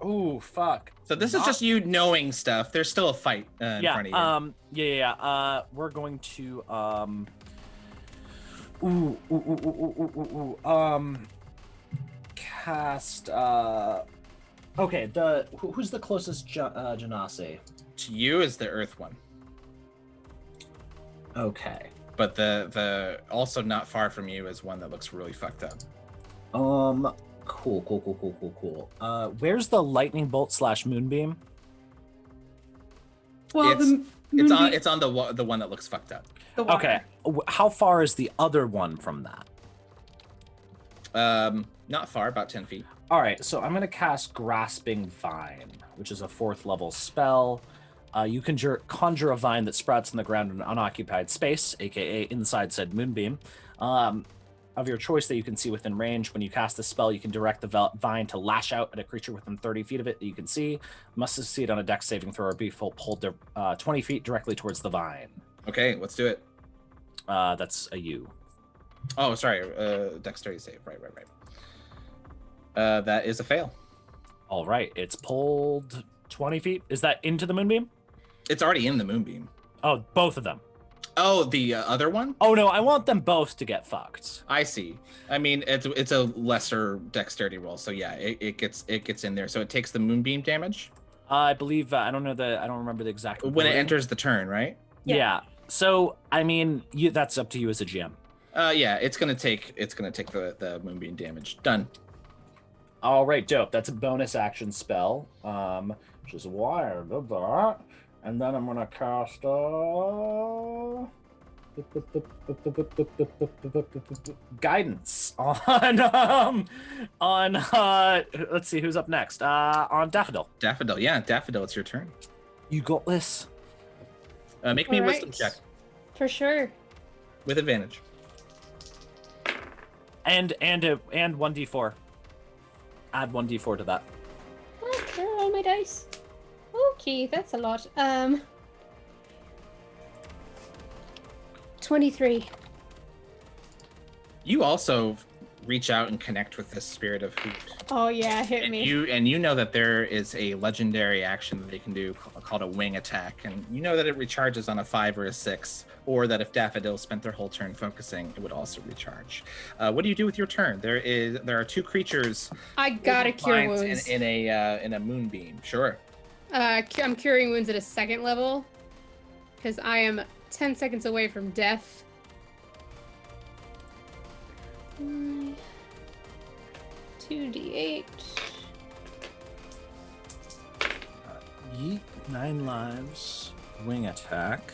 Oh fuck. So this is just you knowing stuff. There's still a fight in Yeah. front of you. Yeah. We're going to cast. Okay. Who's the closest Genasi? To you is the Earth one. Okay. but the also not far from you is one that looks really fucked up. Cool. Where's the lightning bolt / moonbeam? Well, It's on the one that looks fucked up. the water. Okay. How far is the other one from that? Not far, about 10 feet. All right, so I'm going to cast Grasping Vine, which is a 4th level spell. You can conjure a vine that sprouts in the ground in an unoccupied space, aka inside said moonbeam, of your choice that you can see within range. When you cast the spell, you can direct the vine to lash out at a creature within 30 feet of it that you can see. Must succeed on a dex saving throw or be pulled 20 feet directly towards the vine. Okay, let's do it. That's a U. Oh, sorry. Dexterity save. Right. That is a fail. All right, it's pulled 20 feet. Is that into the moonbeam? It's already in the moonbeam. Oh, both of them. Oh, the other one? Oh no, I want them both to get fucked. I see. I mean, it's a lesser dexterity roll, so yeah, it gets in there. So it takes the moonbeam damage I believe I don't remember the exact when it wording. enters the turn, right? Yeah. So I mean, that's up to you as a GM. Yeah, it's gonna take the moonbeam damage. Done. All right, dope. That's a bonus action spell, which is why I did that. And then I'm gonna cast guidance on let's see who's up next. On Daffodil. Daffodil, yeah, Daffodil, it's your turn. You got this. Make me a wisdom Alright. check For sure. with advantage. And 1d4. Add 1d4 to that. Oh, where are all my dice? Okay, that's a lot. 23. You also reach out and connect with this spirit of Hoot. Oh yeah, hit And me. you know that there is a legendary action that they can do called a wing attack, and you know that it recharges on a 5 or a 6, or that if Daffodil spent their whole turn focusing, it would also recharge. What do you do with your turn? There are 2 creatures. I gotta cure lines wounds. in a moonbeam. Sure. I'm curing wounds at a 2nd level because I am 10 seconds away from death. 2d8. Yeet, 9 lives. Wing attack.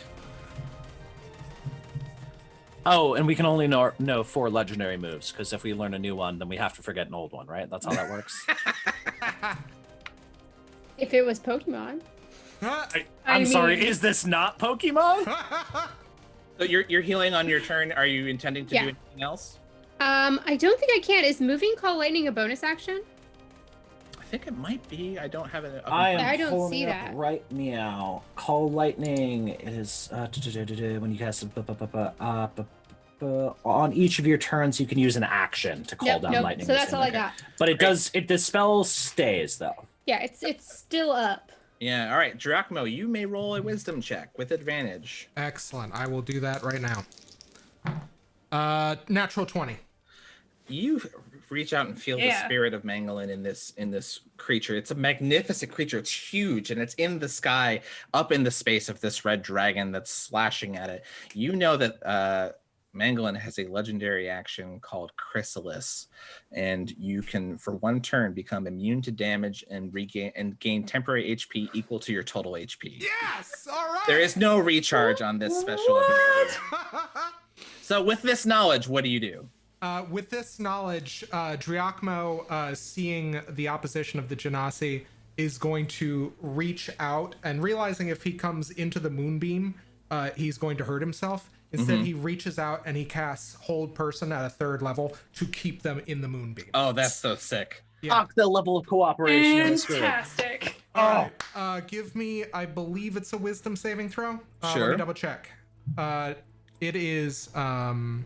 Oh, and we can only know 4 legendary moves, because if we learn a new one, then we have to forget an old one, right? That's how that works. If it was Pokemon. I'm sorry, mean- is this not Pokemon? So you're healing on your turn. Are you intending to Yeah. do anything else? I don't think I can. Is moving Call Lightning a bonus action? I think it might be. I don't have it. I don't pulling see it up that. right meow. Call Lightning is when you cast on each of your turns, you can use an action to call down lightning. So that's all I got. But it does. The spell stays though. Yeah, it's still up. Yeah. All right, Drachmo, you may roll a wisdom check with advantage. Excellent. I will do that right now. Natural 20. You reach out and feel the Yeah. spirit of Mangalyn in this creature. It's a magnificent creature. It's huge, and it's in the sky, up in the space of this red dragon that's slashing at it. You know that Mangalyn has a legendary action called Chrysalis, and you can, for 1 turn, become immune to damage and gain temporary HP equal to your total HP. Yes! All right! There is no recharge on this special ability. So with this knowledge, what do you do? With this knowledge, Driachmo, seeing the opposition of the Genasi, is going to reach out and realizing if he comes into the moonbeam, he's going to hurt himself. Instead, he reaches out and he casts Hold Person at a 3rd level to keep them in the moonbeam. Oh, that's so sick. Yeah. Fuck the level of cooperation in this game. Fantastic. All right. Give me, I believe it's a wisdom saving throw. Let Sure. me double check. It is, no,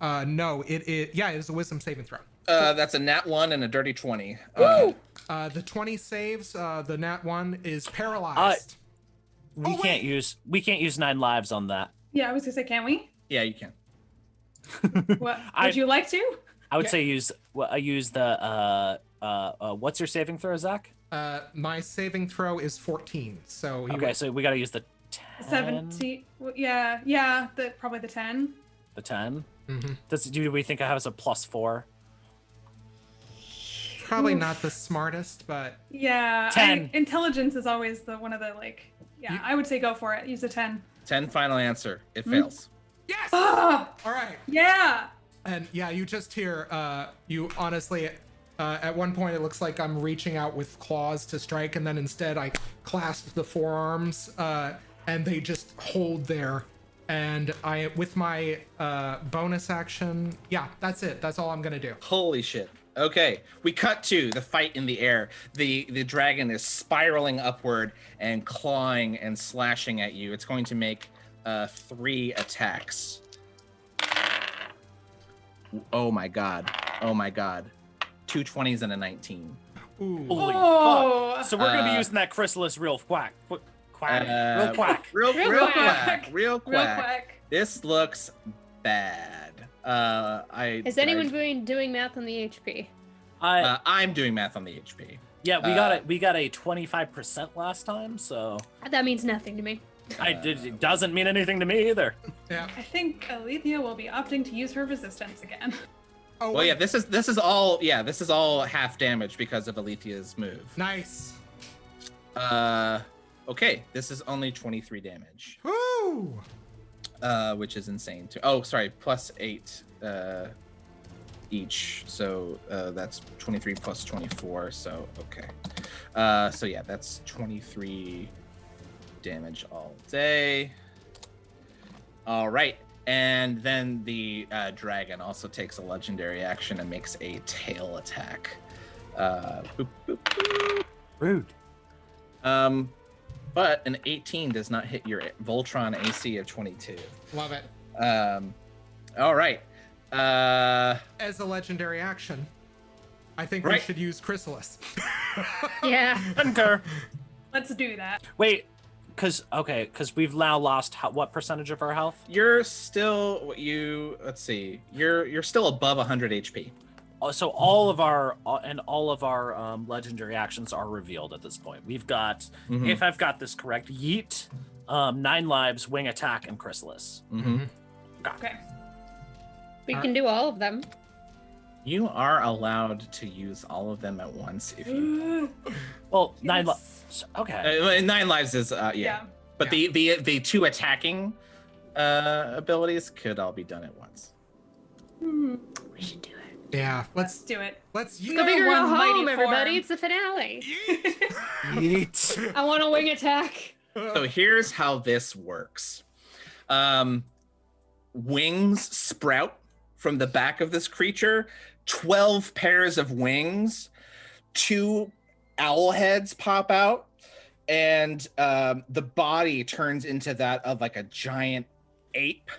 it is a wisdom saving throw. That's a nat 1 and a dirty 20. The 20 saves, the nat 1 is paralyzed. We can't use 9 lives on that. Yeah, I was gonna say, can we? Yeah, you can. What would you like to? I would say use the what's your saving throw, Zach? My saving throw is 14, so he Okay, would- so we gotta use the 10? 17. Yeah, probably the 10. The 10? Mm-hmm. Do we think it has a +4? Probably not the smartest, but Yeah, 10. Intelligence is always one of the I would say go for it. Use a 10. 10 final answer. It fails. yes. Ah, All right. yeah. And yeah, you just hear, you honestly, at one point it looks like I'm reaching out with claws to strike, and then instead I clasp the forearms, and they just hold there. And with my bonus action, yeah, that's it. That's all I'm gonna do. Holy shit. Okay, we cut to the fight in the air. The dragon is spiraling upward and clawing and slashing at you. It's going to make 3 attacks. Oh my god. 2 20s and a 19. Ooh. Holy Oh. fuck. So we're going to be using that chrysalis real quack. Real quack. Real quack. Real Real quack. quick. This looks bad. Is anyone doing math on the HP? I'm doing math on the HP. Yeah, we got a 25% last time, so That means nothing to me. it doesn't mean anything to me either. Yeah. I think Aletheia will be opting to use her resistance again. Oh, Well, yeah, this is all half damage because of Aletheia's move. Nice. Okay, this is only 23 damage, Woo. which is insane too. Oh, sorry, +8 each, so that's 23 plus 24. So okay, so yeah, that's 23 damage all day. All right, and then the dragon also takes a legendary action and makes a tail attack. Boop, boop, boop. Rude. But an 18 does not hit your Voltron AC of 22. Love it. All right. As a legendary action, I think Right. we should use Chrysalis. Yeah. Concur. Let's do that. Wait, because we've now lost what percentage of our health? You're still let's see. You're still above 100 HP. So all of our legendary actions are revealed at this point. We've got, if I've got this correct, Yeet, 9 lives, Wing Attack, and Chrysalis. Okay. We can do all of them. You are allowed to use all of them at once if you. Well, 9 Yes. lives. Okay. 9 lives is Yeah. But the 2 attacking abilities could all be done at once. Hmm. We should do it. Yeah, Let's do it. let's Go Go big or go one mighty home, everybody. form. It's the finale. Yeet. I want a wing attack. So here's how this works. Wings sprout from the back of this creature, 12 pairs of wings, 2 owl heads pop out, and the body turns into that of like a giant ape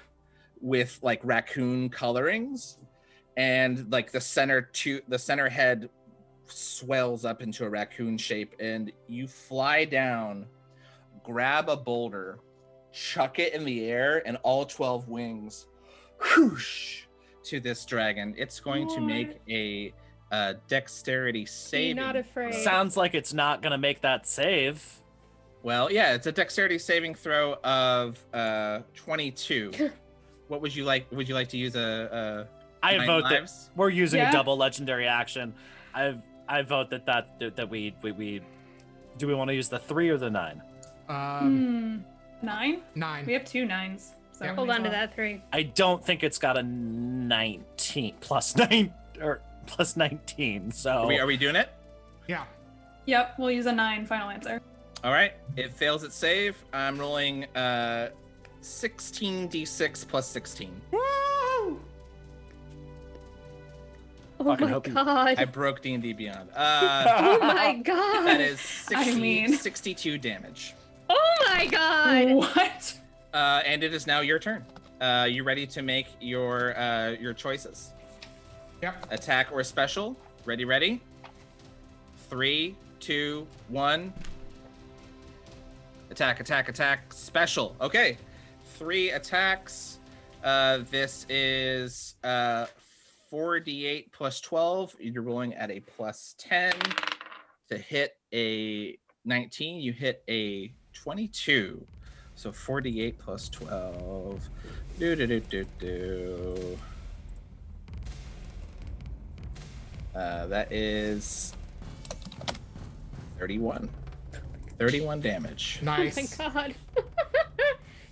with like raccoon colorings, and like the center head swells up into a raccoon shape, and you fly down, grab a boulder, chuck it in the air, and all 12 wings whoosh to this dragon. It's going to make a dexterity Be saving. not afraid. Sounds like it's not gonna make that save. Well, yeah, it's a dexterity saving throw of 22. What would you like? Would you like to use a I 9 vote that lives? we're using Yeah. a double legendary action. I vote that we do we want to use the 3 or the 9? 9? 9. We have 2 9s. So Yeah. Hold might on to as well. that 3. I don't think it's got a 19 plus 9 or plus 19. So Are we doing it? Yeah. Yep, we'll use a 9 final answer. All right. It fails its save. I'm rolling 16d6 plus 16. Woo! Oh Fucking my hope you- god. I broke D&D Beyond. Oh my god. That is 62 damage. Oh my god. What? And it is now your turn. You ready to make your choices? Yep. Attack or special? Ready? 3, 2, 1. Attack. Special. Okay. 3 attacks. This is 4d8 plus 12. You're rolling at a plus 10 to hit a 19. You hit a 22. So 48 plus 12. That is 31. 31 damage. Nice. Oh my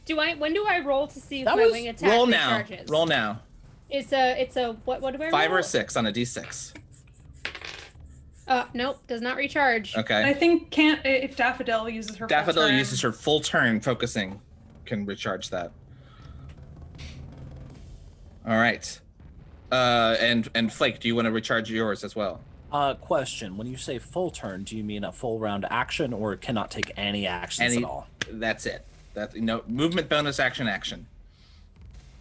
god. When do I roll to see if That my was- wing attack Roll now. recharges? Roll now. It's a what do I 5 roll? or 6 on a d6. Nope, does not recharge. Okay. I think if Daffodil uses her full Daffodil turn. uses her full turn focusing, can recharge that. All right. And Flake, do you want to recharge yours as well? Question: when you say full turn, do you mean a full round action, or cannot take any actions at all? That's it. That movement bonus action.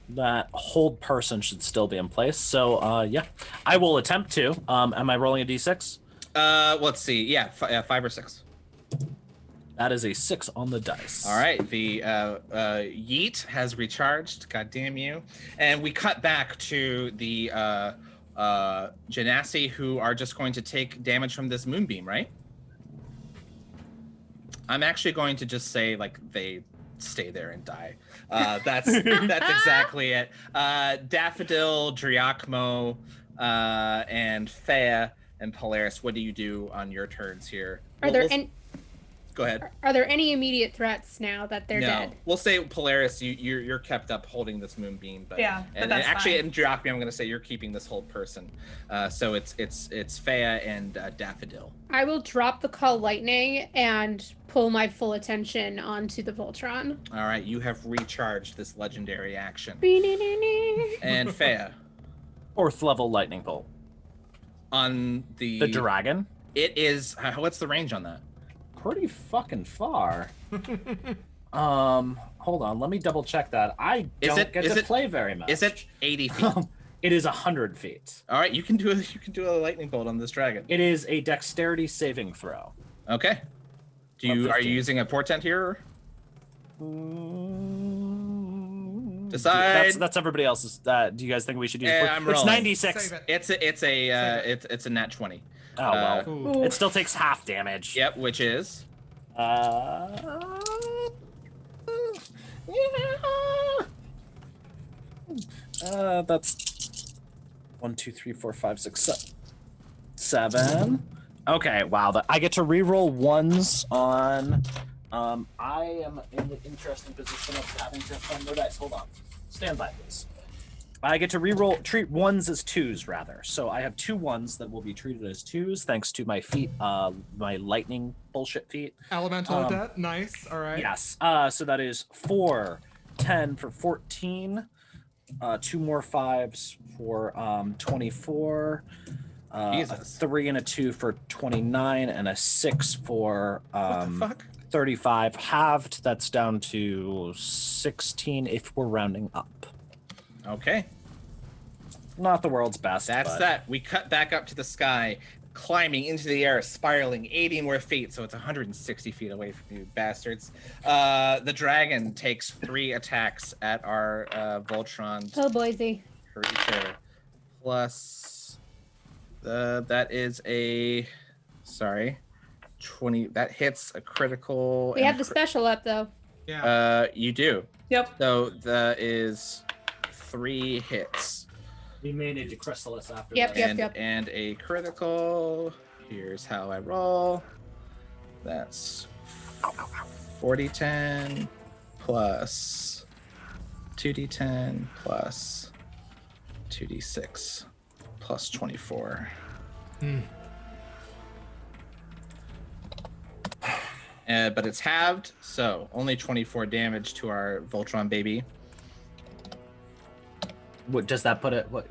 That hold person should still be in place. So yeah, I will attempt to. Am I rolling a d6? Let's see. Yeah, 5 or 6. That is a 6 on the dice. All right, the yeet has recharged. God damn you! And we cut back to the Genasi, who are just going to take damage from this moonbeam, right? I'm actually going to just say like they stay there and die. That's exactly it. Daffodil, Driakmo, and Thea and Polaris. What do you do on your turns here? Go ahead. Are there any immediate threats now that they're dead? We'll say Polaris, you're kept up holding this moonbeam, but Yeah, but and that's actually fine. in Driakme, I'm going to say you're keeping this whole person. So it's Thea and Daffodil. I will drop the call lightning and pull my full attention onto the Voltron. All right, you have recharged this legendary action. And Thea, 4th level lightning bolt. on the dragon. it is what's the range on that? Pretty fucking far. Hold on, let me double check that. I don't get to play very much. Is it 80 feet? It is 100 feet. All right, you can do a lightning bolt on this dragon. It is a dexterity saving throw. Okay. Are you 15. using a portent here? Decide. That's everybody else's. Do you guys think we should use? Yeah, I'm it's rolling. 96. Save it. It's a nat 20. Oh well, Ooh. it still takes half damage. Yep, which is that's 1, 2, 3, 4, 5, 6, 7. Okay, wow. I get to reroll ones on. I am in the interesting position of having to find no dice. Hold on, stand by, please. I get to treat ones as 2s rather. So I have 2 ones that will be treated as 2s thanks to my feat, my lightning bullshit feat. Elemental Adept. Nice. All right. Yes. So that is 4, 10 for 14. 2 more 5s for 24. A Jesus. 3 and a 2 for 29, and a 6 for what the fuck? 35. Halved. That's down to 16 if we're rounding up. Okay. Not the world's best. That's but that. We cut back up to the sky, climbing into the air, spiraling 80 more feet, so it's 160 feet away from you bastards. The dragon takes 3 attacks at our Voltron Oh, Boise. creature. Plus, that is a 20. That hits a critical. We and have the special up though. Yeah. You do. Yep. So that is 3 hits. we may need to chrysalis after Yep, this. yep. And a critical. Here's how I roll. That's 40-10 plus 2d10 plus 2d6 plus 24. But it's halved, so only 24 damage to our Voltron baby. What does that put it? What?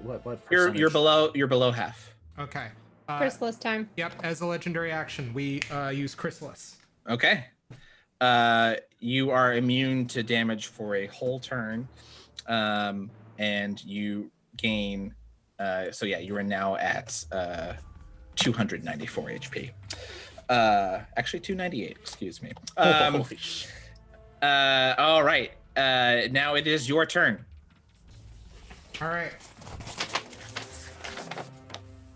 You're percentage? below half. Okay. Chrysalis time. Yep. As a legendary action, we use Chrysalis. Okay. You are immune to damage for a whole turn, and you gain. So yeah, you are now at 294 HP. Actually 298. Excuse me. Holy shit. All right. Now it is your turn. All right.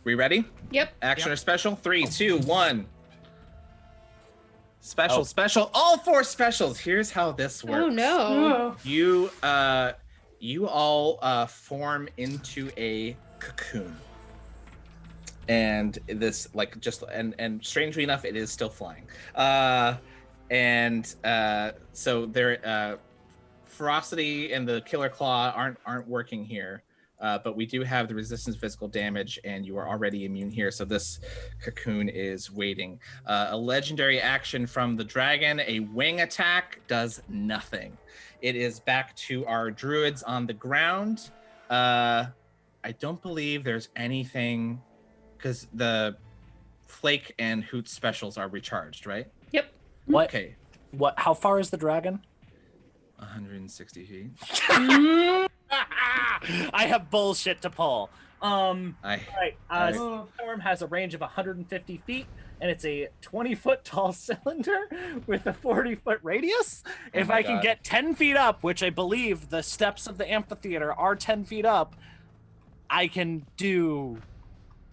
We ready? Yep. Action Yep. or special? 3, 2, 1. Special, special, all 4 specials. Here's how this works. Oh no. Oh. You all form into a cocoon. And this and strangely enough, it is still flying. So there ferocity and the killer claw aren't working here. But we do have the resistance to physical damage, and you are already immune here. So this cocoon is waiting. A legendary action from the dragon, a wing attack, does nothing. It is back to our druids on the ground. I don't believe there's anything, because the Flake and Hoot specials are recharged, right? Yep. What? Okay. What? How far is the dragon? 160 feet. I have bullshit to pull. Right. Oh. Storm has a range of 150 feet, and it's a 20-foot tall cylinder with a 40-foot radius. If my I can God. get 10 feet up, which I believe the steps of the amphitheater are 10 feet up, I can do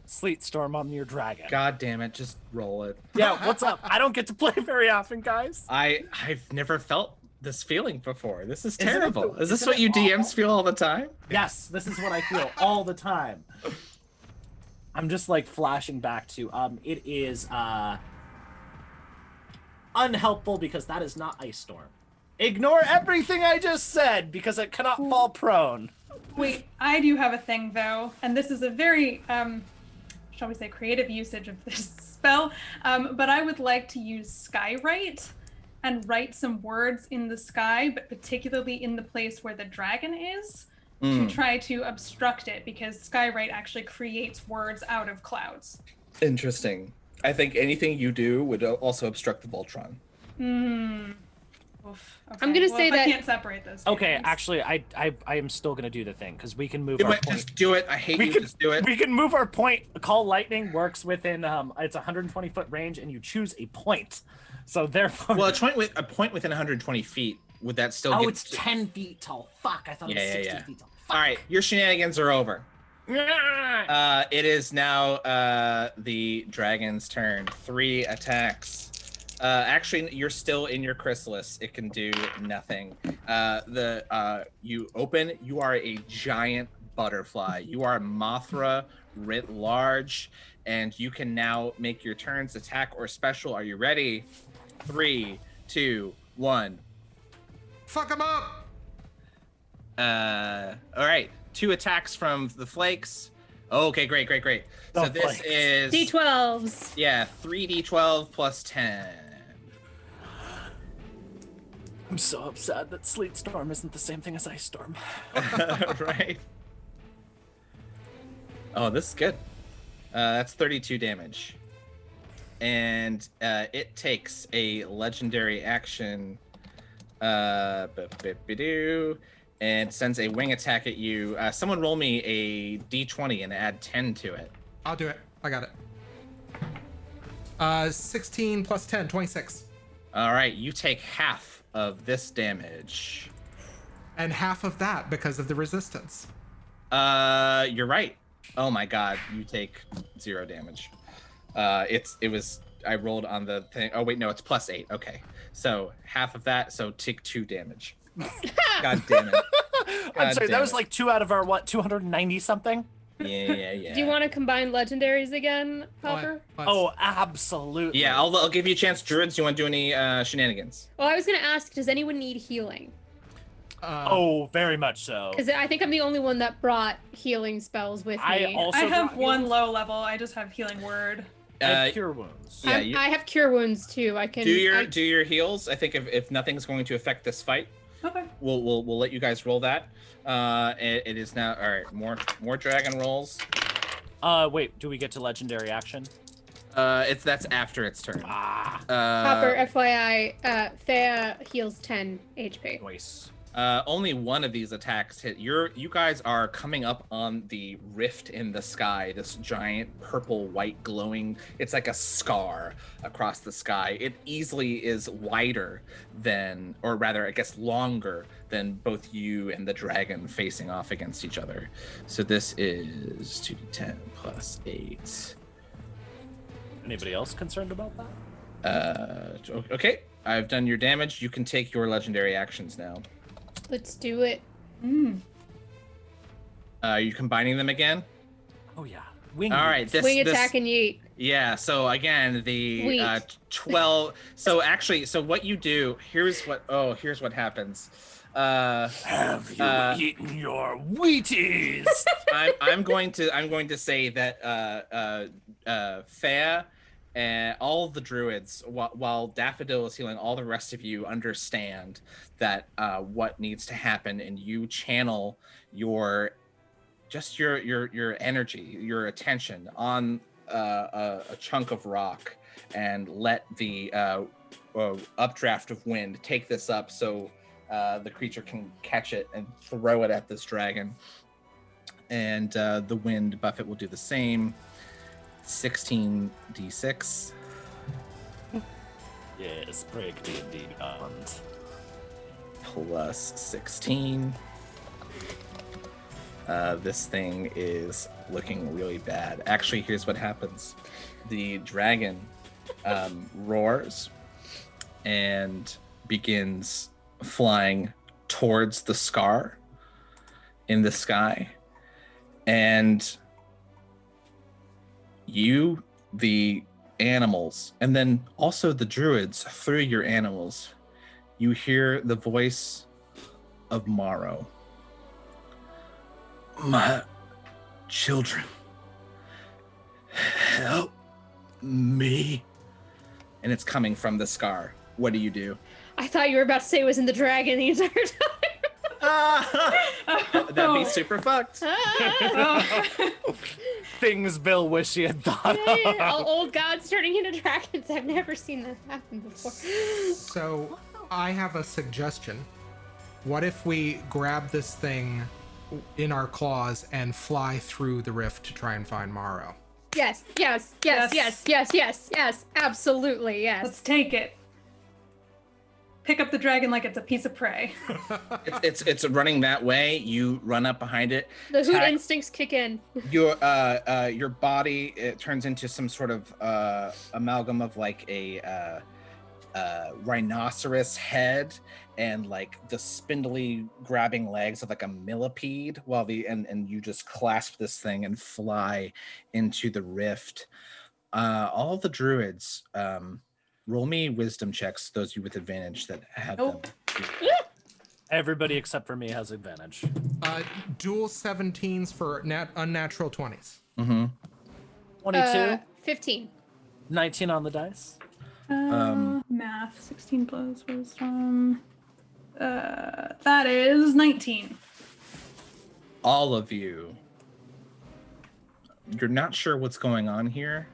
Sleet Storm on your dragon. God damn it, just roll it. Yeah, what's up? I don't get to play very often, guys. I've never felt this feeling before. This is Isn't it terrible. the- Is this isn't what it you DMs awful? feel all the time? Yes, this is what I feel all the time. I'm just like flashing back to it is unhelpful because that is not Ice Storm. Ignore everything I just said because it cannot fall prone. Wait, I do have a thing though, and this is a very, shall we say, creative usage of this spell. But I would like to use Skywrite and write some words in the sky, but particularly in the place where the dragon is, to try to obstruct it, because Skywrite actually creates words out of clouds. Interesting. I think anything you do would also obstruct the Voltron. Oof. I'm gonna say if I that- can't separate those two Okay, things. actually, I am still gonna do the thing because we can move Do our it. point. Just do it. I hate We you. can- Just do it. We can move our point. Call lightning works within it's 120-foot range, and you choose a point. So therefore, Well, a point within 120 feet. Would that still? oh, get... it's 10 feet tall. Fuck, I thought it was Yeah, 60 yeah. feet tall. All right, your shenanigans are over. It is now the dragon's turn. 3 attacks. Actually, you're still in your chrysalis. It can do nothing. You open. You are a giant butterfly. You are Mothra writ large, and you can now make your turns attack or special. Are you ready? 3, 2, 1. Fuck him up. All right. 2 attacks from the flakes. Okay, great. The So this flakes. is D12s. yeah, 3d12 plus 10. I'm so upset that Sleet Storm isn't the same thing as Ice Storm. Right. Oh, this is good. That's 32 damage. And it takes a legendary action and sends a wing attack at you. Someone roll me a d20 and add 10 to it. I'll do it. I got it. 16 plus 10, 26. All right, you take half of this damage. And half of that because of the resistance. You're right. Oh my god, you take 0 damage. I rolled on the thing. Oh wait, no, it's plus 8. Okay, so half of that. So take 2 damage. God damn it. I'm sorry, that damn was it. like 2 out of our 290 something. Yeah. Do you want to combine legendaries again, Hopper? Oh, absolutely. Yeah, I'll give you a chance. Druids, do you want to do any shenanigans? Well, I was gonna ask, does anyone need healing? Oh, very much so. Because I think I'm the only one that brought healing spells with me. I also I have brought one heals. low level. I just have healing word. I have Cure Wounds. Yeah, I have cure wounds too. I can do your heals. I think if nothing's going to affect this fight, Okay. we'll let you guys roll that. It is now all right. More dragon rolls. Wait, do we get to legendary action? That's after its turn. Hopper, FYI, Thea heals 10 HP. Nice. Only one of these attacks hit. You guys are coming up on the rift in the sky, this giant purple white glowing, it's like a scar across the sky. It easily is wider than, or rather I guess longer than both you and the dragon facing off against each other. So this is 2d10 plus 8. Anybody else concerned about that? Okay, I've done your damage. You can take your legendary actions now. Let's do it. Are you combining them again? Oh yeah. Wing. All right, this Swing attack and yeet. Yeah, so again, the Wheat. 12. So actually, so what you do, here's what happens. Have you eaten your Wheaties? I'm going to say that Thea and all of the druids, while Daffodil is healing, all the rest of you understand that what needs to happen, and you channel your energy, your attention on a chunk of rock, and let the updraft of wind take this up, so the creature can catch it and throw it at this dragon. And the wind buffet will do the same. 16d6. Yes, break D&D bond. Plus 16. This thing is looking really bad. Actually, here's what happens. The dragon roars and begins flying towards the scar in the sky. And you, the animals, and then also the druids, through your animals, you hear the voice of Morrow. My children, help me. And it's coming from the scar. What do you do? I thought you were about to say it was in the dragon the entire time. That'd be super fucked. Things Bill wish he had thought of. Old gods turning into dragons. I've never seen that happen before. So I have a suggestion. What if we grab this thing in our claws and fly through the rift to try and find Morrow? Yes, absolutely, yes. Let's take it. Pick up the dragon like it's a piece of prey. It's running that way. You run up behind it. The hoot instincts kick in. Your body, it turns into some sort of amalgam of like a rhinoceros head and like the spindly grabbing legs of like a millipede, while and you just clasp this thing and fly into the rift. All the druids, roll me wisdom checks, those of you with advantage that have them. Everybody except for me has advantage. Dual 17s for unnatural 20s. 22, 15. 19 on the dice. Math, 16 plus wisdom. That is 19. All of you, you're not sure what's going on here,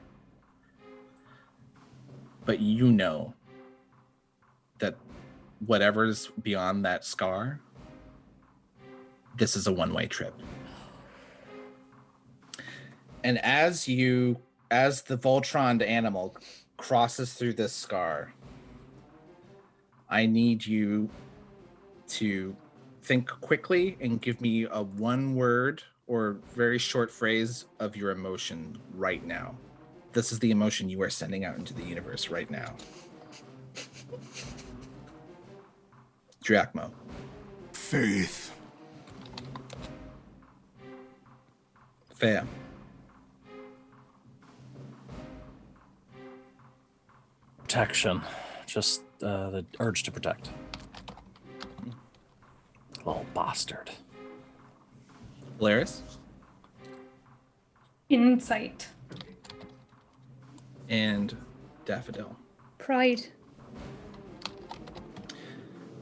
but you know that whatever's beyond that scar, this is a one-way trip. And as the Voltron animal crosses through this scar, I need you to think quickly and give me a one word or very short phrase of your emotion right now. This is the emotion you are sending out into the universe right now. Drachmo. Faith. Fair. Protection. Just the urge to protect. Little bastard. Polaris. Insight. And Daffodil. Pride.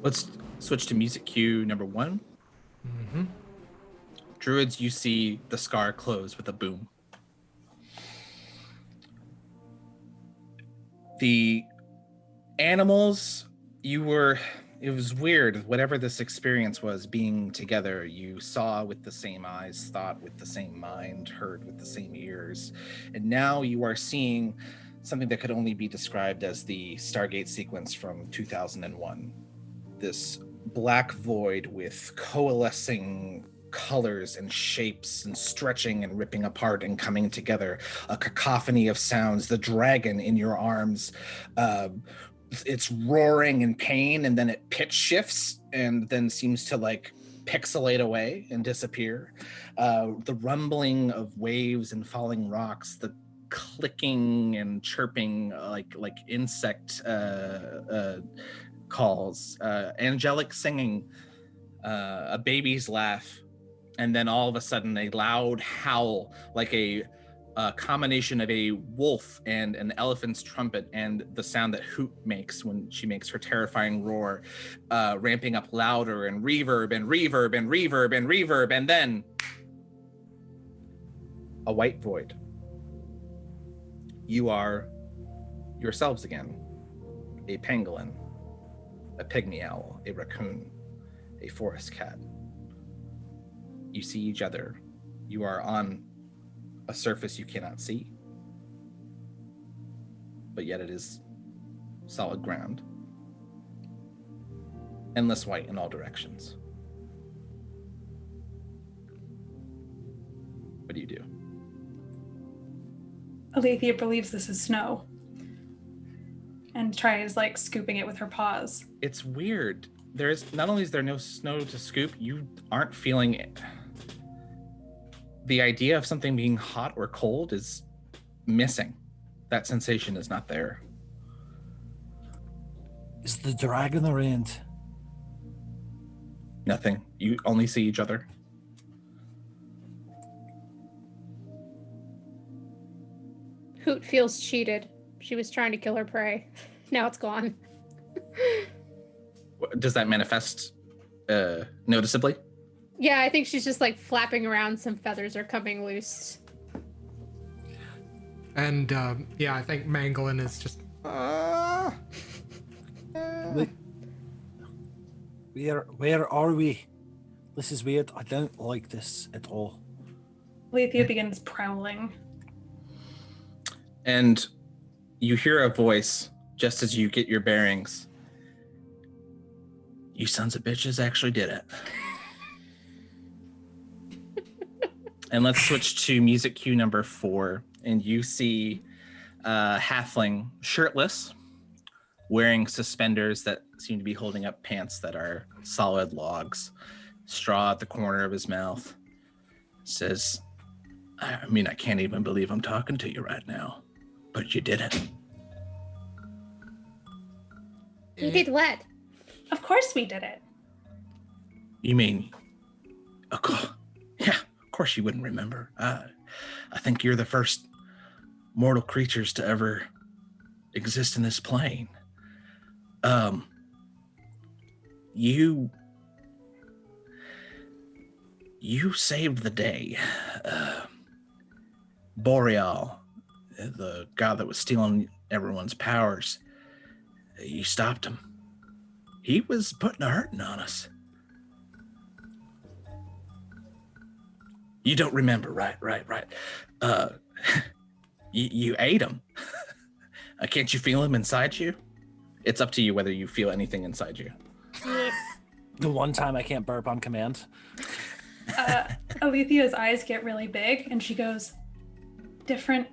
Let's switch to music cue number 1. Druids, you see the scar close with a boom. The animals, it was weird, whatever this experience was, being together. You saw with the same eyes, thought with the same mind, heard with the same ears. And now you are seeing something that could only be described as the Stargate sequence from 2001. This black void with coalescing colors and shapes and stretching and ripping apart and coming together, a cacophony of sounds, the dragon in your arms, it's roaring in pain, and then it pitch shifts and then seems to like pixelate away and disappear. The rumbling of waves and falling rocks, the clicking and chirping like insect calls, angelic singing, a baby's laugh, and then all of a sudden a loud howl, like a combination of a wolf and an elephant's trumpet, and the sound that Hoot makes when she makes her terrifying roar, ramping up louder and reverb and reverb and reverb and reverb, and then a white void. You are yourselves again. A pangolin, a pygmy owl, a raccoon, a forest cat. You see each other. You are on a surface you cannot see, but yet it is solid ground. Endless white in all directions. What do you do? Aletheia believes this is snow and tries like scooping it with her paws. It's weird. There's not only is there no snow to scoop, you aren't feeling it. The idea of something being hot or cold is missing. That sensation is not there. Is the dragon around? Nothing. You only see each other. Hoot feels cheated. She was trying to kill her prey. Now it's gone. Does that manifest noticeably? Yeah, I think she's just like flapping around. Some feathers are coming loose. And yeah, I think Mangalyn is just. Where are we? This is weird. I don't like this at all. Aletheia begins prowling. And you hear a voice just as you get your bearings. You sons of bitches actually did it. And let's switch to music cue number 4. And you see halfling shirtless, wearing suspenders that seem to be holding up pants that are solid logs, straw at the corner of his mouth. Says, I mean, I can't even believe I'm talking to you right now, but you did it. You did what? Of course we did it. You mean, yeah, of course you wouldn't remember. I think you're the first mortal creatures to ever exist in this plane. You saved the day. Boreal, the god that was stealing everyone's powers, you stopped him. He was putting a hurting on us. You don't remember, right. You ate him. Can't you feel him inside you? It's up to you whether you feel anything inside you. Yes. The one time I can't burp on command. Aletheia's eyes get really big and she goes, different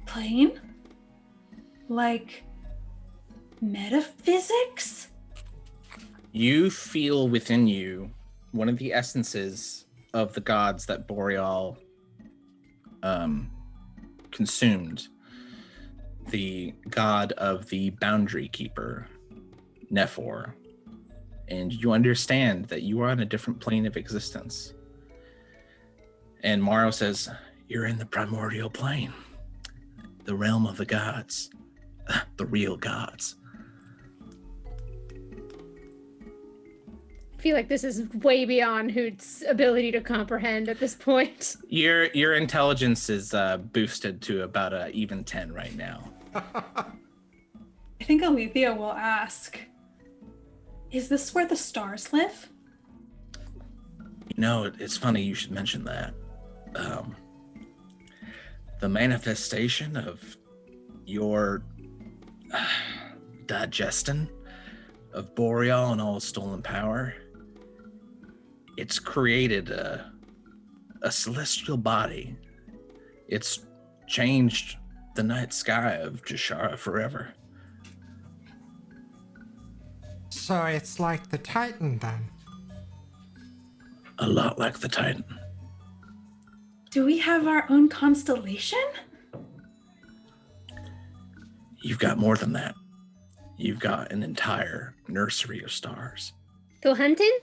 plane? Like metaphysics? You feel within you one of the essences of the gods that Boreal consumed. The god of the boundary keeper, Nephor. And you understand that you are on a different plane of existence. And Morrow says, you're in the primordial plane, the realm of the gods, the real gods. I feel like this is way beyond Hoot's ability to comprehend at this point. Your intelligence is boosted to about an even 10 right now. I think Aletheia will ask, is this where the stars live? You know, it's funny you should mention that. The manifestation of your digestion of Boreal and all its stolen power, it's created a celestial body. It's changed the night sky of Jushara forever. So it's like the Titan then. A lot like the Titan. Do we have our own constellation? You've got more than that. You've got an entire nursery of stars. Go hunting?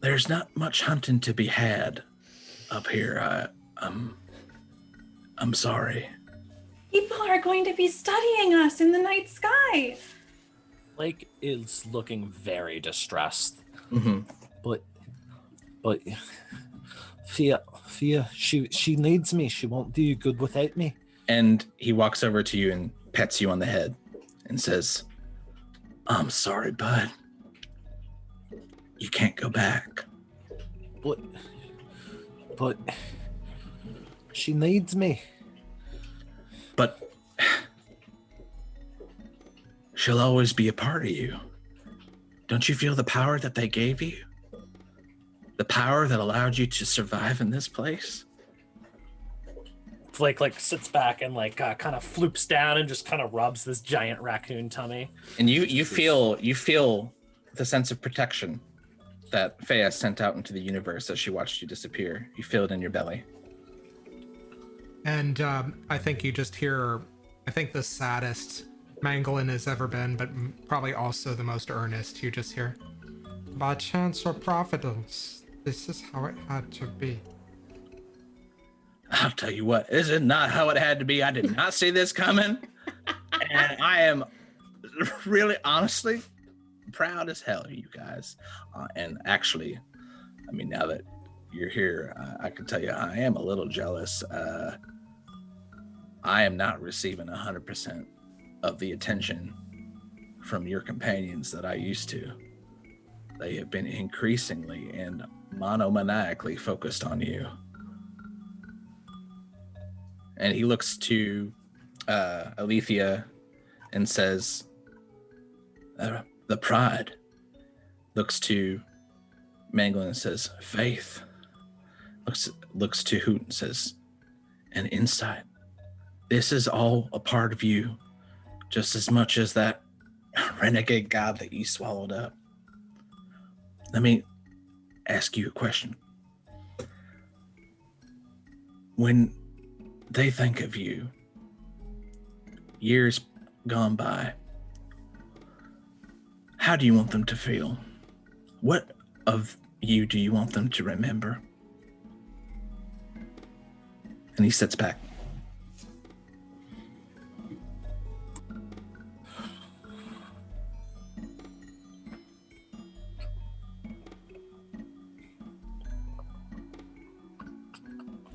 There's not much hunting to be had up here. I'm sorry. People are going to be studying us in the night sky. Flake is looking very distressed. Mm-hmm. But Fia, she needs me. She won't do good without me. And he walks over to you and pets you on the head and says, I'm sorry, bud. You can't go back. But she needs me. But she'll always be a part of you. Don't you feel the power that they gave you? The power that allowed you to survive in this place? Flake sits back and kind of floops down and just kind of rubs this giant raccoon tummy. And you feel the sense of protection that Fea sent out into the universe as she watched you disappear. You feel it in your belly. And I think you just hear, I think the saddest Mangalyn has ever been, but probably also the most earnest. You just hear, by chance or providence, this is how it had to be. I'll tell you what, this is not how it had to be. I did not see this coming. And I am really, honestly, proud as hell of you guys. And actually, I mean, now that you're here, I can tell you I am a little jealous. I am not receiving 100% of the attention from your companions that I used to. They have been increasingly and monomaniacally focused on you. And he looks to Aletheia and says, the pride. Looks to Mangalyn and says, faith. Looks to Hoot and says, and insight. This is all a part of you, just as much as that renegade god that you swallowed up. Let me ask you a question. When they think of you, years gone by, how do you want them to feel? What of you do you want them to remember? And he sits back.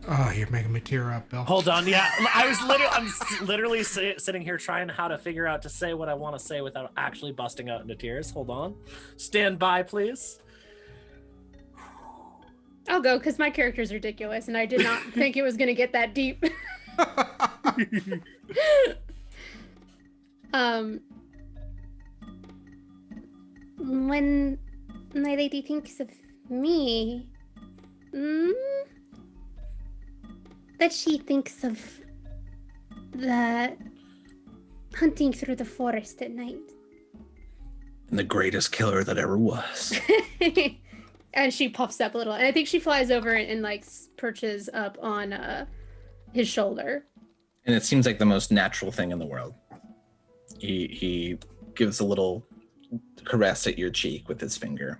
Oh, you're making me tear up, Bill. Hold on, yeah. I'm literally sitting here trying how to figure out to say what I want to say without actually busting out into tears. Hold on. Stand by, please. I'll go because my character's ridiculous and I did not think it was going to get that deep. When my lady thinks of me, that she thinks of the hunting through the forest at night. And the greatest killer that ever was. And she puffs up a little. And I think she flies over and like perches up on his shoulder. And it seems like the most natural thing in the world. He gives a little caress at your cheek with his finger.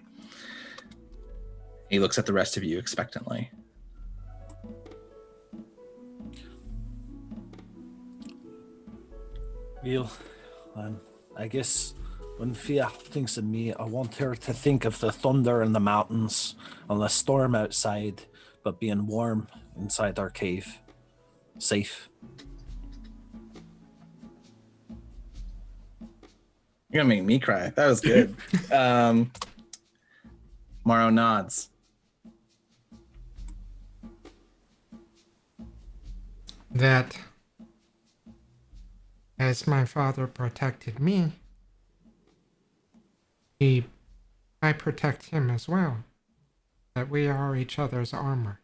He looks at the rest of you expectantly. Well, I guess when Fia thinks of me, I want her to think of the thunder in the mountains and the storm outside, but being warm inside our cave. Safe. You're gonna make me cry. That was good. Morrow nods. That, as my father protected me, he I protect him as well. That we are each other's armor.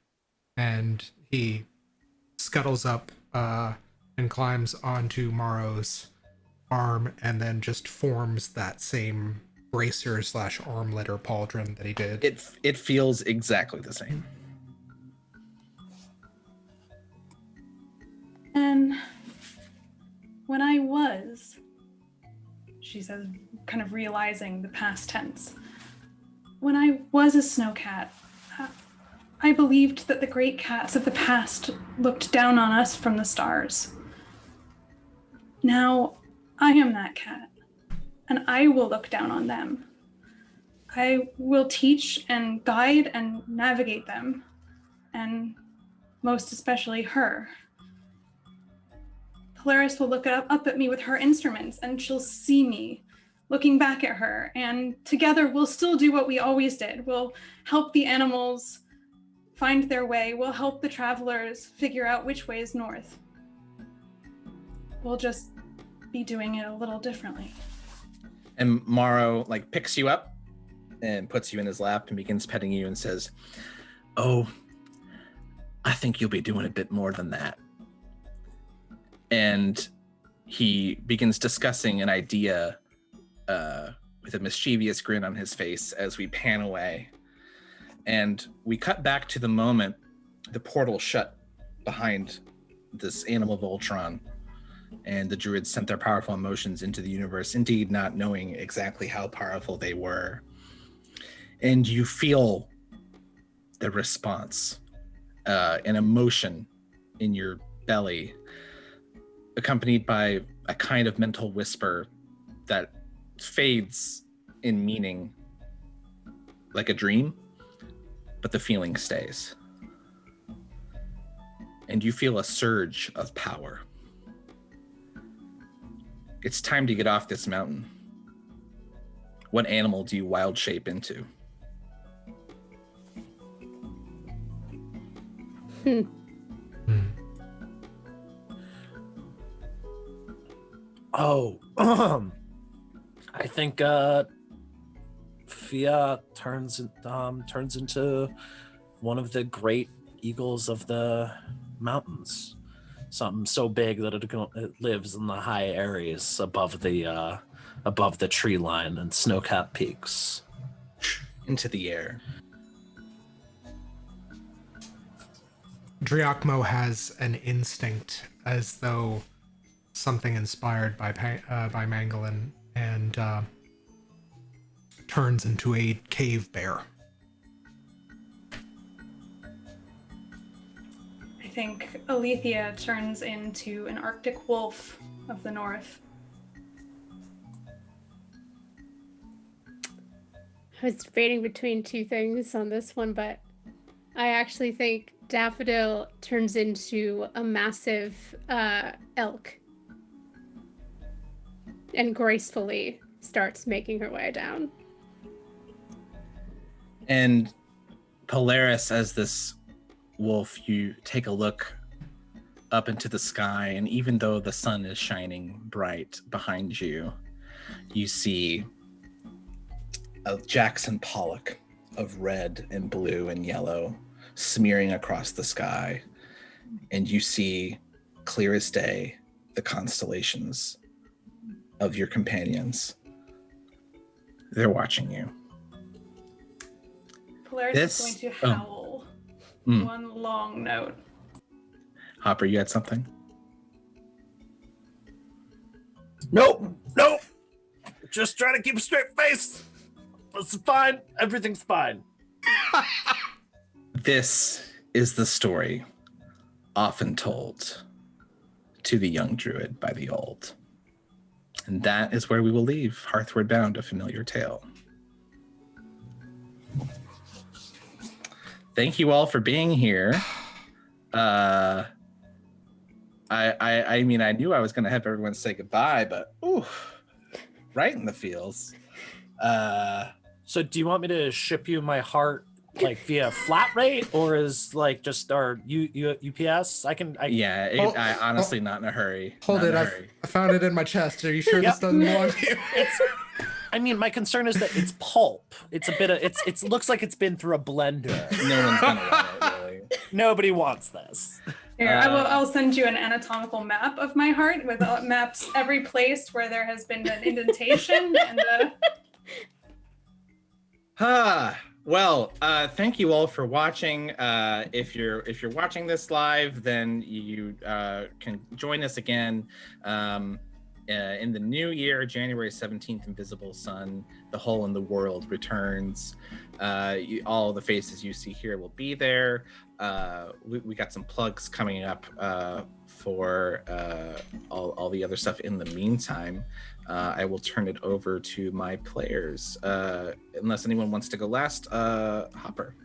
And he scuttles up and climbs onto Morrow's arm and then just forms that same bracer / armlet or pauldron that he did. It feels exactly the same. And when I was, she says, kind of realizing the past tense, when I was a snow cat, I believed that the great cats of the past looked down on us from the stars. Now, I am that cat, and I will look down on them. I will teach and guide and navigate them, and most especially her. Polaris will look up at me with her instruments, and she'll see me looking back at her, and together we'll still do what we always did. We'll help the animals find their way. We'll help the travelers figure out which way is north. We'll just be doing it a little differently. And Morrow picks you up and puts you in his lap and begins petting you and says, "Oh, I think you'll be doing a bit more than that." And he begins discussing an idea with a mischievous grin on his face as we pan away. And we cut back to the moment the portal shut behind this animal Voltron, and the druids sent their powerful emotions into the universe, indeed not knowing exactly how powerful they were. And you feel the response, an emotion in your belly, accompanied by a kind of mental whisper that fades in meaning like a dream, but the feeling stays. And you feel a surge of power. It's time to get off this mountain. What animal do you wild shape into? Oh, I think Fia turns into one of the great eagles of the mountains. Something so big that it lives in the high areas above the tree line and snow-capped peaks. Into the air. Driakmo has an instinct as though something inspired by Mangalyn, and turns into a cave bear. I think Aletheia turns into an Arctic wolf of the north. I was debating between two things on this one, but I actually think Daffodil turns into a massive elk and gracefully starts making her way down. And Polaris, as this wolf, you take a look up into the sky, and even though the sun is shining bright behind you, you see a Jackson Pollock of red and blue and yellow smearing across the sky, and you see clear as day the constellations of your companions. They're watching you. Polaris is going to howl one long note. Hopper, you had something? Nope. Just trying to keep a straight face. It's fine. Everything's fine. This is the story often told to the young druid by the old. And that is where we will leave Hearthward Bound, A Familiar Tale. Thank you all for being here. I mean, I knew I was going to have everyone say goodbye, but right in the feels. So do you want me to ship you my heart via flat rate, or is just our UPS? I honestly not in a hurry. Hold it, I found it in my chest. Are you sure this doesn't belong to you? I mean, my concern is that it's pulp. It's a bit of it looks like it's been through a blender. No one's gonna want it, really. Nobody wants this. Here, I'll send you an anatomical map of my heart with maps every place where there has been an indentation and Well, thank you all for watching. If you're watching this live, then you can join us again in the new year, January 17th. Invisible Sun, The Hole in the World returns. All the faces you see here will be there. We got some plugs coming up for all the other stuff. In the meantime, I will turn it over to my players, unless anyone wants to go last. Hopper.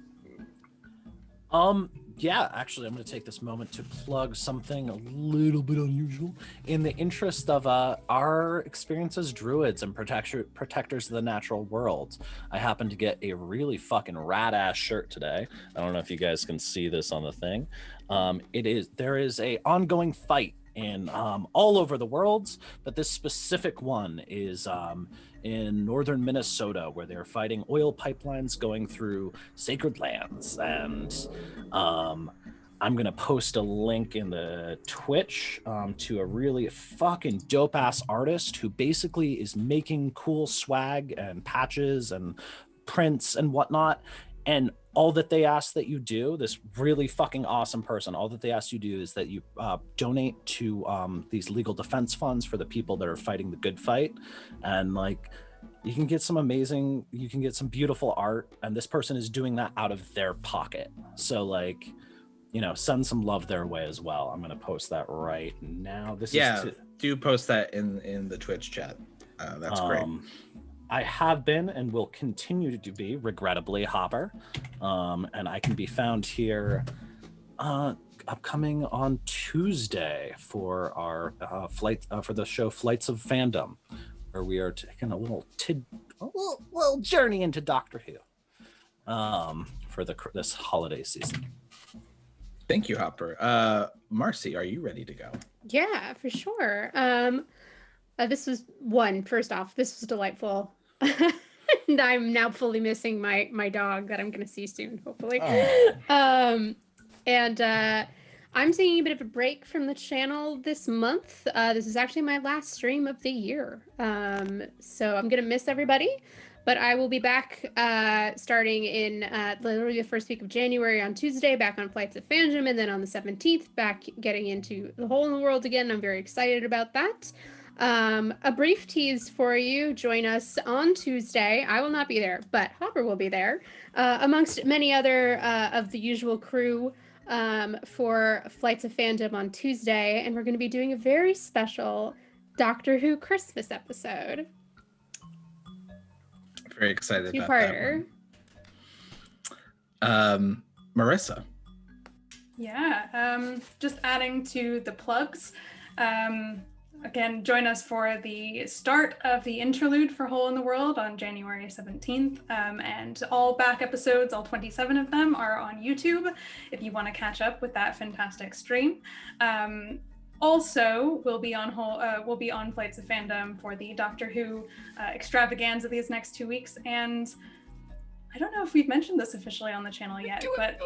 Yeah, actually, I'm going to take this moment to plug something a little bit unusual in the interest of our experience as druids and protectors of the natural world. I happen to get a really fucking rad-ass shirt today. I don't know if you guys can see this on the thing. There is a ongoing fight in all over the world, but this specific one is in northern Minnesota, where they're fighting oil pipelines going through sacred lands. And I'm gonna post a link in the Twitch to a really fucking dope ass artist who basically is making cool swag and patches and prints and whatnot. And all that they ask that you do, this really fucking awesome person, all that they ask you do is that you donate to these legal defense funds for the people that are fighting the good fight. And like, you can get some beautiful art, and this person is doing that out of their pocket. So like, you know, send some love their way as well. I'm gonna post that right now. Do post that in the Twitch chat. That's great. I have been and will continue to be, regrettably, Hopper, and I can be found here upcoming on Tuesday for our for the show Flights of Fandom, where we are taking a little journey into Doctor Who for this holiday season. Thank you, Hopper. Marcy, are you ready to go? Yeah, for sure. This was first off, this was delightful. And I'm now fully missing my dog that I'm going to see soon, hopefully. Oh. And I'm taking a bit of a break from the channel this month. This is actually my last stream of the year. So I'm going to miss everybody, but I will be back starting in literally the first week of January on Tuesday, back on Flights of Fandom, and then on the 17th, back getting into The Hole in the World again. I'm very excited about that. A brief tease for you. Join us on Tuesday. I will not be there, but Hopper will be there, amongst many other of the usual crew for Flights of Fandom on Tuesday, and we're going to be doing a very special Doctor Who Christmas episode. Very excited about Two-parter. that one. Marissa. Yeah, just adding to the plugs. Again, join us for the start of the interlude for Hole in the World on January 17th. And all back episodes, all 27 of them, are on YouTube if you want to catch up with that fantastic stream. Also, we'll be on Flights of Fandom for the Doctor Who extravaganza these next 2 weeks. And I don't know if we've mentioned this officially on the channel yet, do it.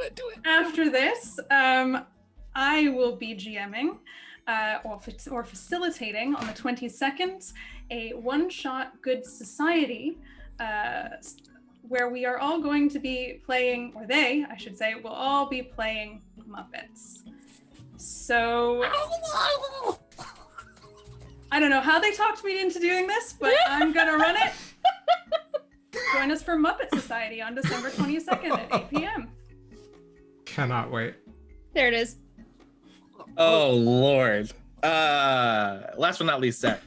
After this, I will be GMing or facilitating on the 22nd a one-shot Good Society where we are all going to be playing, or they, I should say, will all be playing Muppets. So I don't know how they talked me into doing this, but I'm gonna run it. Join us for Muppet Society on December 22nd at 8 p.m. Cannot wait. There it is. Oh Lord. Last but not least, Zach.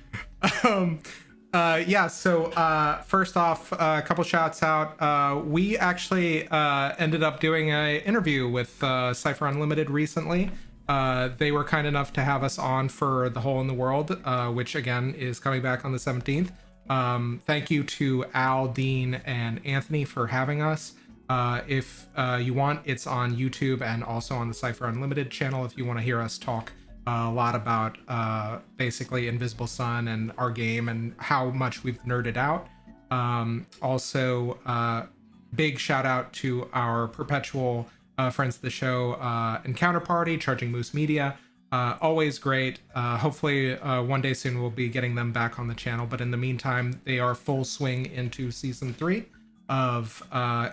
Yeah, so first off, a couple shouts out. We actually ended up doing an interview with Cypher Unlimited recently. They were kind enough to have us on for The Hole in the World, which again is coming back on the 17th. Thank you to Al, Dean, and Anthony for having us. If you want, it's on YouTube and also on the Cypher Unlimited channel if you want to hear us talk a lot about basically Invisible Sun and our game and how much we've nerded out. Also, big shout out to our perpetual friends of the show, Encounter Party, Charging Moose Media. Always great. Hopefully, one day soon we'll be getting them back on the channel. But in the meantime, they are full swing into season 3 of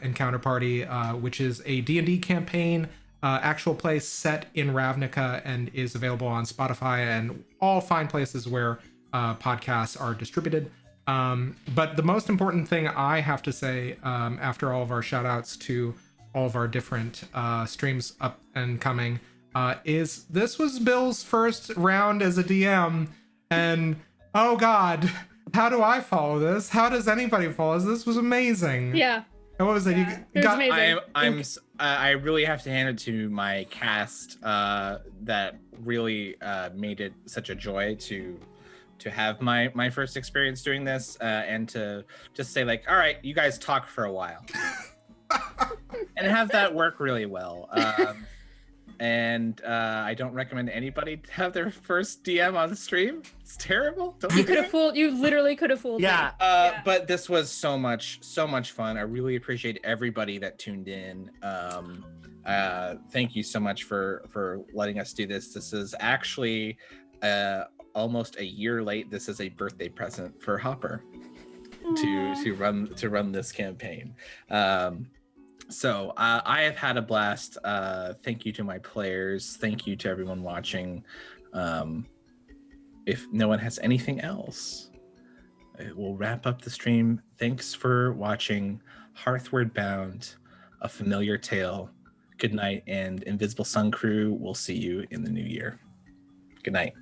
Encounter Party, which is a D&D campaign, actual play set in Ravnica, and is available on Spotify and all fine places where podcasts are distributed. But the most important thing I have to say, after all of our shout outs to all of our different streams up and coming, is this was Bill's first round as a DM, and oh god, how do I follow this? How does anybody follow this? This was amazing. Yeah. And what was it? Yeah. It was amazing. I really have to hand it to my cast that really made it such a joy to have my first experience doing this, and to just say like, all right, you guys talk for a while, and have that work really well. And I don't recommend anybody to have their first DM on the stream. It's terrible. Don't You do could it. have fooled. You literally could have fooled. Yeah. Me. But this was so much fun. I really appreciate everybody that tuned in. Thank you so much for letting us do this. This is actually almost a year late. This is a birthday present for Hopper to run this campaign. So I have had a blast. Thank you to my players. Thank you to everyone watching. If no one has anything else, we'll wrap up the stream. Thanks for watching Hearthward Bound, A Familiar Tale. Good night, and Invisible Sun Crew, we'll see you in the new year. Good night.